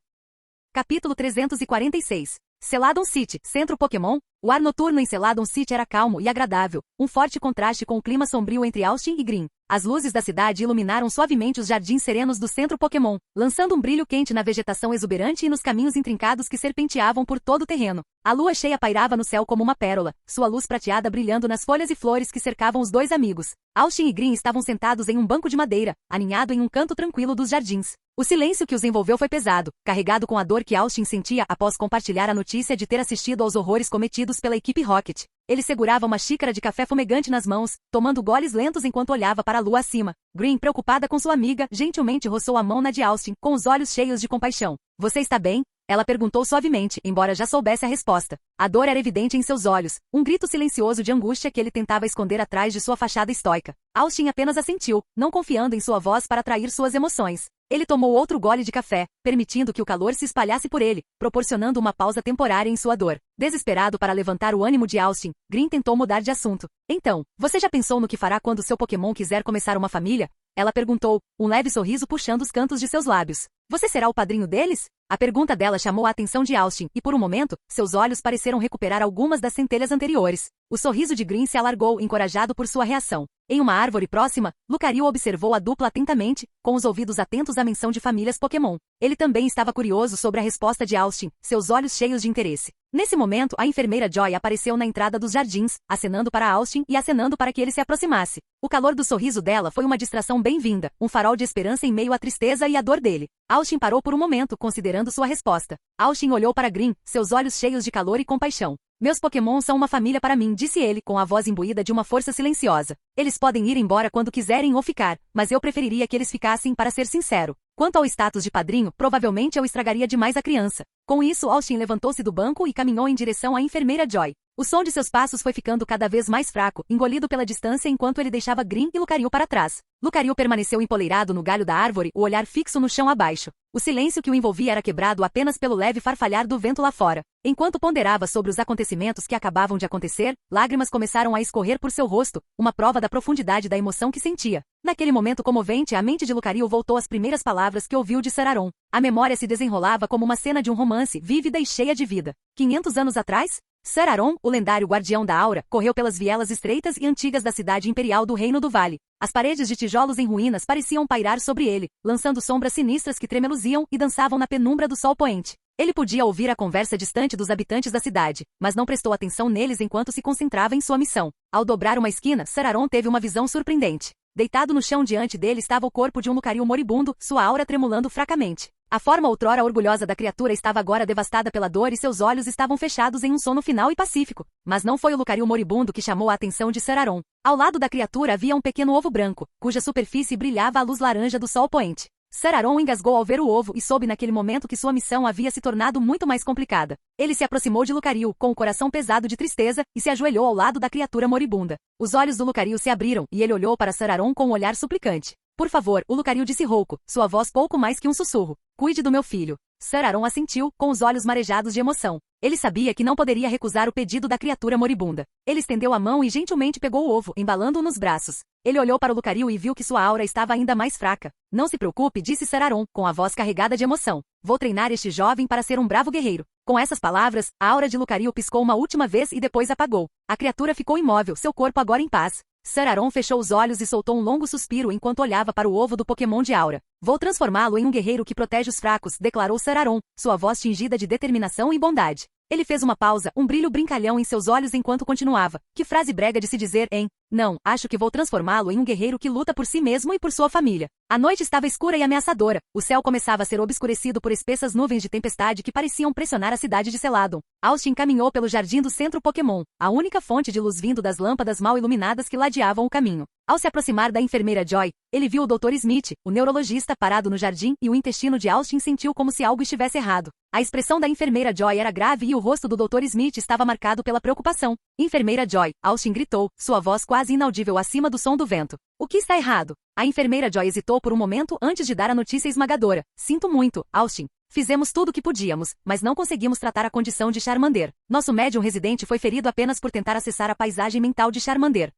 Capítulo 346. Celadon City, Centro Pokémon. O ar noturno em Celadon City era calmo e agradável, um forte contraste com o clima sombrio entre Austin e Green. As luzes da cidade iluminaram suavemente os jardins serenos do Centro Pokémon, lançando um brilho quente na vegetação exuberante e nos caminhos intrincados que serpenteavam por todo o terreno. A lua cheia pairava no céu como uma pérola, sua luz prateada brilhando nas folhas e flores que cercavam os dois amigos. Austin e Green estavam sentados em um banco de madeira, aninhado em um canto tranquilo dos jardins. O silêncio que os envolveu foi pesado, carregado com a dor que Austin sentia após compartilhar a notícia de ter assistido aos horrores cometidos pela equipe Rocket. Ele segurava uma xícara de café fumegante nas mãos, tomando goles lentos enquanto olhava para a lua acima. Green, preocupada com sua amiga, gentilmente roçou a mão na de Austin, com os olhos cheios de compaixão. Você está bem? Ela perguntou suavemente, embora já soubesse a resposta. A dor era evidente em seus olhos, um grito silencioso de angústia que ele tentava esconder atrás de sua fachada estoica. Austin apenas assentiu, não confiando em sua voz para atrair suas emoções. Ele tomou outro gole de café, permitindo que o calor se espalhasse por ele, proporcionando uma pausa temporária em sua dor. Desesperado para levantar o ânimo de Austin, Green tentou mudar de assunto. Então, você já pensou no que fará quando seu Pokémon quiser começar uma família? Ela perguntou, um leve sorriso puxando os cantos de seus lábios. Você será o padrinho deles? A pergunta dela chamou a atenção de Austin, e por um momento, seus olhos pareceram recuperar algumas das centelhas anteriores. O sorriso de Green se alargou, encorajado por sua reação. Em uma árvore próxima, Lucario observou a dupla atentamente, com os ouvidos atentos à menção de famílias Pokémon. Ele também estava curioso sobre a resposta de Austin, seus olhos cheios de interesse. Nesse momento, a enfermeira Joy apareceu na entrada dos jardins, acenando para Austin e acenando para que ele se aproximasse. O calor do sorriso dela foi uma distração bem-vinda, um farol de esperança em meio à tristeza e à dor dele. Austin parou por um momento, considerando sua resposta. Austin olhou para Green, seus olhos cheios de calor e compaixão. Meus Pokémon são uma família para mim, disse ele, com a voz imbuída de uma força silenciosa. Eles podem ir embora quando quiserem ou ficar, mas eu preferiria que eles ficassem, para ser sincero. Quanto ao status de padrinho, provavelmente eu estragaria demais a criança. Com isso, Austin levantou-se do banco e caminhou em direção à enfermeira Joy. O som de seus passos foi ficando cada vez mais fraco, engolido pela distância enquanto ele deixava Green e Lucario para trás. Lucario permaneceu empoleirado no galho da árvore, o olhar fixo no chão abaixo. O silêncio que o envolvia era quebrado apenas pelo leve farfalhar do vento lá fora. Enquanto ponderava sobre os acontecimentos que acabavam de acontecer, lágrimas começaram a escorrer por seu rosto, uma prova da profundidade da emoção que sentia. Naquele momento comovente, a mente de Lucario voltou às primeiras palavras que ouviu de Sararon. A memória se desenrolava como uma cena de um romance, vívida e cheia de vida. 500 anos atrás? Sararon, o lendário guardião da aura, correu pelas vielas estreitas e antigas da cidade imperial do Reino do Vale. As paredes de tijolos em ruínas pareciam pairar sobre ele, lançando sombras sinistras que tremeluziam e dançavam na penumbra do sol poente. Ele podia ouvir a conversa distante dos habitantes da cidade, mas não prestou atenção neles enquanto se concentrava em sua missão. Ao dobrar uma esquina, Sararon teve uma visão surpreendente. Deitado no chão diante dele estava o corpo de um Lucario moribundo, sua aura tremulando fracamente. A forma outrora orgulhosa da criatura estava agora devastada pela dor e seus olhos estavam fechados em um sono final e pacífico. Mas não foi o Lucario moribundo que chamou a atenção de Sararon. Ao lado da criatura havia um pequeno ovo branco, cuja superfície brilhava à luz laranja do sol poente. Sararon engasgou ao ver o ovo e soube naquele momento que sua missão havia se tornado muito mais complicada. Ele se aproximou de Lucario, com o coração pesado de tristeza, e se ajoelhou ao lado da criatura moribunda. Os olhos do Lucario se abriram, e ele olhou para Sararon com um olhar suplicante. Por favor, o Lucario disse rouco, sua voz pouco mais que um sussurro. Cuide do meu filho. Sararon assentiu, com os olhos marejados de emoção. Ele sabia que não poderia recusar o pedido da criatura moribunda. Ele estendeu a mão e gentilmente pegou o ovo, embalando-o nos braços. Ele olhou para o Lucario e viu que sua aura estava ainda mais fraca. Não se preocupe, disse Sararon, com a voz carregada de emoção. Vou treinar este jovem para ser um bravo guerreiro. Com essas palavras, a aura de Lucario piscou uma última vez e depois apagou. A criatura ficou imóvel, seu corpo agora em paz. Sararon fechou os olhos e soltou um longo suspiro enquanto olhava para o ovo do Pokémon de aura. Vou transformá-lo em um guerreiro que protege os fracos, declarou Sararon, sua voz tingida de determinação e bondade. Ele fez uma pausa, um brilho brincalhão em seus olhos enquanto continuava. Que frase brega de se dizer, hein? Não, acho que vou transformá-lo em um guerreiro que luta por si mesmo e por sua família. A noite estava escura e ameaçadora. O céu começava a ser obscurecido por espessas nuvens de tempestade que pareciam pressionar a cidade de Celadon. Austin caminhou pelo jardim do centro Pokémon, a única fonte de luz vindo das lâmpadas mal iluminadas que ladeavam o caminho. Ao se aproximar da enfermeira Joy, ele viu o Dr. Smith, o neurologista, parado no jardim, e o intestino de Austin sentiu como se algo estivesse errado. A expressão da enfermeira Joy era grave e o rosto do Dr. Smith estava marcado pela preocupação. Enfermeira Joy, Austin gritou, sua voz quase inaudível acima do som do vento. O que está errado? A enfermeira Joy hesitou por um momento antes de dar a notícia esmagadora. Sinto muito, Austin. Fizemos tudo o que podíamos, mas não conseguimos tratar a condição de Charmander. Nosso médium residente foi ferido apenas por tentar acessar a paisagem mental de Charmander.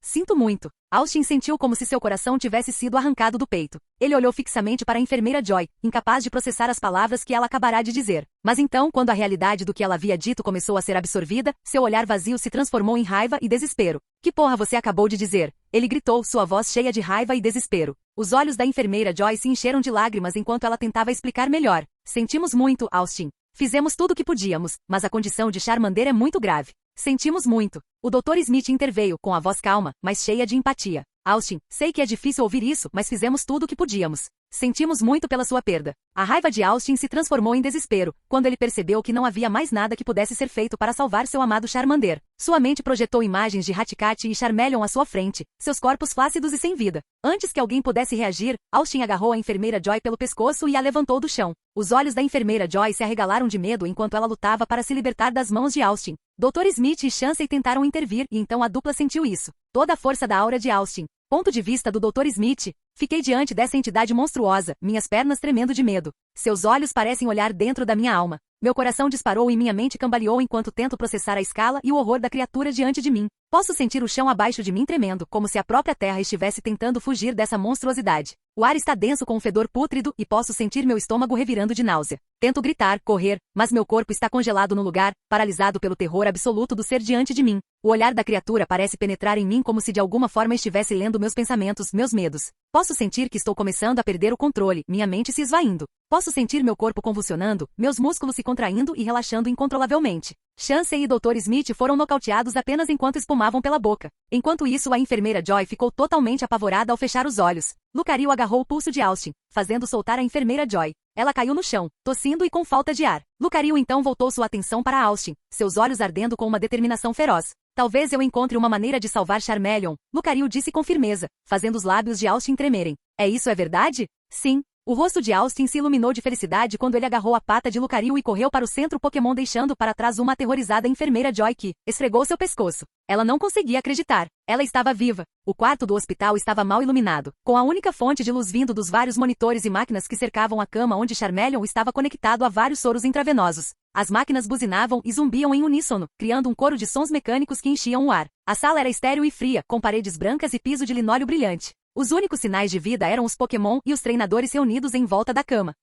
Sinto muito. Austin sentiu como se seu coração tivesse sido arrancado do peito. Ele olhou fixamente para a enfermeira Joy, incapaz de processar as palavras que ela acabará de dizer. Mas então, quando a realidade do que ela havia dito começou a ser absorvida, seu olhar vazio se transformou em raiva e desespero. Que porra você acabou de dizer? Ele gritou, sua voz cheia de raiva e desespero. Os olhos da enfermeira Joy se encheram de lágrimas enquanto ela tentava explicar melhor. Sentimos muito, Austin. Fizemos tudo o que podíamos, mas a condição de Charmander é muito grave. Sentimos muito. O Dr. Smith interveio, com a voz calma, mas cheia de empatia. Austin, sei que é difícil ouvir isso, mas fizemos tudo o que podíamos. Sentimos muito pela sua perda. A raiva de Austin se transformou em desespero, quando ele percebeu que não havia mais nada que pudesse ser feito para salvar seu amado Charmander. Sua mente projetou imagens de Hatcat e Charmeleon à sua frente, seus corpos flácidos e sem vida. Antes que alguém pudesse reagir, Austin agarrou a enfermeira Joy pelo pescoço e a levantou do chão. Os olhos da enfermeira Joy se arregalaram de medo enquanto ela lutava para se libertar das mãos de Austin. Dr. Smith e Chansey tentaram intervir e então a dupla sentiu isso. Toda a força da aura de Austin. Ponto de vista do Dr. Smith. Fiquei diante dessa entidade monstruosa, minhas pernas tremendo de medo. Seus olhos parecem olhar dentro da minha alma. Meu coração disparou e minha mente cambaleou enquanto tento processar a escala e o horror da criatura diante de mim. Posso sentir o chão abaixo de mim tremendo, como se a própria terra estivesse tentando fugir dessa monstruosidade. O ar está denso com um fedor pútrido e posso sentir meu estômago revirando de náusea. Tento gritar, correr, mas meu corpo está congelado no lugar, paralisado pelo terror absoluto do ser diante de mim. O olhar da criatura parece penetrar em mim como se de alguma forma estivesse lendo meus pensamentos, meus medos. Posso sentir que estou começando a perder o controle, minha mente se esvaindo. Posso sentir meu corpo convulsionando, meus músculos se contraindo e relaxando incontrolavelmente. Chansey e Dr. Smith foram nocauteados apenas enquanto espumavam pela boca. Enquanto isso, a enfermeira Joy ficou totalmente apavorada ao fechar os olhos. Lucario agarrou o pulso de Austin, fazendo soltar a enfermeira Joy. Ela caiu no chão, tossindo e com falta de ar. Lucario então voltou sua atenção para Austin, seus olhos ardendo com uma determinação feroz. Talvez eu encontre uma maneira de salvar Charmeleon, Lucario disse com firmeza, fazendo os lábios de Austin tremerem. É verdade? Sim. O rosto de Austin se iluminou de felicidade quando ele agarrou a pata de Lucario e correu para o centro Pokémon deixando para trás uma aterrorizada enfermeira Joy que esfregou seu pescoço. Ela não conseguia acreditar. Ela estava viva. O quarto do hospital estava mal iluminado, com a única fonte de luz vindo dos vários monitores e máquinas que cercavam a cama onde Charmeleon estava conectado a vários soros intravenosos. As máquinas buzinavam e zumbiam em uníssono, criando um coro de sons mecânicos que enchiam o ar. A sala era estéril e fria, com paredes brancas e piso de linóleo brilhante. Os únicos sinais de vida eram os Pokémon e os treinadores reunidos em volta da cama.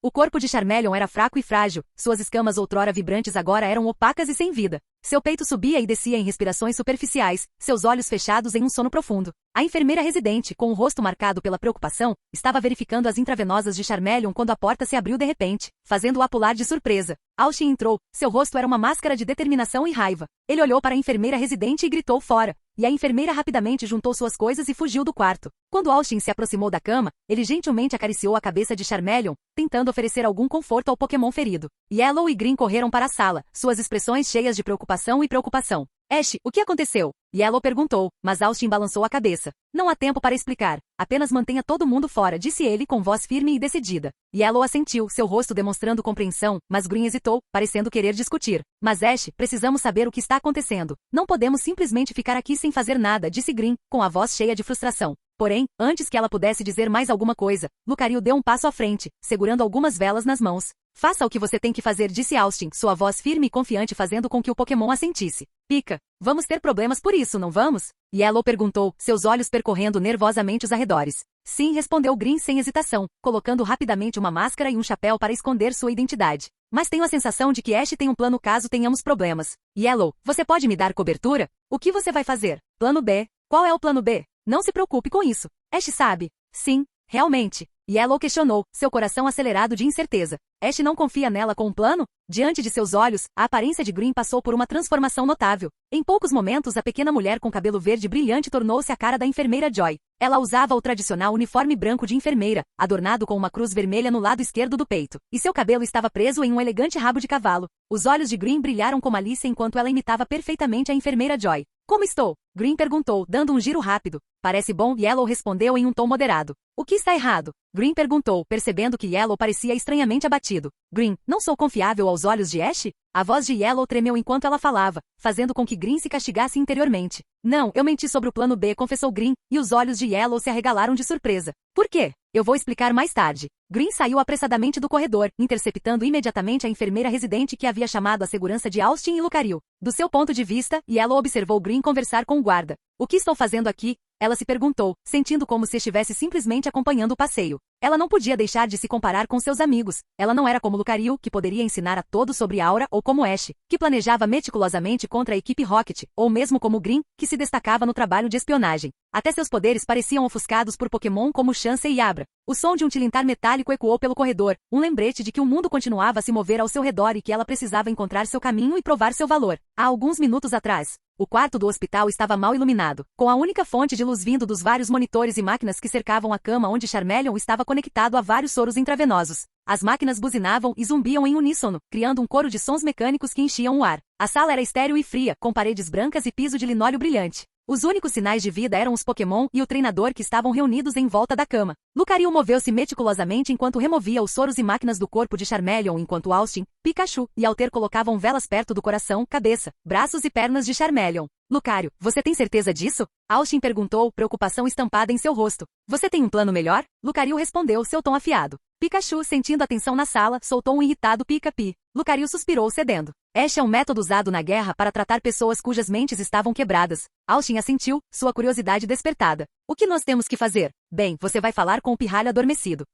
O corpo de Charmeleon era fraco e frágil, suas escamas outrora vibrantes agora eram opacas e sem vida. Seu peito subia e descia em respirações superficiais, seus olhos fechados em um sono profundo. A enfermeira residente, com o rosto marcado pela preocupação, estava verificando as intravenosas de Charmeleon quando a porta se abriu de repente, fazendo-a pular de surpresa. Austin entrou, seu rosto era uma máscara de determinação e raiva. Ele olhou para a enfermeira residente e gritou fora. E a enfermeira rapidamente juntou suas coisas e fugiu do quarto. Quando Austin se aproximou da cama, ele gentilmente acariciou a cabeça de Charmeleon, tentando oferecer algum conforto ao Pokémon ferido. Yellow e Green correram para a sala, suas expressões cheias de preocupação e preocupação. Ash, o que aconteceu? Yellow perguntou, mas Austin balançou a cabeça. Não há tempo para explicar. Apenas mantenha todo mundo fora, disse ele com voz firme e decidida. Yellow assentiu, seu rosto demonstrando compreensão, mas Green hesitou, parecendo querer discutir. Mas Ash, precisamos saber o que está acontecendo. Não podemos simplesmente ficar aqui sem fazer nada, disse Green, com a voz cheia de frustração. Porém, antes que ela pudesse dizer mais alguma coisa, Lucario deu um passo à frente, segurando algumas velas nas mãos. Faça o que você tem que fazer, disse Austin, sua voz firme e confiante fazendo com que o Pokémon assentisse. Pika, vamos ter problemas por isso, não vamos? Yellow perguntou, seus olhos percorrendo nervosamente os arredores. Sim, respondeu Green sem hesitação, colocando rapidamente uma máscara e um chapéu para esconder sua identidade. Mas tenho a sensação de que Ash tem um plano caso tenhamos problemas. Yellow, você pode me dar cobertura? O que você vai fazer? Plano B? Qual é o plano B? Não se preocupe com isso. Ash sabe. Sim, realmente. Yellow questionou, seu coração acelerado de incerteza. Ash não confia nela com um plano? Diante de seus olhos, a aparência de Green passou por uma transformação notável. Em poucos momentos a pequena mulher com cabelo verde brilhante tornou-se a cara da enfermeira Joy. Ela usava o tradicional uniforme branco de enfermeira, adornado com uma cruz vermelha no lado esquerdo do peito, e seu cabelo estava preso em um elegante rabo de cavalo. Os olhos de Green brilharam como Alice enquanto ela imitava perfeitamente a enfermeira Joy. Como estou? Green perguntou, dando um giro rápido. Parece bom, Yellow respondeu em um tom moderado. O que está errado? Green perguntou, percebendo que Yellow parecia estranhamente abatido. Green, não sou confiável aos olhos de Ash? A voz de Yellow tremeu enquanto ela falava, fazendo com que Green se castigasse interiormente. Não, eu menti sobre o plano B, confessou Green, e os olhos de Yellow se arregalaram de surpresa. Por quê? Eu vou explicar mais tarde. Green saiu apressadamente do corredor, interceptando imediatamente a enfermeira residente que havia chamado a segurança de Austin e Lucario. Do seu ponto de vista, Yellow observou Green conversar com o guarda. O que estou fazendo aqui? Ela se perguntou, sentindo como se estivesse simplesmente acompanhando o passeio. Ela não podia deixar de se comparar com seus amigos. Ela não era como Lucario, que poderia ensinar a todos sobre Aura, ou como Ash, que planejava meticulosamente contra a equipe Rocket, ou mesmo como Green, que se destacava no trabalho de espionagem. Até seus poderes pareciam ofuscados por Pokémon como Chansey e Abra. O som de um tilintar metálico ecoou pelo corredor, um lembrete de que o mundo continuava a se mover ao seu redor e que ela precisava encontrar seu caminho e provar seu valor. Há alguns minutos atrás, o quarto do hospital estava mal iluminado, com a única fonte de luz vindo dos vários monitores e máquinas que cercavam a cama onde Charmeleon estava conectado a vários soros intravenosos. As máquinas buzinavam e zumbiam em uníssono, criando um coro de sons mecânicos que enchiam o ar. A sala era estéril e fria, com paredes brancas e piso de linóleo brilhante. Os únicos sinais de vida eram os Pokémon e o treinador que estavam reunidos em volta da cama. Lucario moveu-se meticulosamente enquanto removia os soros e máquinas do corpo de Charmeleon enquanto Austin, Pikachu e Alter colocavam velas perto do coração, cabeça, braços e pernas de Charmeleon. Lucario, você tem certeza disso? Austin perguntou, preocupação estampada em seu rosto. Você tem um plano melhor? Lucario respondeu, seu tom afiado. Pikachu, sentindo a tensão na sala, soltou um irritado pica-pi. Lucario suspirou cedendo. Ash é um método usado na guerra para tratar pessoas cujas mentes estavam quebradas. Austin assentiu, sua curiosidade despertada. O que nós temos que fazer? Bem, você vai falar com o pirralho adormecido.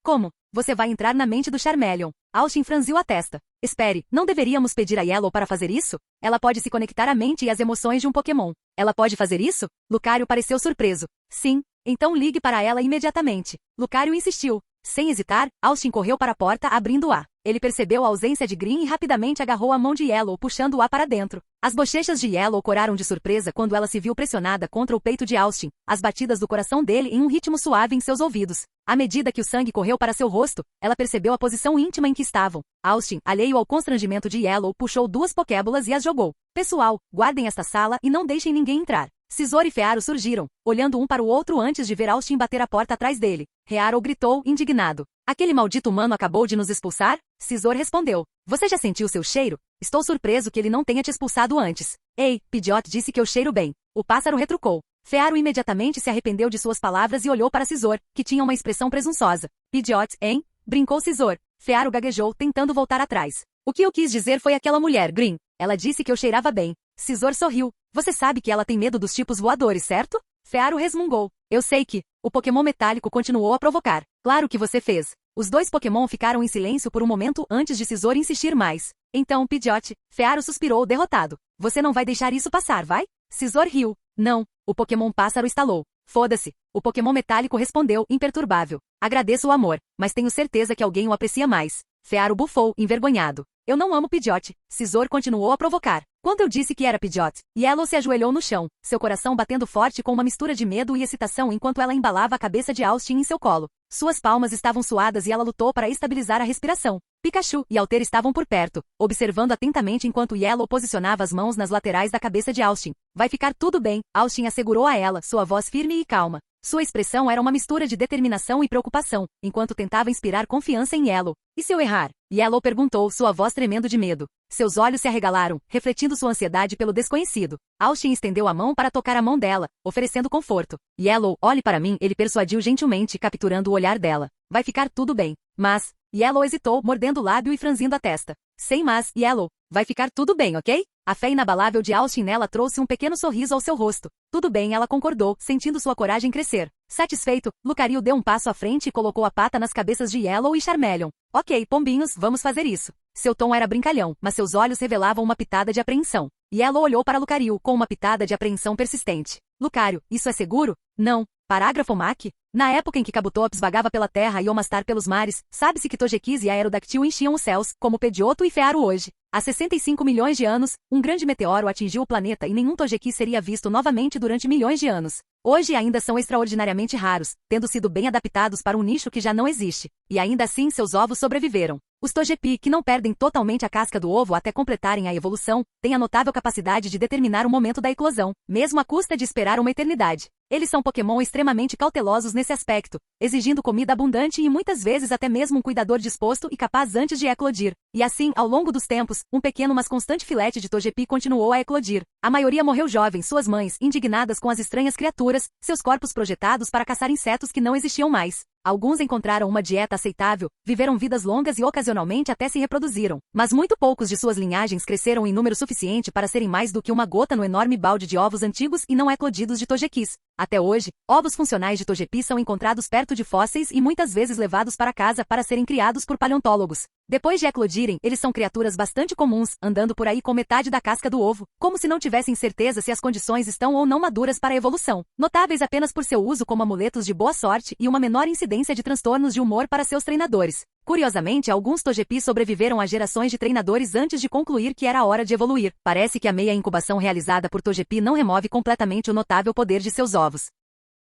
Como? Você vai entrar na mente do Charmeleon. Austin franziu a testa. Espere, não deveríamos pedir a Yellow para fazer isso? Ela pode se conectar à mente e às emoções de um Pokémon. Ela pode fazer isso? Lucario pareceu surpreso. Sim, então ligue para ela imediatamente. Lucario insistiu. Sem hesitar, Austin correu para a porta abrindo-a. Ele percebeu a ausência de Green e rapidamente agarrou a mão de Yellow puxando-a para dentro. As bochechas de Yellow coraram de surpresa quando ela se viu pressionada contra o peito de Austin, as batidas do coração dele em um ritmo suave em seus ouvidos. À medida que o sangue correu para seu rosto, ela percebeu a posição íntima em que estavam. Austin, alheio ao constrangimento de Yellow, puxou 2 Pokébolas e as jogou. Pessoal, guardem esta sala e não deixem ninguém entrar. Scizor e Fearo surgiram, olhando um para o outro antes de ver Austin bater a porta atrás dele. Fearo gritou, indignado. Aquele maldito humano acabou de nos expulsar? Scizor respondeu. Você já sentiu seu cheiro? Estou surpreso que ele não tenha te expulsado antes. Ei, Pidgeot disse que eu cheiro bem. O pássaro retrucou. Fearo imediatamente se arrependeu de suas palavras e olhou para Scizor, que tinha uma expressão presunçosa. Pidgeot, hein? Brincou Scizor. Fearo gaguejou, tentando voltar atrás. O que eu quis dizer foi aquela mulher, Green. Ela disse que eu cheirava bem. Scizor sorriu. Você sabe que ela tem medo dos tipos voadores, certo? Fearo resmungou. Eu sei que. O Pokémon metálico continuou a provocar. Claro que você fez. Os dois Pokémon ficaram em silêncio por um momento antes de Scizor insistir mais. Então, Pidgeot, Fearo suspirou derrotado. Você não vai deixar isso passar, vai? Scizor riu. Não. O Pokémon pássaro estalou. Foda-se. O Pokémon metálico respondeu, imperturbável. Agradeço o amor, mas tenho certeza que alguém o aprecia mais. Fearo bufou, envergonhado. Eu não amo Pidgeot. Scizor continuou a provocar. Quando eu disse que era Pidgeot, Yellow se ajoelhou no chão, seu coração batendo forte com uma mistura de medo e excitação enquanto ela embalava a cabeça de Austin em seu colo. Suas palmas estavam suadas e ela lutou para estabilizar a respiração. Pikachu e Alter estavam por perto, observando atentamente enquanto Yellow posicionava as mãos nas laterais da cabeça de Austin. Vai ficar tudo bem, Austin assegurou a ela, sua voz firme e calma. Sua expressão era uma mistura de determinação e preocupação, enquanto tentava inspirar confiança em Yellow. E se eu errar? Yellow perguntou, sua voz tremendo de medo. Seus olhos se arregalaram, refletindo sua ansiedade pelo desconhecido. Austin estendeu a mão para tocar a mão dela, oferecendo conforto. Yellow, olhe para mim, ele persuadiu gentilmente, capturando o olhar dela. Vai ficar tudo bem. Mas... Yellow hesitou, mordendo o lábio e franzindo a testa. Sem mas, Yellow. Vai ficar tudo bem, ok? A fé inabalável de Austin nela trouxe um pequeno sorriso ao seu rosto. Tudo bem, ela concordou, sentindo sua coragem crescer. Satisfeito, Lucario deu um passo à frente e colocou a pata nas cabeças de Yellow e Charmeleon. Ok, pombinhos, vamos fazer isso. Seu tom era brincalhão, mas seus olhos revelavam uma pitada de apreensão. Yellow olhou para Lucario com uma pitada de apreensão persistente. Lucario, isso é seguro? Não. Parágrafo Mac? Na época em que Kabutops vagava pela terra e Omastar pelos mares, sabe-se que Togekiss e Aerodactyl enchiam os céus, como Pidgeotto e Fearo hoje. Há 65 milhões de anos, um grande meteoro atingiu o planeta e nenhum Togekiss seria visto novamente durante milhões de anos. Hoje ainda são extraordinariamente raros, tendo sido bem adaptados para um nicho que já não existe. E ainda assim seus ovos sobreviveram. Os Togepi, que não perdem totalmente a casca do ovo até completarem a evolução, têm a notável capacidade de determinar o momento da eclosão, mesmo à custa de esperar uma eternidade. Eles são Pokémon extremamente cautelosos nesse aspecto, exigindo comida abundante e muitas vezes até mesmo um cuidador disposto e capaz antes de eclodir. E assim, ao longo dos tempos, um pequeno mas constante filete de Togepi continuou a eclodir. A maioria morreu jovem, suas mães, indignadas com as estranhas criaturas, seus corpos projetados para caçar insetos que não existiam mais. Alguns encontraram uma dieta aceitável, viveram vidas longas e ocasionalmente até se reproduziram. Mas muito poucos de suas linhagens cresceram em número suficiente para serem mais do que uma gota no enorme balde de ovos antigos e não eclodidos de Togekiss. Até hoje, ovos funcionais de Togepi são encontrados perto de fósseis e muitas vezes levados para casa para serem criados por paleontólogos. Depois de eclodirem, eles são criaturas bastante comuns, andando por aí com metade da casca do ovo, como se não tivessem certeza se as condições estão ou não maduras para a evolução. Notáveis apenas por seu uso como amuletos de boa sorte e uma menor incidência de transtornos de humor para seus treinadores. Curiosamente, alguns Togepi sobreviveram a gerações de treinadores antes de concluir que era hora de evoluir. Parece que a meia incubação realizada por Togepi não remove completamente o notável poder de seus ovos.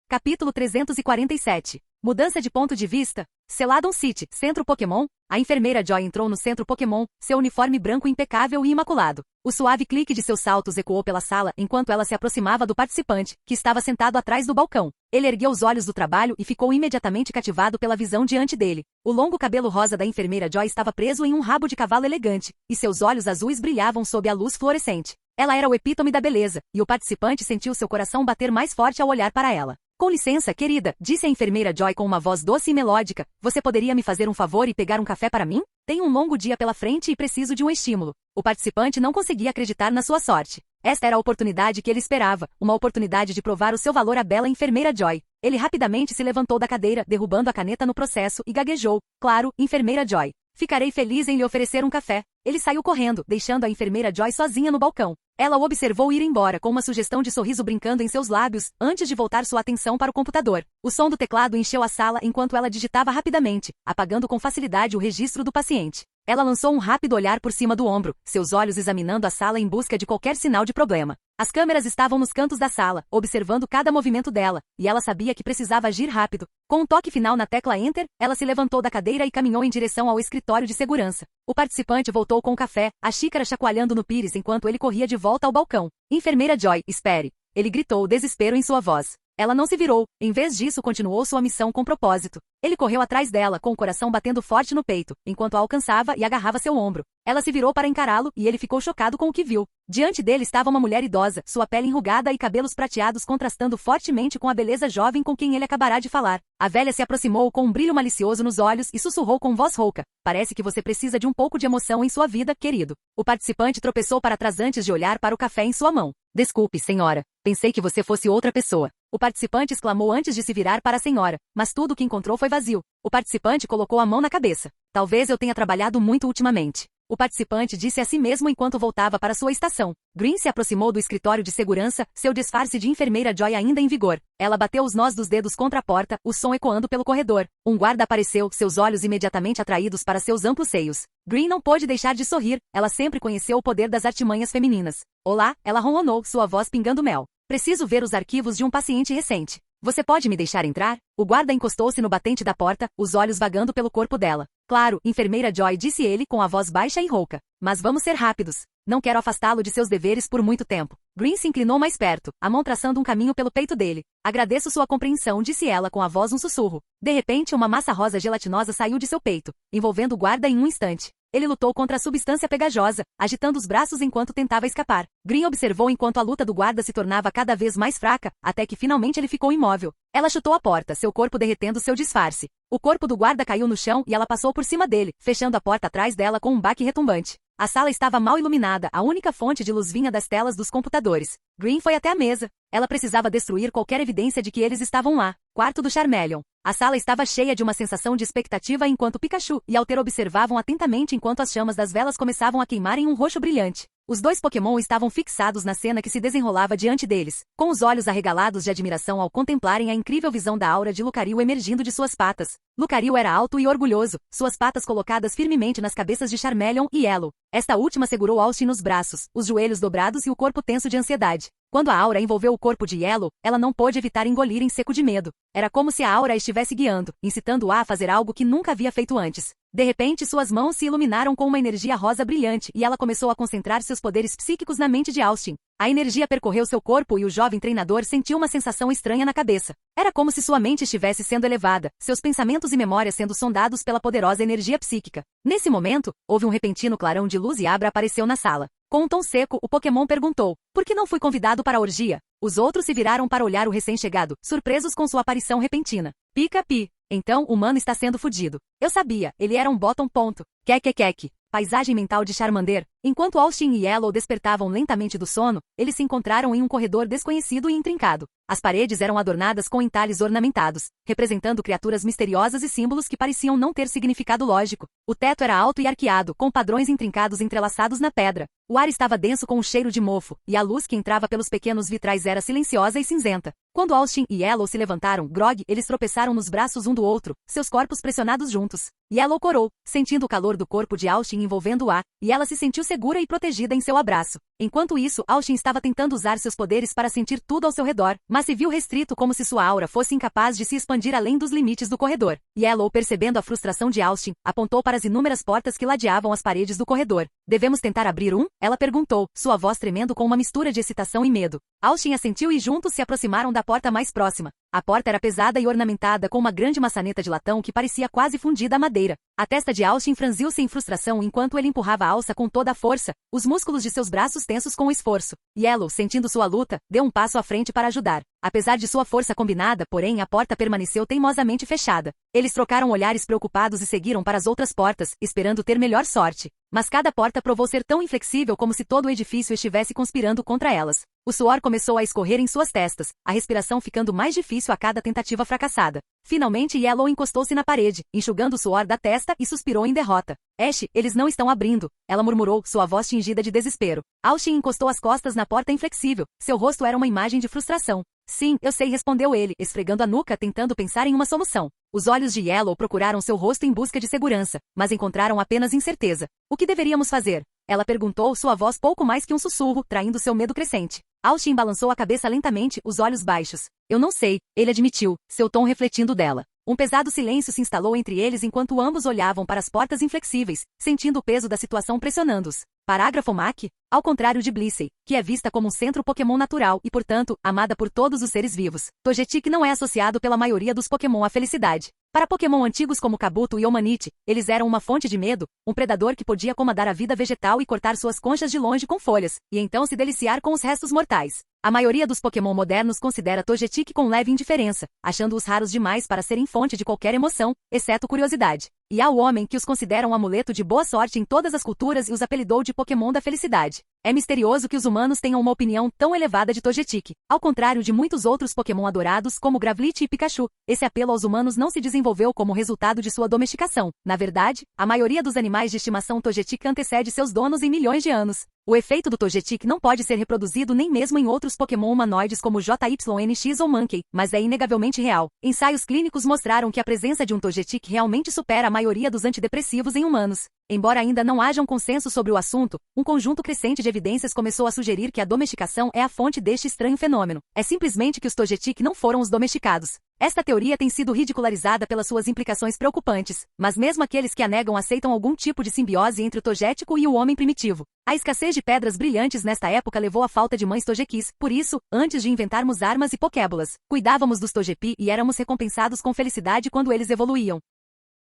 Capítulo 347. Mudança de ponto de vista. Celadon City, Centro Pokémon. A enfermeira Joy entrou no Centro Pokémon, seu uniforme branco impecável e imaculado. O suave clique de seus saltos ecoou pela sala enquanto ela se aproximava do participante, que estava sentado atrás do balcão. Ele ergueu os olhos do trabalho e ficou imediatamente cativado pela visão diante dele. O longo cabelo rosa da enfermeira Joy estava preso em um rabo de cavalo elegante, e seus olhos azuis brilhavam sob a luz fluorescente. Ela era o epítome da beleza, e o participante sentiu seu coração bater mais forte ao olhar para ela. Com licença, querida, disse a enfermeira Joy com uma voz doce e melódica, você poderia me fazer um favor e pegar um café para mim? Tenho um longo dia pela frente e preciso de um estímulo. O participante não conseguia acreditar na sua sorte. Esta era a oportunidade que ele esperava, uma oportunidade de provar o seu valor à bela enfermeira Joy. Ele rapidamente se levantou da cadeira, derrubando a caneta no processo, e gaguejou. Claro, enfermeira Joy. Ficarei feliz em lhe oferecer um café. Ele saiu correndo, deixando a enfermeira Joy sozinha no balcão. Ela o observou ir embora com uma sugestão de sorriso brincando em seus lábios, antes de voltar sua atenção para o computador. O som do teclado encheu a sala enquanto ela digitava rapidamente, apagando com facilidade o registro do paciente. Ela lançou um rápido olhar por cima do ombro, seus olhos examinando a sala em busca de qualquer sinal de problema. As câmeras estavam nos cantos da sala, observando cada movimento dela, e ela sabia que precisava agir rápido. Com um toque final na tecla Enter, ela se levantou da cadeira e caminhou em direção ao escritório de segurança. O participante voltou com o café, a xícara chacoalhando no pires enquanto ele corria de volta ao balcão. Enfermeira Joy, espere. ele gritou desespero em sua voz. Ela não se virou, em vez disso continuou sua missão com propósito. Ele correu atrás dela com o coração batendo forte no peito, enquanto a alcançava e agarrava seu ombro. Ela se virou para encará-lo e ele ficou chocado com o que viu. Diante dele estava uma mulher idosa, sua pele enrugada e cabelos prateados contrastando fortemente com a beleza jovem com quem ele acabará de falar. A velha se aproximou com um brilho malicioso nos olhos e sussurrou com voz rouca. Parece que você precisa de um pouco de emoção em sua vida, querido. O participante tropeçou para trás antes de olhar para o café em sua mão. Desculpe, senhora. Pensei que você fosse outra pessoa. O participante exclamou antes de se virar para a senhora, mas tudo o que encontrou foi vazio. O participante colocou a mão na cabeça. Talvez eu tenha trabalhado muito ultimamente. O participante disse a si mesmo enquanto voltava para sua estação. Green se aproximou do escritório de segurança, seu disfarce de enfermeira Joy ainda em vigor. Ela bateu os nós dos dedos contra a porta, o som ecoando pelo corredor. Um guarda apareceu, seus olhos imediatamente atraídos para seus amplos seios. Green não pôde deixar de sorrir, ela sempre conheceu o poder das artimanhas femininas. Olá, ela ronronou, sua voz pingando mel. Preciso ver os arquivos de um paciente recente. Você pode me deixar entrar? O guarda encostou-se no batente da porta, os olhos vagando pelo corpo dela. Claro, enfermeira Joy, disse ele com a voz baixa e rouca. Mas vamos ser rápidos. Não quero afastá-lo de seus deveres por muito tempo. Green se inclinou mais perto, a mão traçando um caminho pelo peito dele. Agradeço sua compreensão, disse ela com a voz um sussurro. De repente, uma massa rosa gelatinosa saiu de seu peito, envolvendo o guarda em um instante. Ele lutou contra a substância pegajosa, agitando os braços enquanto tentava escapar. Green observou enquanto a luta do guarda se tornava cada vez mais fraca, até que finalmente ele ficou imóvel. Ela chutou a porta, seu corpo derretendo seu disfarce. O corpo do guarda caiu no chão e ela passou por cima dele, fechando a porta atrás dela com um baque retumbante. A sala estava mal iluminada, a única fonte de luz vinha das telas dos computadores. Green foi até a mesa. Ela precisava destruir qualquer evidência de que eles estavam lá. Quarto do Charmeleon. A sala estava cheia de uma sensação de expectativa enquanto Pikachu e Alter observavam atentamente enquanto as chamas das velas começavam a queimar em um roxo brilhante. Os dois Pokémon estavam fixados na cena que se desenrolava diante deles, com os olhos arregalados de admiração ao contemplarem a incrível visão da aura de Lucario emergindo de suas patas. Lucario era alto e orgulhoso, suas patas colocadas firmemente nas cabeças de Charmeleon e Yellow. Esta última segurou Austin nos braços, os joelhos dobrados e o corpo tenso de ansiedade. Quando a aura envolveu o corpo de Yellow, ela não pôde evitar engolir em seco de medo. Era como se a aura a estivesse guiando, incitando-a a fazer algo que nunca havia feito antes. De repente, suas mãos se iluminaram com uma energia rosa brilhante e ela começou a concentrar seus poderes psíquicos na mente de Austin. A energia percorreu seu corpo e o jovem treinador sentiu uma sensação estranha na cabeça. Era como se sua mente estivesse sendo elevada, seus pensamentos e memórias sendo sondados pela poderosa energia psíquica. Nesse momento, houve um repentino clarão de luz e Abra apareceu na sala. Com um tom seco, o Pokémon perguntou, por que não fui convidado para a orgia? Os outros se viraram para olhar o recém-chegado, surpresos com sua aparição repentina. Pica-pi. Então, o humano está sendo fudido. Eu sabia, ele era um bottom ponto. Kekekek. Paisagem mental de Charmander. Enquanto Austin e Yellow despertavam lentamente do sono, eles se encontraram em um corredor desconhecido e intrincado. As paredes eram adornadas com entalhes ornamentados, representando criaturas misteriosas e símbolos que pareciam não ter significado lógico. O teto era alto e arqueado, com padrões intrincados entrelaçados na pedra. O ar estava denso com um cheiro de mofo, e a luz que entrava pelos pequenos vitrais era silenciosa e cinzenta. Quando Austin e Yellow se levantaram, grog, eles tropeçaram nos braços um do outro, seus corpos pressionados juntos. Yellow corou, sentindo o calor do corpo de Austin envolvendo-a, e ela se sentiu segura e protegida em seu abraço. Enquanto isso, Austin estava tentando usar seus poderes para sentir tudo ao seu redor, mas se viu restrito como se sua aura fosse incapaz de se expandir além dos limites do corredor. Yellow, percebendo a frustração de Austin, apontou para as inúmeras portas que ladeavam as paredes do corredor. Devemos tentar abrir um? Ela perguntou, sua voz tremendo com uma mistura de excitação e medo. Austin assentiu e juntos se aproximaram da porta mais próxima. A porta era pesada e ornamentada com uma grande maçaneta de latão que parecia quase fundida à madeira. A testa de Austin franziu-se em frustração enquanto ele empurrava a alça com toda a força, os músculos de seus braços tensos com o esforço. Yellow, sentindo sua luta, deu um passo à frente para ajudar. Apesar de sua força combinada, porém, a porta permaneceu teimosamente fechada. Eles trocaram olhares preocupados e seguiram para as outras portas, esperando ter melhor sorte. Mas cada porta provou ser tão inflexível como se todo o edifício estivesse conspirando contra elas. O suor começou a escorrer em suas testas, a respiração ficando mais difícil a cada tentativa fracassada. Finalmente Yellow encostou-se na parede, enxugando o suor da testa e suspirou em derrota. Ash, eles não estão abrindo, ela murmurou, sua voz tingida de desespero. Austin encostou as costas na porta inflexível, seu rosto era uma imagem de frustração. Sim, eu sei, respondeu ele, esfregando a nuca tentando pensar em uma solução. Os olhos de Yellow procuraram seu rosto em busca de segurança, mas encontraram apenas incerteza. O que deveríamos fazer? Ela perguntou, sua voz pouco mais que um sussurro, traindo seu medo crescente. Austin balançou a cabeça lentamente, os olhos baixos. Eu não sei, ele admitiu, seu tom refletindo dela. Um pesado silêncio se instalou entre eles enquanto ambos olhavam para as portas inflexíveis, sentindo o peso da situação pressionando-os. Parágrafo MAC. Ao contrário de Blissey, que é vista como um centro Pokémon natural e, portanto, amada por todos os seres vivos, Togetic não é associado pela maioria dos Pokémon à felicidade. Para Pokémon antigos como Kabuto e Omanite, eles eram uma fonte de medo, um predador que podia comandar a vida vegetal e cortar suas conchas de longe com folhas, e então se deliciar com os restos mortais. A maioria dos Pokémon modernos considera Togetic com leve indiferença, achando-os raros demais para serem fonte de qualquer emoção, exceto curiosidade. E há o homem que os considera um amuleto de boa sorte em todas as culturas e os apelidou de Pokémon da felicidade. É misterioso que os humanos tenham uma opinião tão elevada de Togetic. Ao contrário de muitos outros Pokémon adorados como Gravlit e Pikachu, esse apelo aos humanos não se desenvolveu como resultado de sua domesticação. Na verdade, a maioria dos animais de estimação Togetic antecede seus donos em milhões de anos. O efeito do Togetic não pode ser reproduzido nem mesmo em outros Pokémon humanoides como JYNX ou Mankey, mas é inegavelmente real. Ensaios clínicos mostraram que a presença de um Togetic realmente supera a maioria dos antidepressivos em humanos. Embora ainda não haja um consenso sobre o assunto, um conjunto crescente de evidências começou a sugerir que a domesticação é a fonte deste estranho fenômeno. É simplesmente que os Togetic não foram os domesticados. Esta teoria tem sido ridicularizada pelas suas implicações preocupantes, mas mesmo aqueles que a negam aceitam algum tipo de simbiose entre o Togético e o homem primitivo. A escassez de pedras brilhantes nesta época levou à falta de mães Togequis, por isso, antes de inventarmos armas e Pokébolas, cuidávamos dos Togepi e éramos recompensados com felicidade quando eles evoluíam.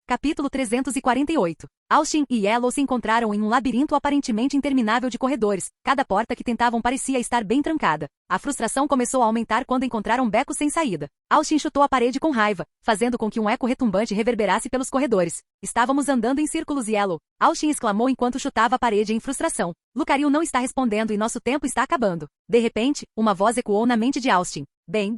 Capítulo 348. Austin e Yellow se encontraram em um labirinto aparentemente interminável de corredores. Cada porta que tentavam parecia estar bem trancada. A frustração começou a aumentar quando encontraram becos sem saída. Austin chutou a parede com raiva, fazendo com que um eco retumbante reverberasse pelos corredores. Estávamos andando em círculos, Yellow. Austin exclamou enquanto chutava a parede em frustração. Lucario não está respondendo e nosso tempo está acabando. De repente, uma voz ecoou na mente de Austin. Bem.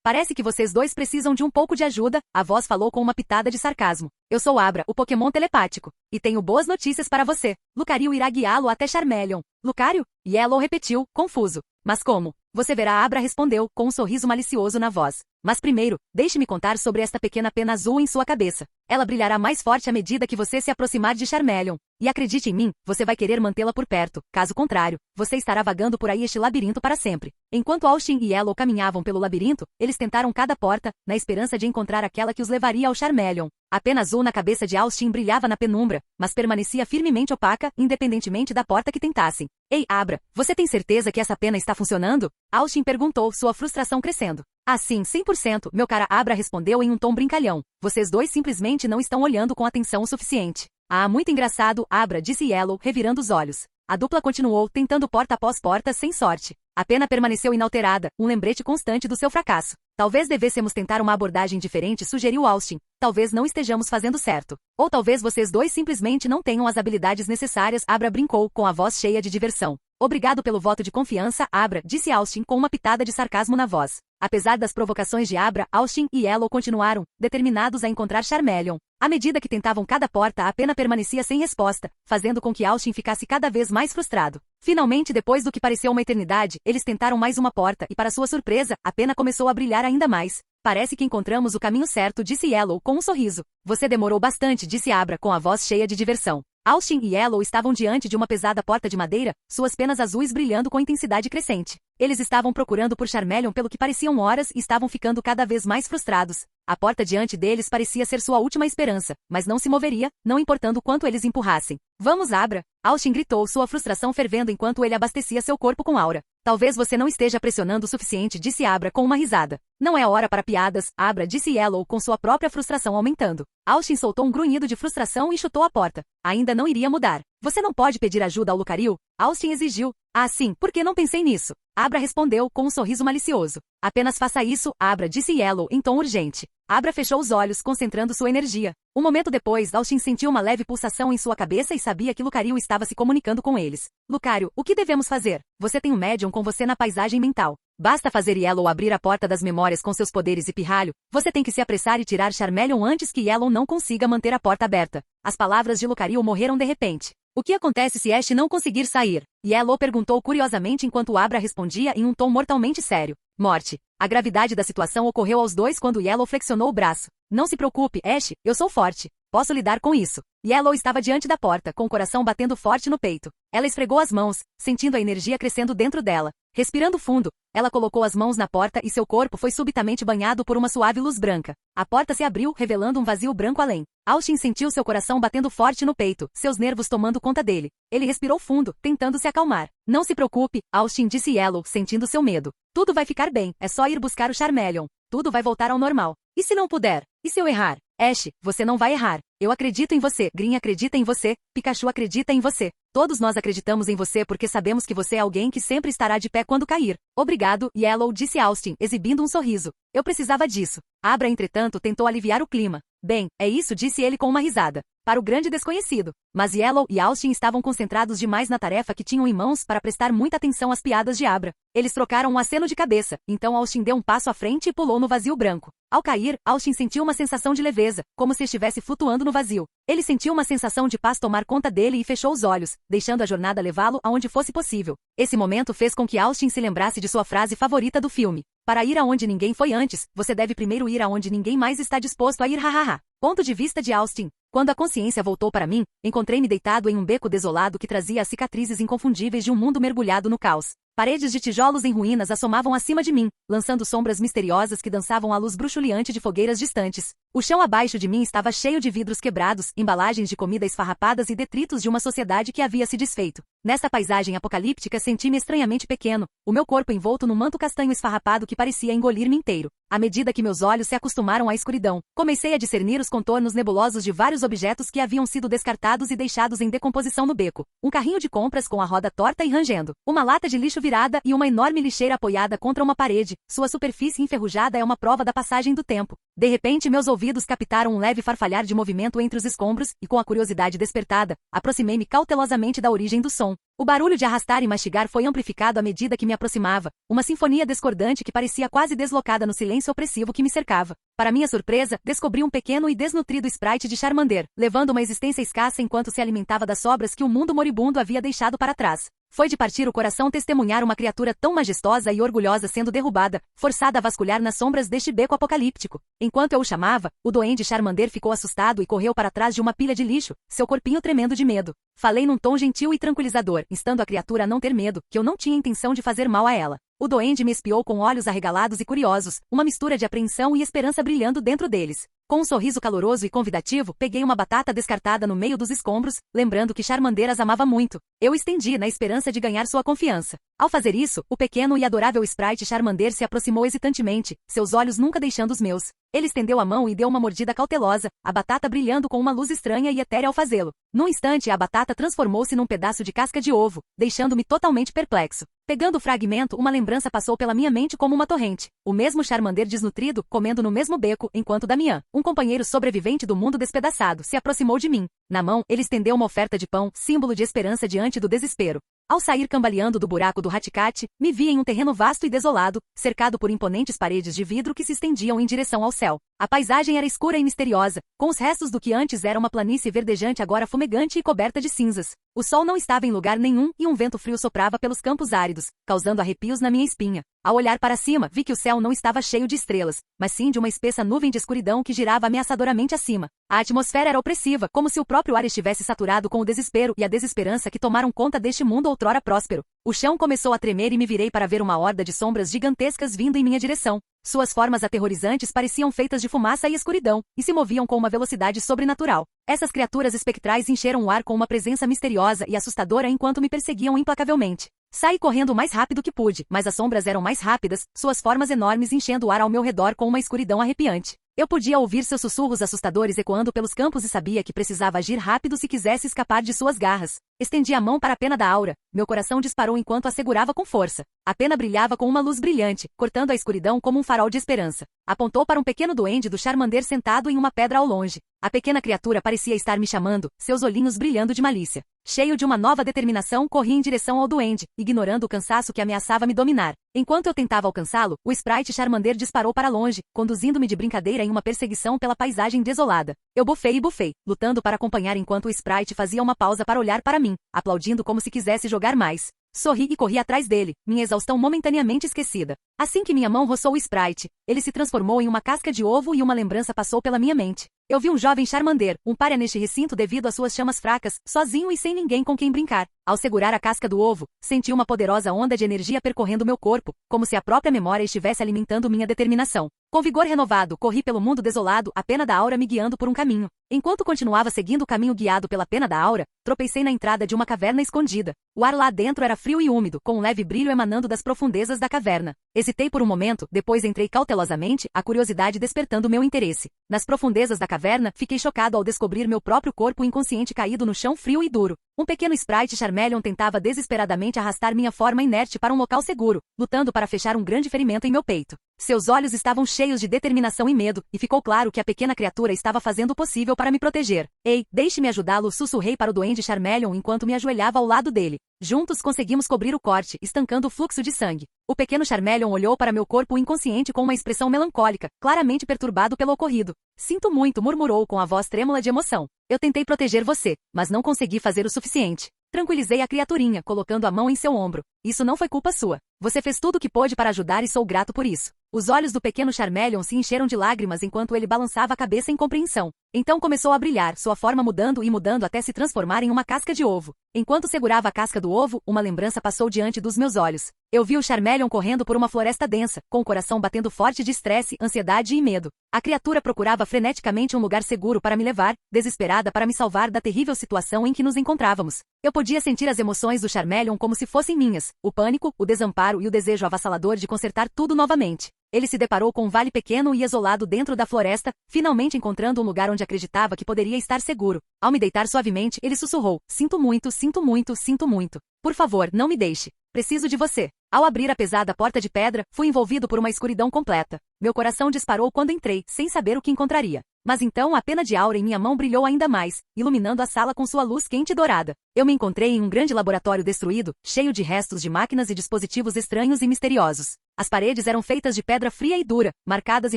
Parece que vocês dois precisam de um pouco de ajuda, a voz falou com uma pitada de sarcasmo. Eu sou Abra, o Pokémon telepático, e tenho boas notícias para você. Lucario irá guiá-lo até Charmeleon. Lucario? Yellow repetiu, confuso. Mas como? Você verá, Abra respondeu, com um sorriso malicioso na voz. Mas primeiro, deixe-me contar sobre esta pequena pena azul em sua cabeça. Ela brilhará mais forte à medida que você se aproximar de Charmeleon. E acredite em mim, você vai querer mantê-la por perto. Caso contrário, você estará vagando por aí este labirinto para sempre. Enquanto Austin e Yellow caminhavam pelo labirinto, eles tentaram cada porta, na esperança de encontrar aquela que os levaria ao Charmeleon. A pena azul na cabeça de Austin brilhava na penumbra, mas permanecia firmemente opaca, independentemente da porta que tentassem. Ei, Abra, você tem certeza que essa pena está funcionando? Austin perguntou, sua frustração crescendo. Ah, sim, 100%, meu cara, Abra respondeu em um tom brincalhão. Vocês dois simplesmente não estão olhando com atenção o suficiente. Ah, muito engraçado, Abra, disse Yellow, revirando os olhos. A dupla continuou, tentando porta após porta, sem sorte. A pena permaneceu inalterada, um lembrete constante do seu fracasso. Talvez devêssemos tentar uma abordagem diferente, sugeriu Austin. Talvez não estejamos fazendo certo. Ou talvez vocês dois simplesmente não tenham as habilidades necessárias, Abra brincou, com a voz cheia de diversão. Obrigado pelo voto de confiança, Abra, disse Austin com uma pitada de sarcasmo na voz. Apesar das provocações de Abra, Austin e Yellow continuaram, determinados a encontrar Charmeleon. À medida que tentavam cada porta, a pena permanecia sem resposta, fazendo com que Austin ficasse cada vez mais frustrado. Finalmente, depois do que pareceu uma eternidade, eles tentaram mais uma porta e, para sua surpresa, a pena começou a brilhar ainda mais. Parece que encontramos o caminho certo, disse Yellow com um sorriso. Você demorou bastante, disse Abra com a voz cheia de diversão. Austin e Yellow estavam diante de uma pesada porta de madeira, suas penas azuis brilhando com intensidade crescente. Eles estavam procurando por Charmeleon pelo que pareciam horas e estavam ficando cada vez mais frustrados. A porta diante deles parecia ser sua última esperança, mas não se moveria, não importando quanto eles empurrassem. Vamos, Abra! Austin gritou, sua frustração fervendo enquanto ele abastecia seu corpo com aura. Talvez você não esteja pressionando o suficiente, disse Abra com uma risada. Não é a hora para piadas, Abra, disse Yellow com sua própria frustração aumentando. Austin soltou um grunhido de frustração e chutou a porta. Ainda não iria mudar. Você não pode pedir ajuda ao Lucario? Austin exigiu. Ah, sim, por que não pensei nisso? Abra respondeu com um sorriso malicioso. Apenas faça isso, Abra, disse Yellow em tom urgente. Abra fechou os olhos, concentrando sua energia. Um momento depois, Austin sentiu uma leve pulsação em sua cabeça e sabia que Lucario estava se comunicando com eles. Lucario, o que devemos fazer? Você tem um médium com você na paisagem mental. Basta fazer Yellow abrir a porta das memórias com seus poderes e pirralho. Você tem que se apressar e tirar Charmeleon antes que Yellow não consiga manter a porta aberta. As palavras de Lucario morreram de repente. O que acontece se Ash não conseguir sair? Yellow perguntou curiosamente enquanto Abra respondia em um tom mortalmente sério. Morte. A gravidade da situação ocorreu aos dois quando Yellow flexionou o braço. Não se preocupe, Ash, eu sou forte. Posso lidar com isso. Yellow estava diante da porta, com o coração batendo forte no peito. Ela esfregou as mãos, sentindo a energia crescendo dentro dela. Respirando fundo, ela colocou as mãos na porta e seu corpo foi subitamente banhado por uma suave luz branca. A porta se abriu, revelando um vazio branco além. Austin sentiu seu coração batendo forte no peito, seus nervos tomando conta dele. Ele respirou fundo, tentando se acalmar. Não se preocupe, Austin, disse Yellow, sentindo seu medo. Tudo vai ficar bem, é só ir buscar o Charmeleon. Tudo vai voltar ao normal. E se não puder? E se eu errar? Ash, você não vai errar. Eu acredito em você, Green acredita em você, Pikachu acredita em você. Todos nós acreditamos em você porque sabemos que você é alguém que sempre estará de pé quando cair. Obrigado, Yellow, disse Austin, exibindo um sorriso. Eu precisava disso. Abra, entretanto, tentou aliviar o clima. Bem, é isso, disse ele com uma risada. Para o grande desconhecido. Mas Yellow e Austin estavam concentrados demais na tarefa que tinham em mãos para prestar muita atenção às piadas de Abra. Eles trocaram um aceno de cabeça, então Austin deu um passo à frente e pulou no vazio branco. Ao cair, Austin sentiu uma sensação de leveza, como se estivesse flutuando no vazio. Ele sentiu uma sensação de paz tomar conta dele e fechou os olhos, deixando a jornada levá-lo aonde fosse possível. Esse momento fez com que Austin se lembrasse de sua frase favorita do filme. Para ir aonde ninguém foi antes, você deve primeiro ir aonde ninguém mais está disposto a ir, hahaha. Ponto de vista de Austin. Quando a consciência voltou para mim, encontrei-me deitado em um beco desolado que trazia as cicatrizes inconfundíveis de um mundo mergulhado no caos. Paredes de tijolos em ruínas assomavam acima de mim, lançando sombras misteriosas que dançavam à luz bruxuleante de fogueiras distantes. O chão abaixo de mim estava cheio de vidros quebrados, embalagens de comida esfarrapadas e detritos de uma sociedade que havia se desfeito. Nesta paisagem apocalíptica senti-me estranhamente pequeno, o meu corpo envolto num manto castanho esfarrapado que parecia engolir-me inteiro. À medida que meus olhos se acostumaram à escuridão, comecei a discernir os contornos nebulosos de vários objetos que haviam sido descartados e deixados em decomposição no beco. Um carrinho de compras com a roda torta e rangendo. Uma lata de lixo virada e uma enorme lixeira apoiada contra uma parede. Sua superfície enferrujada é uma prova da passagem do tempo. De repente, meus ouvidos captaram um leve farfalhar de movimento entre os escombros e, com a curiosidade despertada, aproximei-me cautelosamente da origem do som. O barulho de arrastar e mastigar foi amplificado à medida que me aproximava, uma sinfonia discordante que parecia quase deslocada no silêncio opressivo que me cercava. Para minha surpresa, descobri um pequeno e desnutrido sprite de Charmander, levando uma existência escassa enquanto se alimentava das sobras que o mundo moribundo havia deixado para trás. Foi de partir o coração testemunhar uma criatura tão majestosa e orgulhosa sendo derrubada, forçada a vasculhar nas sombras deste beco apocalíptico. Enquanto eu o chamava, o doente Charmander ficou assustado e correu para trás de uma pilha de lixo, seu corpinho tremendo de medo. Falei num tom gentil e tranquilizador, instando a criatura a não ter medo, que eu não tinha intenção de fazer mal a ela. O doente me espiou com olhos arregalados e curiosos, uma mistura de apreensão e esperança brilhando dentro deles. Com um sorriso caloroso e convidativo, peguei uma batata descartada no meio dos escombros, lembrando que Charmander as amava muito. Eu estendi na esperança de ganhar sua confiança. Ao fazer isso, o pequeno e adorável sprite Charmander se aproximou hesitantemente, seus olhos nunca deixando os meus. Ele estendeu a mão e deu uma mordida cautelosa, a batata brilhando com uma luz estranha e etérea ao fazê-lo. Num instante, a batata transformou-se num pedaço de casca de ovo, deixando-me totalmente perplexo. Pegando o fragmento, uma lembrança passou pela minha mente como uma torrente. O mesmo Charmander desnutrido, comendo no mesmo beco, enquanto Damian, um companheiro sobrevivente do mundo despedaçado, se aproximou de mim. Na mão, ele estendeu uma oferta de pão, símbolo de esperança diante do desespero. Ao sair cambaleando do buraco do Haticate, me vi em um terreno vasto e desolado, cercado por imponentes paredes de vidro que se estendiam em direção ao céu. A paisagem era escura e misteriosa, com os restos do que antes era uma planície verdejante agora fumegante e coberta de cinzas. O sol não estava em lugar nenhum e um vento frio soprava pelos campos áridos, causando arrepios na minha espinha. Ao olhar para cima, vi que o céu não estava cheio de estrelas, mas sim de uma espessa nuvem de escuridão que girava ameaçadoramente acima. A atmosfera era opressiva, como se o próprio ar estivesse saturado com o desespero e a desesperança que tomaram conta deste mundo outrora próspero. O chão começou a tremer e me virei para ver uma horda de sombras gigantescas vindo em minha direção. Suas formas aterrorizantes pareciam feitas de fumaça e escuridão, e se moviam com uma velocidade sobrenatural. Essas criaturas espectrais encheram o ar com uma presença misteriosa e assustadora enquanto me perseguiam implacavelmente. Saí correndo o mais rápido que pude, mas as sombras eram mais rápidas, suas formas enormes enchendo o ar ao meu redor com uma escuridão arrepiante. Eu podia ouvir seus sussurros assustadores ecoando pelos campos e sabia que precisava agir rápido se quisesse escapar de suas garras. Estendi a mão para a pena da aura. Meu coração disparou enquanto a segurava com força. A pena brilhava com uma luz brilhante, cortando a escuridão como um farol de esperança. Apontou para um pequeno duende do Charmander sentado em uma pedra ao longe. A pequena criatura parecia estar me chamando, seus olhinhos brilhando de malícia. Cheio de uma nova determinação, corri em direção ao duende, ignorando o cansaço que ameaçava me dominar. Enquanto eu tentava alcançá-lo, o sprite Charmander disparou para longe, conduzindo-me de brincadeira em uma perseguição pela paisagem desolada. Eu bufei e bufei, lutando para acompanhar enquanto o sprite fazia uma pausa para olhar para mim, aplaudindo como se quisesse jogar mais. Sorri e corri atrás dele, minha exaustão momentaneamente esquecida. Assim que minha mão roçou o sprite, ele se transformou em uma casca de ovo e uma lembrança passou pela minha mente. Eu vi um jovem Charmander, um pária neste recinto devido às suas chamas fracas, sozinho e sem ninguém com quem brincar. Ao segurar a casca do ovo, senti uma poderosa onda de energia percorrendo meu corpo, como se a própria memória estivesse alimentando minha determinação. Com vigor renovado, corri pelo mundo desolado, a pena da aura me guiando por um caminho. Enquanto continuava seguindo o caminho guiado pela pena da aura, tropecei na entrada de uma caverna escondida. O ar lá dentro era frio e úmido, com um leve brilho emanando das profundezas da caverna. Hesitei por um momento, depois entrei cautelosamente, a curiosidade despertando meu interesse. Nas profundezas da caverna, fiquei chocado ao descobrir meu próprio corpo inconsciente caído no chão frio e duro. Um pequeno sprite Charmeleon tentava desesperadamente arrastar minha forma inerte para um local seguro, lutando para fechar um grande ferimento em meu peito. Seus olhos estavam cheios de determinação e medo, e ficou claro que a pequena criatura estava fazendo o possível para me proteger. Ei, deixe-me ajudá-lo, sussurrei para o duende Charmeleon enquanto me ajoelhava ao lado dele. Juntos conseguimos cobrir o corte, estancando o fluxo de sangue. O pequeno Charmeleon olhou para meu corpo inconsciente com uma expressão melancólica, claramente perturbado pelo ocorrido. Sinto muito, murmurou com a voz trêmula de emoção. Eu tentei proteger você, mas não consegui fazer o suficiente. Tranquilizei a criaturinha, colocando a mão em seu ombro. Isso não foi culpa sua. Você fez tudo o que pôde para ajudar e sou grato por isso. Os olhos do pequeno Charmeleon se encheram de lágrimas enquanto ele balançava a cabeça em compreensão. Então começou a brilhar, sua forma mudando e mudando até se transformar em uma casca de ovo. Enquanto segurava a casca do ovo, uma lembrança passou diante dos meus olhos. Eu vi o Charmeleon correndo por uma floresta densa, com o coração batendo forte de estresse, ansiedade e medo. A criatura procurava freneticamente um lugar seguro para me levar, desesperada para me salvar da terrível situação em que nos encontrávamos. Eu podia sentir as emoções do Charmeleon como se fossem minhas, o pânico, o desamparo e o desejo avassalador de consertar tudo novamente. Ele se deparou com um vale pequeno e isolado dentro da floresta, finalmente encontrando um lugar onde acreditava que poderia estar seguro. Ao me deitar suavemente, ele sussurrou: sinto muito, sinto muito, sinto muito. Por favor, não me deixe. Preciso de você. Ao abrir a pesada porta de pedra, fui envolvido por uma escuridão completa. Meu coração disparou quando entrei, sem saber o que encontraria. Mas então a pena de aura em minha mão brilhou ainda mais, iluminando a sala com sua luz quente e dourada. Eu me encontrei em um grande laboratório destruído, cheio de restos de máquinas e dispositivos estranhos e misteriosos. As paredes eram feitas de pedra fria e dura, marcadas e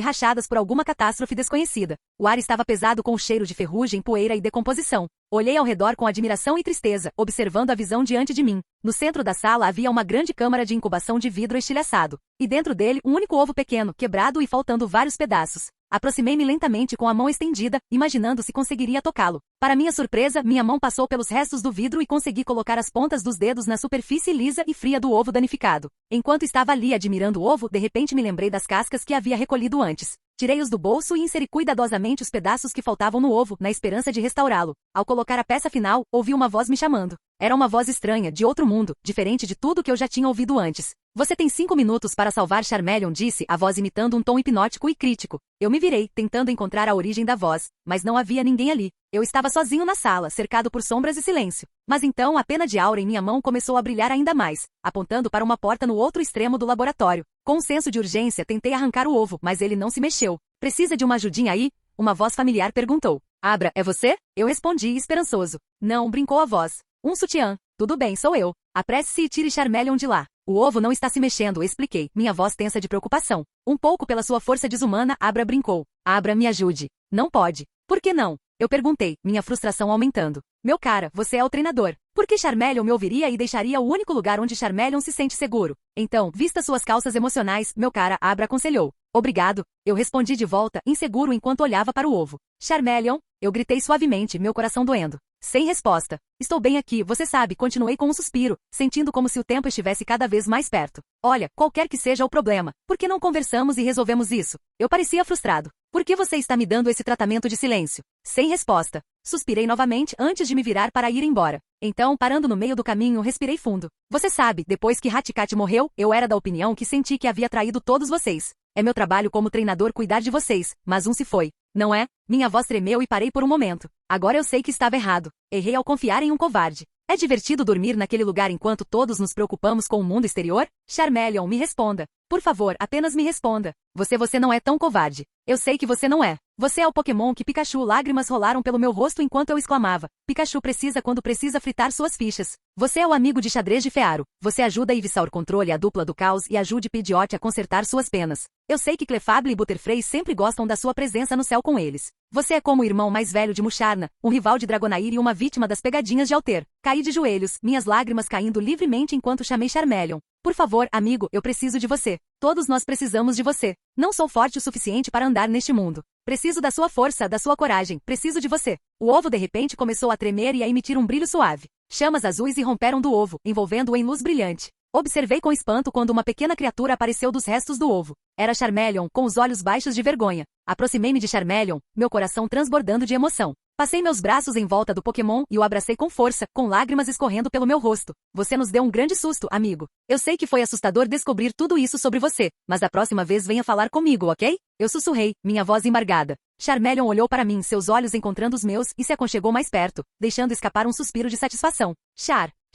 rachadas por alguma catástrofe desconhecida. O ar estava pesado com o cheiro de ferrugem, poeira e decomposição. Olhei ao redor com admiração e tristeza, observando a visão diante de mim. No centro da sala havia uma grande câmara de incubação de vidro estilhaçado. E dentro dele, um único ovo pequeno, quebrado e faltando vários pedaços. Aproximei-me lentamente com a mão estendida, imaginando se conseguiria tocá-lo. Para minha surpresa, minha mão passou pelos restos do vidro e consegui colocar as pontas dos dedos na superfície lisa e fria do ovo danificado. Enquanto estava ali admirando o ovo, de repente me lembrei das cascas que havia recolhido antes. Tirei-os do bolso e inseri cuidadosamente os pedaços que faltavam no ovo, na esperança de restaurá-lo. Ao colocar a peça final, ouvi uma voz me chamando. Era uma voz estranha, de outro mundo, diferente de tudo que eu já tinha ouvido antes. Você tem 5 minutos para salvar Charmeleon, disse a voz imitando um tom hipnótico e crítico. Eu me virei, tentando encontrar a origem da voz, mas não havia ninguém ali. Eu estava sozinho na sala, cercado por sombras e silêncio. Mas então a pena de aura em minha mão começou a brilhar ainda mais, apontando para uma porta no outro extremo do laboratório. Com um senso de urgência, tentei arrancar o ovo, mas ele não se mexeu. Precisa de uma ajudinha aí? Uma voz familiar perguntou. Abra, é você? Eu respondi, esperançoso. Não, brincou a voz. Um sutiã. Tudo bem, sou eu. Apresse-se e tire Charmeleon de lá. O ovo não está se mexendo, expliquei, minha voz tensa de preocupação. Um pouco pela sua força desumana, Abra brincou. Abra, me ajude. Não pode. Por que não? Eu perguntei, minha frustração aumentando. Meu cara, você é o treinador. Por que Charmeleon me ouviria e deixaria o único lugar onde Charmeleon se sente seguro? Então, vista suas calças emocionais, meu cara, Abra aconselhou. Obrigado, eu respondi de volta, inseguro enquanto olhava para o ovo. Charmeleon, eu gritei suavemente, meu coração doendo. Sem resposta. Estou bem aqui, você sabe, continuei com um suspiro, sentindo como se o tempo estivesse cada vez mais perto. Olha, qualquer que seja o problema, por que não conversamos e resolvemos isso? Eu parecia frustrado. Por que você está me dando esse tratamento de silêncio? Sem resposta. Suspirei novamente antes de me virar para ir embora. Então, parando no meio do caminho, respirei fundo. Você sabe, depois que Hatikat morreu, eu era da opinião que senti que havia traído todos vocês. É meu trabalho como treinador cuidar de vocês, mas um se foi. Não é? Minha voz tremeu e parei por um momento. Agora eu sei que estava errado. Errei ao confiar em um covarde. É divertido dormir naquele lugar enquanto todos nos preocupamos com o mundo exterior? Charmeleon, me responda. Por favor, apenas me responda. Você não é tão covarde. Eu sei que você não é. Você é o Pokémon que Pikachu. Lágrimas rolaram pelo meu rosto enquanto eu exclamava. Pikachu precisa quando precisa fritar suas fichas. Você é o amigo de xadrez de Fearo. Você ajuda Ivysaur controle a dupla do caos e ajude Pidgeot a consertar suas penas. Eu sei que Clefable e Butterfree sempre gostam da sua presença no céu com eles. Você é como o irmão mais velho de Musharna, um rival de Dragonair e uma vítima das pegadinhas de Alter. Caí de joelhos, minhas lágrimas caindo livremente enquanto chamei Charmeleon. Por favor, amigo, eu preciso de você. Todos nós precisamos de você. Não sou forte o suficiente para andar neste mundo. Preciso da sua força, da sua coragem, preciso de você. O ovo de repente começou a tremer e a emitir um brilho suave. Chamas azuis irromperam do ovo, envolvendo-o em luz brilhante. Observei com espanto quando uma pequena criatura apareceu dos restos do ovo. Era Charmeleon, com os olhos baixos de vergonha. Aproximei-me de Charmeleon, meu coração transbordando de emoção. Passei meus braços em volta do Pokémon e o abracei com força, com lágrimas escorrendo pelo meu rosto. Você nos deu um grande susto, amigo. Eu sei que foi assustador descobrir tudo isso sobre você, mas da próxima vez venha falar comigo, ok? Eu sussurrei, minha voz embargada. Charmeleon olhou para mim, seus olhos encontrando os meus, e se aconchegou mais perto, deixando escapar um suspiro de satisfação.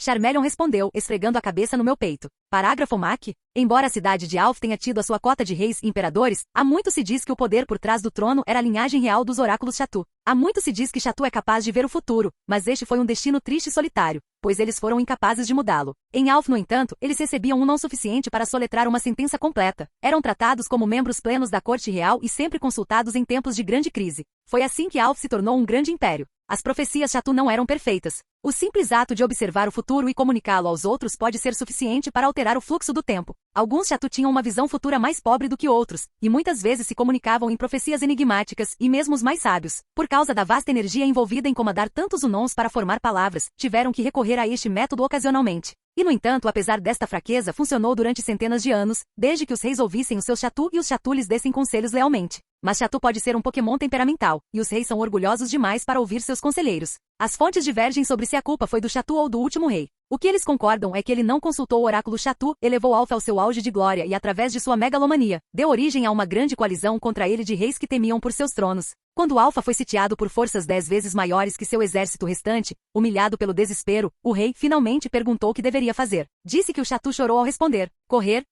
Charmeleon respondeu, esfregando a cabeça no meu peito. Parágrafo MAC. Embora a cidade de Alph tenha tido a sua cota de reis e imperadores, há muito se diz que o poder por trás do trono era a linhagem real dos oráculos Chatu. Há muito se diz que Chatu é capaz de ver o futuro, mas este foi um destino triste e solitário, pois eles foram incapazes de mudá-lo. Em Alph, no entanto, eles recebiam um não suficiente para soletrar uma sentença completa. Eram tratados como membros plenos da corte real e sempre consultados em tempos de grande crise. Foi assim que Alph se tornou um grande império. As profecias Chatu não eram perfeitas. O simples ato de observar o futuro e comunicá-lo aos outros pode ser suficiente para alterar o fluxo do tempo. Alguns Chatu tinham uma visão futura mais pobre do que outros, e muitas vezes se comunicavam em profecias enigmáticas, e mesmo os mais sábios, por causa da vasta energia envolvida em comandar tantos Unons para formar palavras, tiveram que recorrer a este método ocasionalmente. E, no entanto, apesar desta fraqueza, funcionou durante centenas de anos, desde que os reis ouvissem os seus Chatu e os Chatu lhes dessem conselhos lealmente. Mas Chatu pode ser um Pokémon temperamental, e os reis são orgulhosos demais para ouvir seus conselheiros. As fontes divergem sobre se a culpa foi do Chatu ou do último rei. O que eles concordam é que ele não consultou o oráculo Chatu, elevou Alph ao seu auge de glória e, através de sua megalomania, deu origem a uma grande coalizão contra ele de reis que temiam por seus tronos. Quando Alpha foi sitiado por forças 10 vezes maiores que seu exército restante, humilhado pelo desespero, o rei finalmente perguntou o que deveria fazer. Disse que o Chatu chorou ao responder: correr.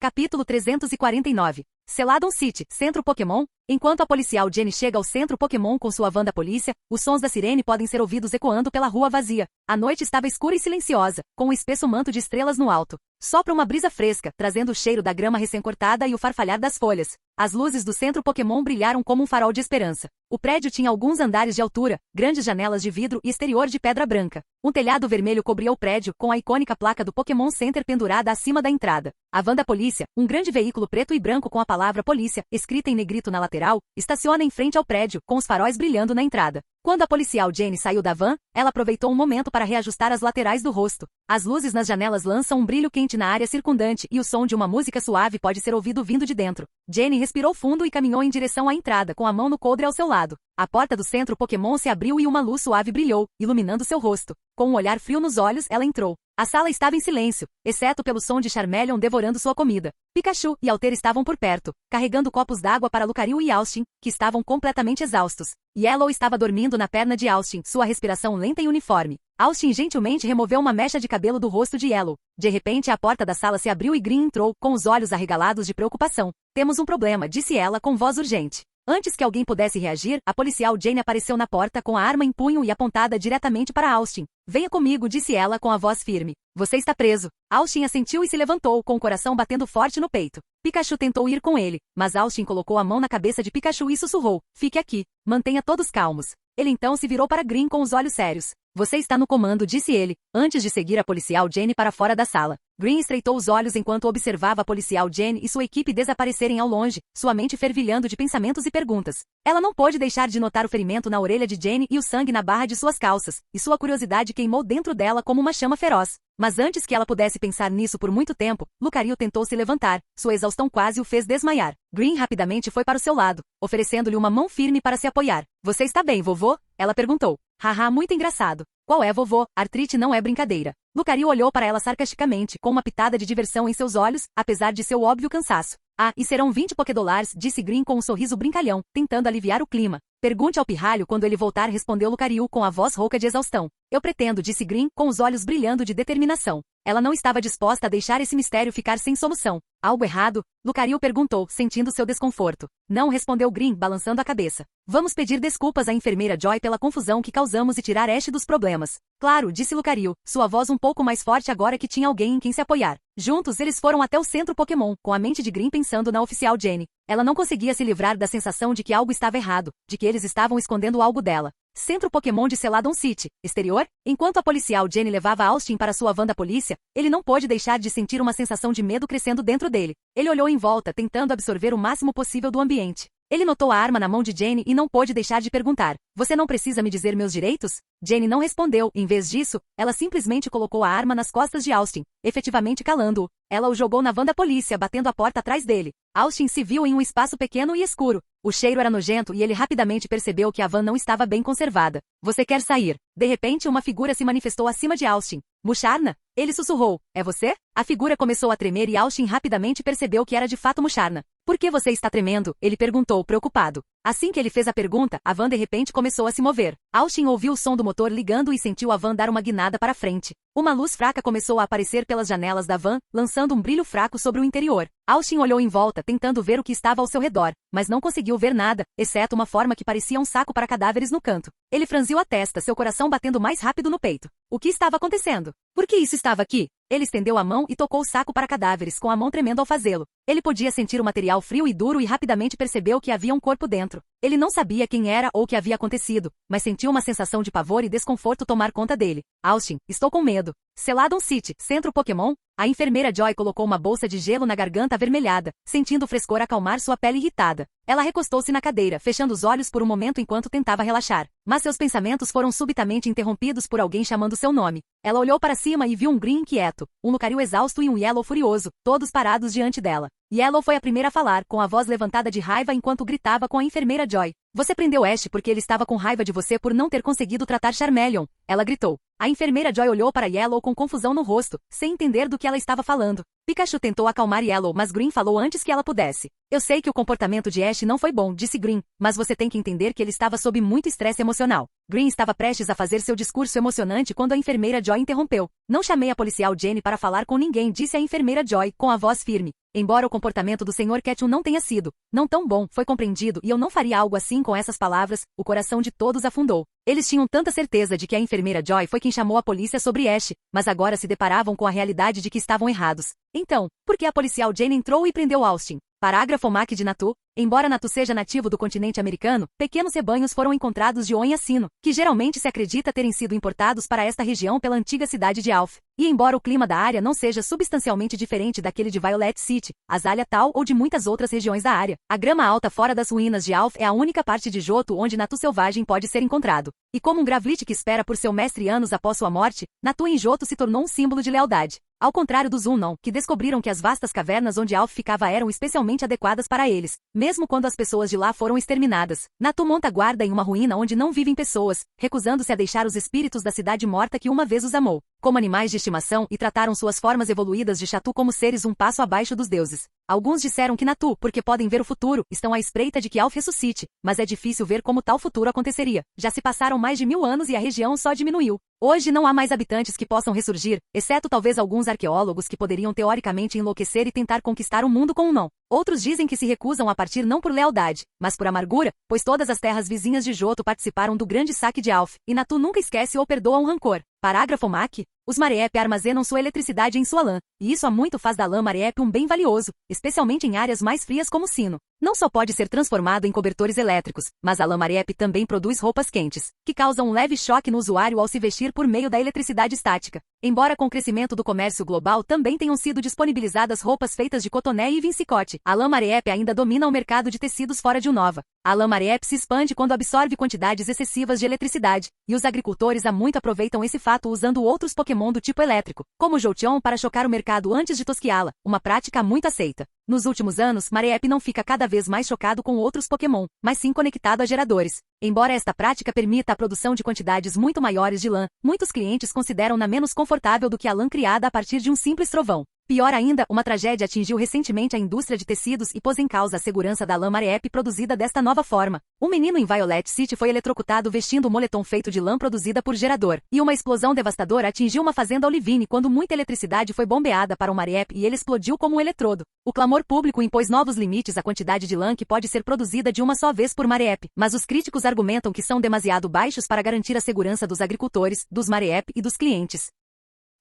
Capítulo 349. Celadon City, Centro Pokémon. Enquanto a policial Jenny chega ao Centro Pokémon com sua van da polícia, os sons da sirene podem ser ouvidos ecoando pela rua vazia. A noite estava escura e silenciosa, com um espesso manto de estrelas no alto. Sopra uma brisa fresca, trazendo o cheiro da grama recém-cortada e o farfalhar das folhas. As luzes do Centro Pokémon brilharam como um farol de esperança. O prédio tinha alguns andares de altura, grandes janelas de vidro e exterior de pedra branca. Um telhado vermelho cobria o prédio, com a icônica placa do Pokémon Center pendurada acima da entrada. A van da polícia, um grande veículo preto e branco com a palavra polícia, escrita em negrito na lateral, estaciona em frente ao prédio, com os faróis brilhando na entrada. Quando a policial Jenny saiu da van, ela aproveitou um momento para reajustar as laterais do rosto. As luzes nas janelas lançam um brilho quente na área circundante e o som de uma música suave pode ser ouvido vindo de dentro. Jenny respirou fundo e caminhou em direção à entrada, com a mão no coldre ao seu lado. A porta do Centro Pokémon se abriu e uma luz suave brilhou, iluminando seu rosto. Com um olhar frio nos olhos, ela entrou. A sala estava em silêncio, exceto pelo som de Charmeleon devorando sua comida. Pikachu e Alter estavam por perto, carregando copos d'água para Lucario e Austin, que estavam completamente exaustos. Yellow estava dormindo na perna de Austin, sua respiração lenta e uniforme. Austin gentilmente removeu uma mecha de cabelo do rosto de Yellow. De repente a porta da sala se abriu e Green entrou, com os olhos arregalados de preocupação. Temos um problema, disse ela com voz urgente. Antes que alguém pudesse reagir, a policial Jane apareceu na porta com a arma em punho e apontada diretamente para Austin. Venha comigo, disse ela com a voz firme. Você está preso. Austin assentiu e se levantou, com o coração batendo forte no peito. Pikachu tentou ir com ele, mas Austin colocou a mão na cabeça de Pikachu e sussurrou: fique aqui. Mantenha todos calmos. Ele então se virou para Green com os olhos sérios. Você está no comando, disse ele, antes de seguir a policial Jane para fora da sala. Green estreitou os olhos enquanto observava a policial Jane e sua equipe desaparecerem ao longe, sua mente fervilhando de pensamentos e perguntas. Ela não pôde deixar de notar o ferimento na orelha de Jane e o sangue na barra de suas calças, e sua curiosidade queimou dentro dela como uma chama feroz. Mas antes que ela pudesse pensar nisso por muito tempo, Lucario tentou se levantar, sua exaustão quase o fez desmaiar. Green rapidamente foi para o seu lado, oferecendo-lhe uma mão firme para se apoiar. Você está bem, vovô? Ela perguntou. Haha, muito engraçado. Qual é, vovô? Artrite não é brincadeira. Lucario olhou para ela sarcasticamente, com uma pitada de diversão em seus olhos, apesar de seu óbvio cansaço. Ah, e serão 20 Pokédollars, disse Green com um sorriso brincalhão, tentando aliviar o clima. Pergunte ao pirralho quando ele voltar, respondeu Lucario com a voz rouca de exaustão. Eu pretendo, disse Green, com os olhos brilhando de determinação. Ela não estava disposta a deixar esse mistério ficar sem solução. Algo errado? Lucario perguntou, sentindo seu desconforto. Não, respondeu Green, balançando a cabeça. Vamos pedir desculpas à enfermeira Joy pela confusão que causamos e tirar Ash dos problemas. Claro, disse Lucario, sua voz um pouco mais forte agora que tinha alguém em quem se apoiar. Juntos eles foram até o Centro Pokémon, com a mente de Green pensando na oficial Jenny. Ela não conseguia se livrar da sensação de que algo estava errado, de que eles estavam escondendo algo dela. Centro Pokémon de Celadon City, exterior? Enquanto a policial Jenny levava Austin para sua van da polícia, ele não pôde deixar de sentir uma sensação de medo crescendo dentro dele. Ele olhou em volta, tentando absorver o máximo possível do ambiente. Ele notou a arma na mão de Jane e não pôde deixar de perguntar: "Você não precisa me dizer meus direitos?" Jane não respondeu. Em vez disso, ela simplesmente colocou a arma nas costas de Austin, efetivamente calando-o. Ela o jogou na van da polícia, batendo a porta atrás dele. Austin se viu em um espaço pequeno e escuro. O cheiro era nojento e ele rapidamente percebeu que a van não estava bem conservada. "Você quer sair?" De repente, uma figura se manifestou acima de Austin. "Musharna?" Ele sussurrou. "É você?" A figura começou a tremer e Austin rapidamente percebeu que era de fato Musharna. "Por que você está tremendo?" ele perguntou, preocupado. Assim que ele fez a pergunta, a van de repente começou a se mover. Austin ouviu o som do motor ligando e sentiu a van dar uma guinada para frente. Uma luz fraca começou a aparecer pelas janelas da van, lançando um brilho fraco sobre o interior. Austin olhou em volta, tentando ver o que estava ao seu redor, mas não conseguiu ver nada, exceto uma forma que parecia um saco para cadáveres no canto. Ele franziu a testa, seu coração batendo mais rápido no peito. O que estava acontecendo? Por que isso estava aqui? Ele estendeu a mão e tocou o saco para cadáveres, com a mão tremendo ao fazê-lo. Ele podia sentir o material frio e duro e rapidamente percebeu que havia um corpo dentro. Ele não sabia quem era ou o que havia acontecido, mas sentiu uma sensação de pavor e desconforto tomar conta dele. "Austin, estou com medo." Celadon City, Centro Pokémon. A enfermeira Joy colocou uma bolsa de gelo na garganta avermelhada, sentindo o frescor acalmar sua pele irritada. Ela recostou-se na cadeira, fechando os olhos por um momento enquanto tentava relaxar. Mas seus pensamentos foram subitamente interrompidos por alguém chamando seu nome. Ela olhou para cima e viu um Green inquieto, um Lucario exausto e um Yellow furioso, todos parados diante dela. Yellow foi a primeira a falar, com a voz levantada de raiva enquanto gritava com a enfermeira Joy. "Você prendeu Ash porque ele estava com raiva de você por não ter conseguido tratar Charmeleon." Ela gritou. A enfermeira Joy olhou para Yellow com confusão no rosto, sem entender do que ela estava falando. Pikachu tentou acalmar Yellow, mas Green falou antes que ela pudesse. "Eu sei que o comportamento de Ash não foi bom", disse Green, "mas você tem que entender que ele estava sob muito estresse emocional." Green estava prestes a fazer seu discurso emocionante quando a enfermeira Joy interrompeu. "Não chamei a policial Jenny para falar com ninguém", disse a enfermeira Joy, com a voz firme. "Embora o comportamento do Sr. Ketchum não tenha sido não tão bom, foi compreendido e eu não faria algo assim." Com essas palavras, o coração de todos afundou. Eles tinham tanta certeza de que a enfermeira Joy foi quem chamou a polícia sobre Ash, mas agora se deparavam com a realidade de que estavam errados. Então, por que a policial Jane entrou e prendeu Austin? Parágrafo MAC de Natu. Embora Natu seja nativo do continente americano, pequenos rebanhos foram encontrados de Onhassino, que geralmente se acredita terem sido importados para esta região pela antiga cidade de Alf. E embora o clima da área não seja substancialmente diferente daquele de Violet City, Azalea Tal ou de muitas outras regiões da área, a grama alta fora das ruínas de Alf é a única parte de Johto onde Natu selvagem pode ser encontrado. E como um Gravlit que espera por seu mestre anos após sua morte, Natu em Johto se tornou um símbolo de lealdade. Ao contrário dos Unknown, que descobriram que as vastas cavernas onde Alf ficava eram especialmente adequadas para eles, mesmo quando as pessoas de lá foram exterminadas. Natu monta guarda em uma ruína onde não vivem pessoas, recusando-se a deixar os espíritos da cidade morta que uma vez os amou, como animais de estimação e trataram suas formas evoluídas de Chatu como seres um passo abaixo dos deuses. Alguns disseram que Natu, porque podem ver o futuro, estão à espreita de que Alf ressuscite, mas é difícil ver como tal futuro aconteceria. Já se passaram mais de 1000 anos e a região só diminuiu. Hoje não há mais habitantes que possam ressurgir, exceto talvez alguns arqueólogos que poderiam teoricamente enlouquecer e tentar conquistar o mundo com um não. Outros dizem que se recusam a partir não por lealdade, mas por amargura, pois todas as terras vizinhas de Johto participaram do grande saque de Alf, e Natu nunca esquece ou perdoa um rancor. Parágrafo MAC. Os Mareep armazenam sua eletricidade em sua lã, e isso há muito faz da lã Mareep um bem valioso, especialmente em áreas mais frias como Sino. Não só pode ser transformado em cobertores elétricos, mas a lã Mareep também produz roupas quentes, que causam um leve choque no usuário ao se vestir por meio da eletricidade estática. Embora com o crescimento do comércio global também tenham sido disponibilizadas roupas feitas de cotoné e vincicote, a lã Mareep ainda domina o mercado de tecidos fora de Unova. A lã Mareep se expande quando absorve quantidades excessivas de eletricidade, e os agricultores há muito aproveitam esse fato usando outros Pokémon do tipo elétrico, como o Jolteon para chocar o mercado antes de tosquiá-la, uma prática muito aceita. Nos últimos anos, Mareep não fica cada vez mais chocado com outros Pokémon, mas sim conectado a geradores. Embora esta prática permita a produção de quantidades muito maiores de lã, muitos clientes consideram-na menos confortável do que a lã criada a partir de um simples trovão. Pior ainda, uma tragédia atingiu recentemente a indústria de tecidos e pôs em causa a segurança da lã Mareep produzida desta nova forma. Um menino em Violet City foi eletrocutado vestindo um moletom feito de lã produzida por gerador, e uma explosão devastadora atingiu uma fazenda Olivine quando muita eletricidade foi bombeada para o Mareep e ele explodiu como um eletrodo. O clamor público impôs novos limites à quantidade de lã que pode ser produzida de uma só vez por Mareep, mas os críticos argumentam que são demasiado baixos para garantir a segurança dos agricultores, dos Mareep e dos clientes.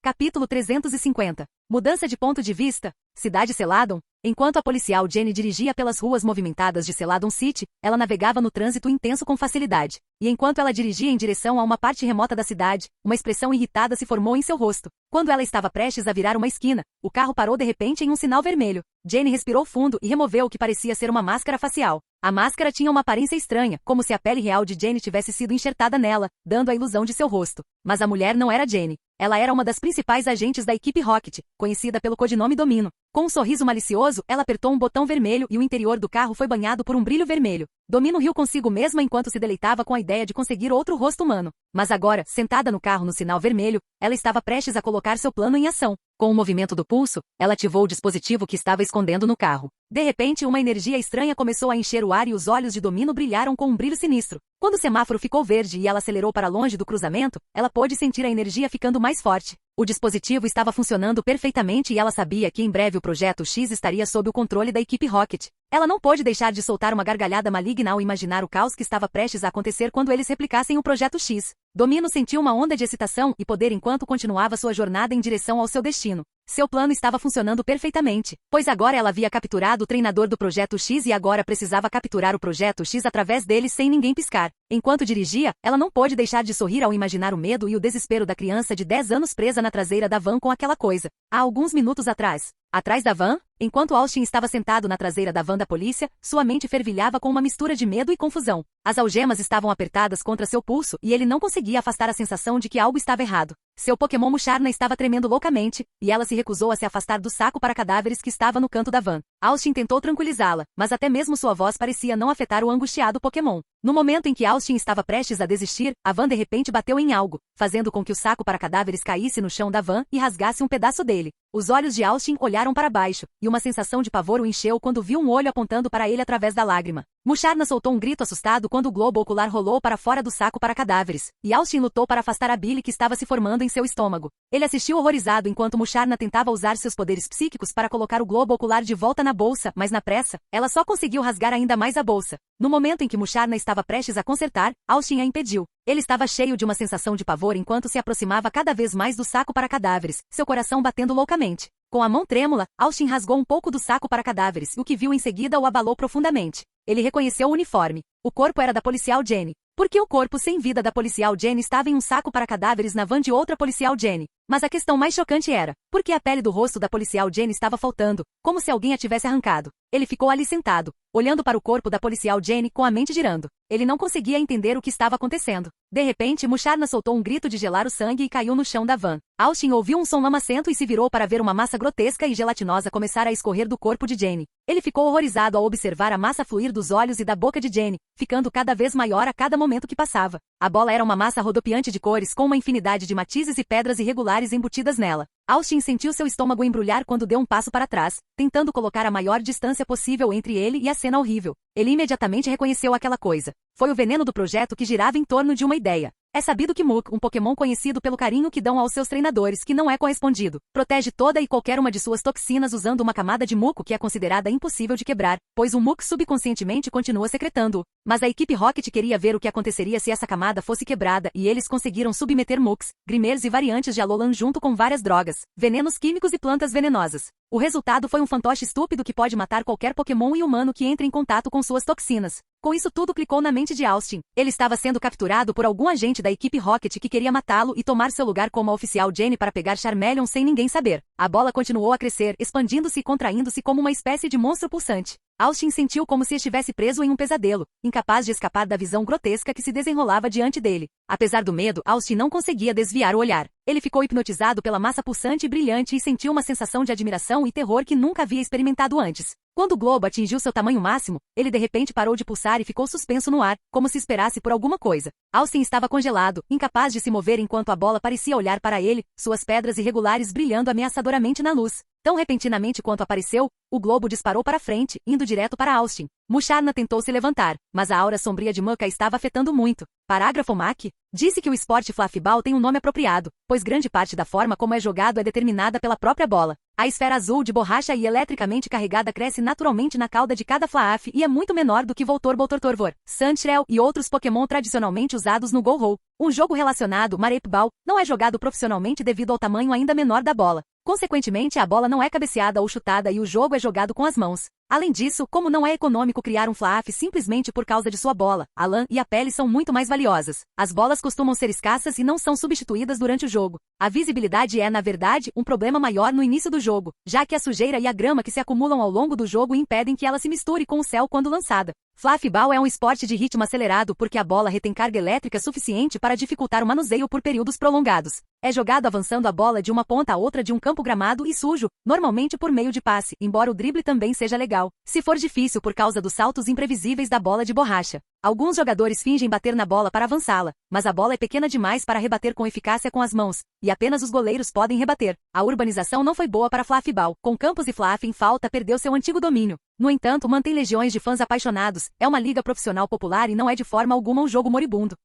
Capítulo 350. Mudança de ponto de vista. Cidade Celadon. Enquanto a policial Jenny dirigia pelas ruas movimentadas de Celadon City, ela navegava no trânsito intenso com facilidade. E enquanto ela dirigia em direção a uma parte remota da cidade, uma expressão irritada se formou em seu rosto. Quando ela estava prestes a virar uma esquina, o carro parou de repente em um sinal vermelho. Jenny respirou fundo e removeu o que parecia ser uma máscara facial. A máscara tinha uma aparência estranha, como se a pele real de Jenny tivesse sido enxertada nela, dando a ilusão de seu rosto. Mas a mulher não era Jenny. Ela era uma das principais agentes da equipe Rocket, conhecida pelo codinome Domino. Com um sorriso malicioso, ela apertou um botão vermelho e o interior do carro foi banhado por um brilho vermelho. Domino riu consigo mesma enquanto se deleitava com a ideia de conseguir outro rosto humano. Mas agora, sentada no carro no sinal vermelho, ela estava prestes a colocar seu plano em ação. Com o movimento do pulso, ela ativou o dispositivo que estava escondendo no carro. De repente, uma energia estranha começou a encher o ar e os olhos de Domino brilharam com um brilho sinistro. Quando o semáforo ficou verde e ela acelerou para longe do cruzamento, ela pôde sentir a energia ficando mais forte. O dispositivo estava funcionando perfeitamente e ela sabia que em breve o Projeto X estaria sob o controle da equipe Rocket. Ela não pôde deixar de soltar uma gargalhada maligna ao imaginar o caos que estava prestes a acontecer quando eles replicassem o Projeto X. Domino sentiu uma onda de excitação e poder enquanto continuava sua jornada em direção ao seu destino. Seu plano estava funcionando perfeitamente, pois agora ela havia capturado o treinador do Projeto X e agora precisava capturar o Projeto X através dele sem ninguém piscar. Enquanto dirigia, ela não pôde deixar de sorrir ao imaginar o medo e o desespero da criança de 10 anos presa na traseira da van com aquela coisa. Há alguns minutos atrás, atrás da van, enquanto Austin estava sentado na traseira da van da polícia, sua mente fervilhava com uma mistura de medo e confusão. As algemas estavam apertadas contra seu pulso e ele não conseguia afastar a sensação de que algo estava errado. Seu Pokémon Musharna estava tremendo loucamente, e ela se recusou a se afastar do saco para cadáveres que estava no canto da van. Austin tentou tranquilizá-la, mas até mesmo sua voz parecia não afetar o angustiado Pokémon. No momento em que Austin estava prestes a desistir, a van de repente bateu em algo, fazendo com que o saco para cadáveres caísse no chão da van e rasgasse um pedaço dele. Os olhos de Austin olharam para baixo, e uma sensação de pavor o encheu quando viu um olho apontando para ele através da lágrima. Musharna soltou um grito assustado quando o globo ocular rolou para fora do saco para cadáveres, e Austin lutou para afastar a bile que estava se formando em seu estômago. Ele assistiu horrorizado enquanto Musharna tentava usar seus poderes psíquicos para colocar o globo ocular de volta na bolsa, mas na pressa, ela só conseguiu rasgar ainda mais a bolsa. No momento em que Musharna estava prestes a consertar, Austin a impediu. Ele estava cheio de uma sensação de pavor enquanto se aproximava cada vez mais do saco para cadáveres, seu coração batendo loucamente. Com a mão trêmula, Austin rasgou um pouco do saco para cadáveres, o que viu em seguida o abalou profundamente. Ele reconheceu o uniforme. O corpo era da policial Jenny. Porque o corpo sem vida da policial Jenny estava em um saco para cadáveres na van de outra policial Jenny. Mas a questão mais chocante era, porque a pele do rosto da policial Jenny estava faltando, como se alguém a tivesse arrancado. Ele ficou ali sentado, olhando para o corpo da policial Jenny com a mente girando. Ele não conseguia entender o que estava acontecendo. De repente, Musharna soltou um grito de gelar o sangue e caiu no chão da van. Austin ouviu um som lamacento e se virou para ver uma massa grotesca e gelatinosa começar a escorrer do corpo de Jenny. Ele ficou horrorizado ao observar a massa fluir dos olhos e da boca de Jenny, ficando cada vez maior a cada momento que passava. A bola era uma massa rodopiante de cores com uma infinidade de matizes e pedras irregulares embutidas nela. Austin sentiu seu estômago embrulhar quando deu um passo para trás, tentando colocar a maior distância possível entre ele e a cena horrível. Ele imediatamente reconheceu aquela coisa. Foi o veneno do projeto que girava em torno de uma ideia. É sabido que Muk, um Pokémon conhecido pelo carinho que dão aos seus treinadores que não é correspondido, protege toda e qualquer uma de suas toxinas usando uma camada de muco que é considerada impossível de quebrar, pois o Muk subconscientemente continua secretando-o. Mas a equipe Rocket queria ver o que aconteceria se essa camada fosse quebrada e eles conseguiram submeter Muks, Grimers e variantes de Alolan junto com várias drogas, venenos químicos e plantas venenosas. O resultado foi um fantoche estúpido que pode matar qualquer Pokémon e humano que entre em contato com suas toxinas. Com isso tudo clicou na mente de Austin. Ele estava sendo capturado por algum agente da equipe Rocket que queria matá-lo e tomar seu lugar como a oficial Jenny para pegar Charmeleon sem ninguém saber. A bola continuou a crescer, expandindo-se e contraindo-se como uma espécie de monstro pulsante. Austin sentiu como se estivesse preso em um pesadelo, incapaz de escapar da visão grotesca que se desenrolava diante dele. Apesar do medo, Austin não conseguia desviar o olhar. Ele ficou hipnotizado pela massa pulsante e brilhante e sentiu uma sensação de admiração e terror que nunca havia experimentado antes. Quando o globo atingiu seu tamanho máximo, ele de repente parou de pulsar e ficou suspenso no ar, como se esperasse por alguma coisa. Austin estava congelado, incapaz de se mover enquanto a bola parecia olhar para ele, suas pedras irregulares brilhando ameaçadoramente na luz. Tão repentinamente quanto apareceu, o globo disparou para frente, indo direto para Austin. Musharna tentou se levantar, mas a aura sombria de Muka estava afetando muito. Parágrafo MAC disse que o esporte Fluffball tem um nome apropriado, pois grande parte da forma como é jogado é determinada pela própria bola. A esfera azul de borracha e eletricamente carregada cresce naturalmente na cauda de cada Flaaff e é muito menor do que Voltorb, Voltorb, Sandshrew e outros Pokémon tradicionalmente usados no Go-Ho. Um jogo relacionado, Mareep Ball, não é jogado profissionalmente devido ao tamanho ainda menor da bola. Consequentemente, a bola não é cabeceada ou chutada e o jogo é jogado com as mãos. Além disso, como não é econômico criar um fla-af simplesmente por causa de sua bola, a lã e a pele são muito mais valiosas. As bolas costumam ser escassas e não são substituídas durante o jogo. A visibilidade é, na verdade, um problema maior no início do jogo, já que a sujeira e a grama que se acumulam ao longo do jogo impedem que ela se misture com o céu quando lançada. Fluffball é um esporte de ritmo acelerado porque a bola retém carga elétrica suficiente para dificultar o manuseio por períodos prolongados. É jogado avançando a bola de uma ponta a outra de um campo gramado e sujo, normalmente por meio de passe, embora o drible também seja legal, se for difícil por causa dos saltos imprevisíveis da bola de borracha. Alguns jogadores fingem bater na bola para avançá-la, mas a bola é pequena demais para rebater com eficácia com as mãos, e apenas os goleiros podem rebater. A urbanização não foi boa para Fluffball, com campos e fluff em falta perdeu seu antigo domínio. No entanto, mantém legiões de fãs apaixonados, é uma liga profissional popular e não é de forma alguma um jogo moribundo.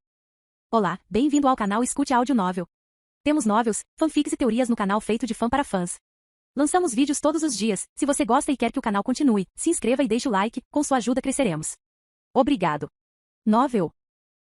Olá, bem-vindo ao canal Escute Áudio Novel. Temos novels, fanfics e teorias no canal feito de fã para fãs. Lançamos vídeos todos os dias, se você gosta e quer que o canal continue, se inscreva e deixe o like, com sua ajuda cresceremos. Obrigado. Novel.